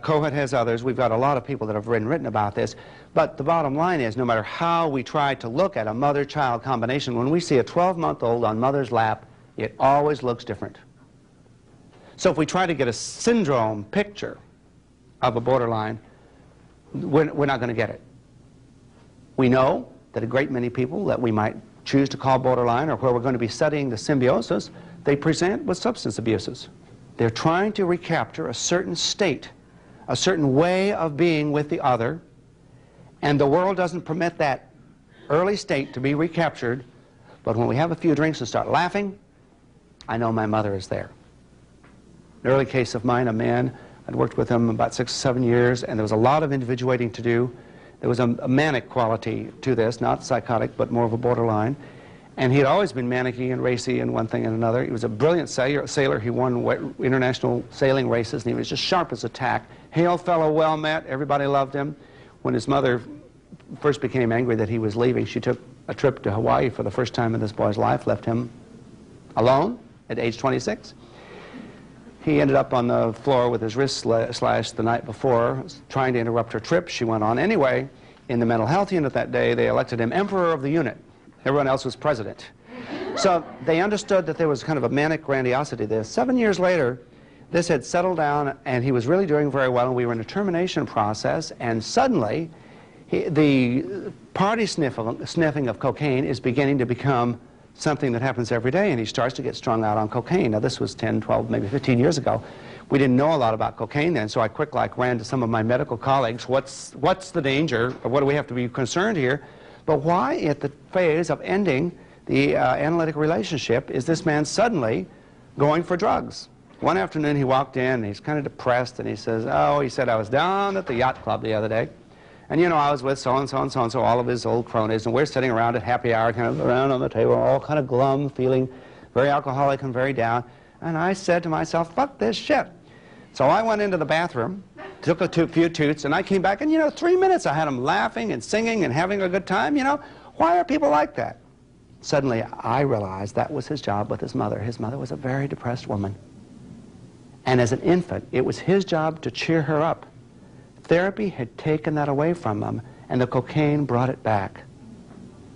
Cohen has others. We've got a lot of people that have written about this. But the bottom line is, no matter how we try to look at a mother-child combination, when we see a 12-month-old on mother's lap, it always looks different. So if we try to get a syndrome picture of a borderline, we're not going to get it. We know that a great many people that we might choose to call borderline, or where we're going to be studying the symbiosis, they present with substance abuses. They're trying to recapture a certain state, a certain way of being with the other, and the world doesn't permit that early state to be recaptured. But when we have a few drinks and start laughing, I know my mother is there. An early case of mine, a man, I'd worked with him about 6 or 7 years, and there was a lot of individuating to do. There was a manic quality to this, not psychotic, but more of a borderline. And he had always been manic-y and racy and one thing and another. He was a brilliant sailor. He won international sailing races, and he was just sharp as a tack. Hail fellow, well met. Everybody loved him. When his mother first became angry that he was leaving, she took a trip to Hawaii for the first time in this boy's life, left him alone at age 26. He ended up on the floor with his wrist slashed the night before, trying to interrupt her trip. She went on anyway. In the mental health unit that day, they elected him emperor of the unit. Everyone else was president. So they understood that there was kind of a manic grandiosity there. 7 years later, this had settled down, and he was really doing very well, and we were in a termination process, and suddenly the party sniffing of cocaine is beginning to become something that happens every day, and he starts to get strung out on cocaine. Now, this was 10, 12, maybe 15 years ago. We didn't know a lot about cocaine then, so I ran to some of my medical colleagues. What's the danger? What do we have to be concerned here? But why, at the phase of ending the analytic relationship, is this man suddenly going for drugs? One afternoon he walked in, and he's kind of depressed, and he says, oh, he said, I was down at the yacht club the other day, and you know, I was with so-and-so and so-and-so, all of his old cronies, and we're sitting around at happy hour, kind of around on the table, all kind of glum, feeling very alcoholic and very down. And I said to myself, fuck this shit. So I went into the bathroom, took a few toots, and I came back, and you know, 3 minutes I had him laughing and singing and having a good time. You know, why are people like that? Suddenly I realized that was his job with his mother. His mother was a very depressed woman. And as an infant, it was his job to cheer her up. Therapy had taken that away from him, and the cocaine brought it back.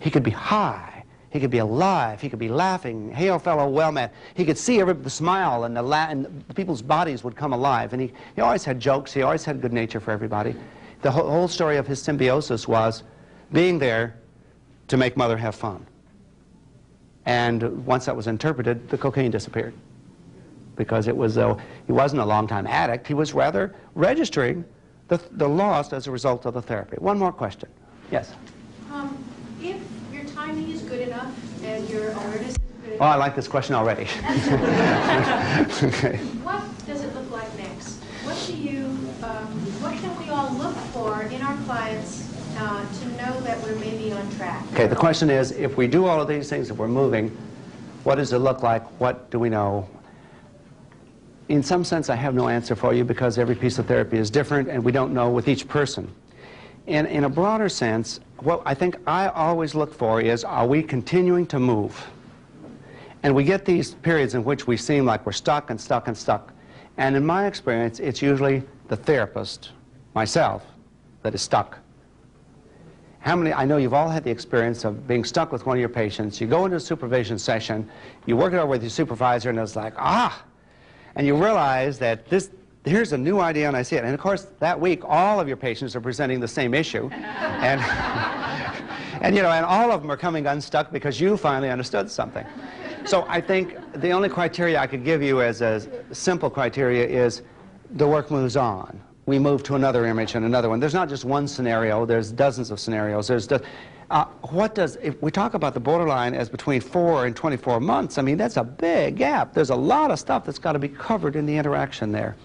He could be high, he could be alive, he could be laughing, hail fellow, well met. He could see the smile, and the people's bodies would come alive. And he always had jokes, he always had good nature for everybody. The whole story of his symbiosis was being there to make mother have fun. And once that was interpreted, the cocaine disappeared. Because it was, he wasn't a long-time addict, he was rather registering the loss as a result of the therapy. One more question. Yes? If your timing is good enough and your awareness is good Oh, I like this question already. Okay. What does it look like next? What can we all look for in our clients to know that we're maybe on track? Okay, the question is, if we do all of these things, if we're moving, what does it look like? What do we know? In some sense, I have no answer for you because every piece of therapy is different and we don't know with each person. In a broader sense, what I think I always look for is, are we continuing to move? And we get these periods in which we seem like we're stuck and stuck and stuck. And in my experience, it's usually the therapist, myself, that is stuck. How many, I know you've all had the experience of being stuck with one of your patients. You go into a supervision session, you work it over with your supervisor, and it's like, ah! And you realize that here's a new idea, and I see it. And of course, that week, all of your patients are presenting the same issue. And, and all of them are coming unstuck because you finally understood something. So I think the only criteria I could give you as a simple criteria is the work moves on. We move to another image and another one. There's not just one scenario. There's dozens of scenarios. If we talk about the borderline as between 4 and 24 months, I mean, that's a big gap. There's a lot of stuff that's got to be covered in the interaction there.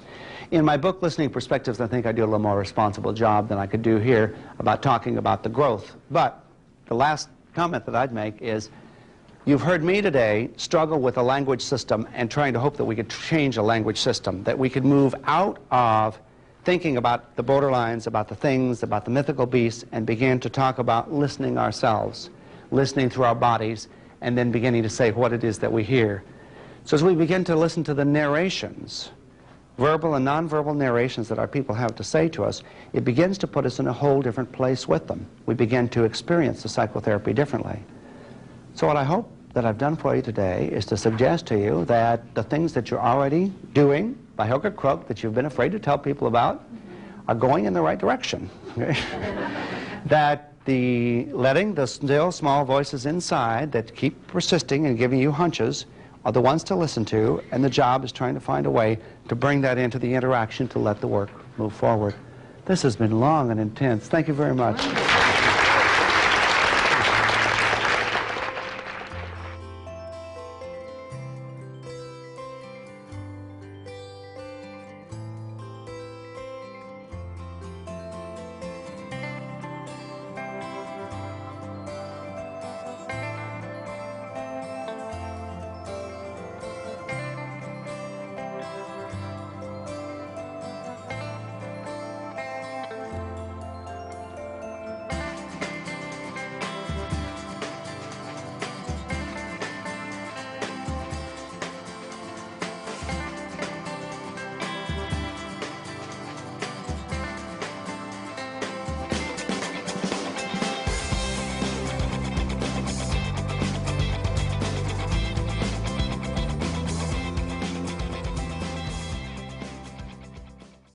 In my book, Listening Perspectives, I think I do a little more responsible job than I could do here about talking about the growth. But the last comment that I'd make is, you've heard me today struggle with a language system and trying to hope that we could change a language system, that we could move out of thinking about the borderlines, about the things, about the mythical beasts, and begin to talk about listening ourselves, listening through our bodies, and then beginning to say what it is that we hear. So as we begin to listen to the narrations, verbal and nonverbal narrations that our people have to say to us, it begins to put us in a whole different place with them. We begin to experience the psychotherapy differently. So what I hope that I've done for you today is to suggest to you that the things that you're already doing by hook or crook that you've been afraid to tell people about are going in the right direction. Okay? That letting the still small voices inside that keep persisting and giving you hunches are the ones to listen to, and the job is trying to find a way to bring that into the interaction to let the work move forward. This has been long and intense. Thank you very much.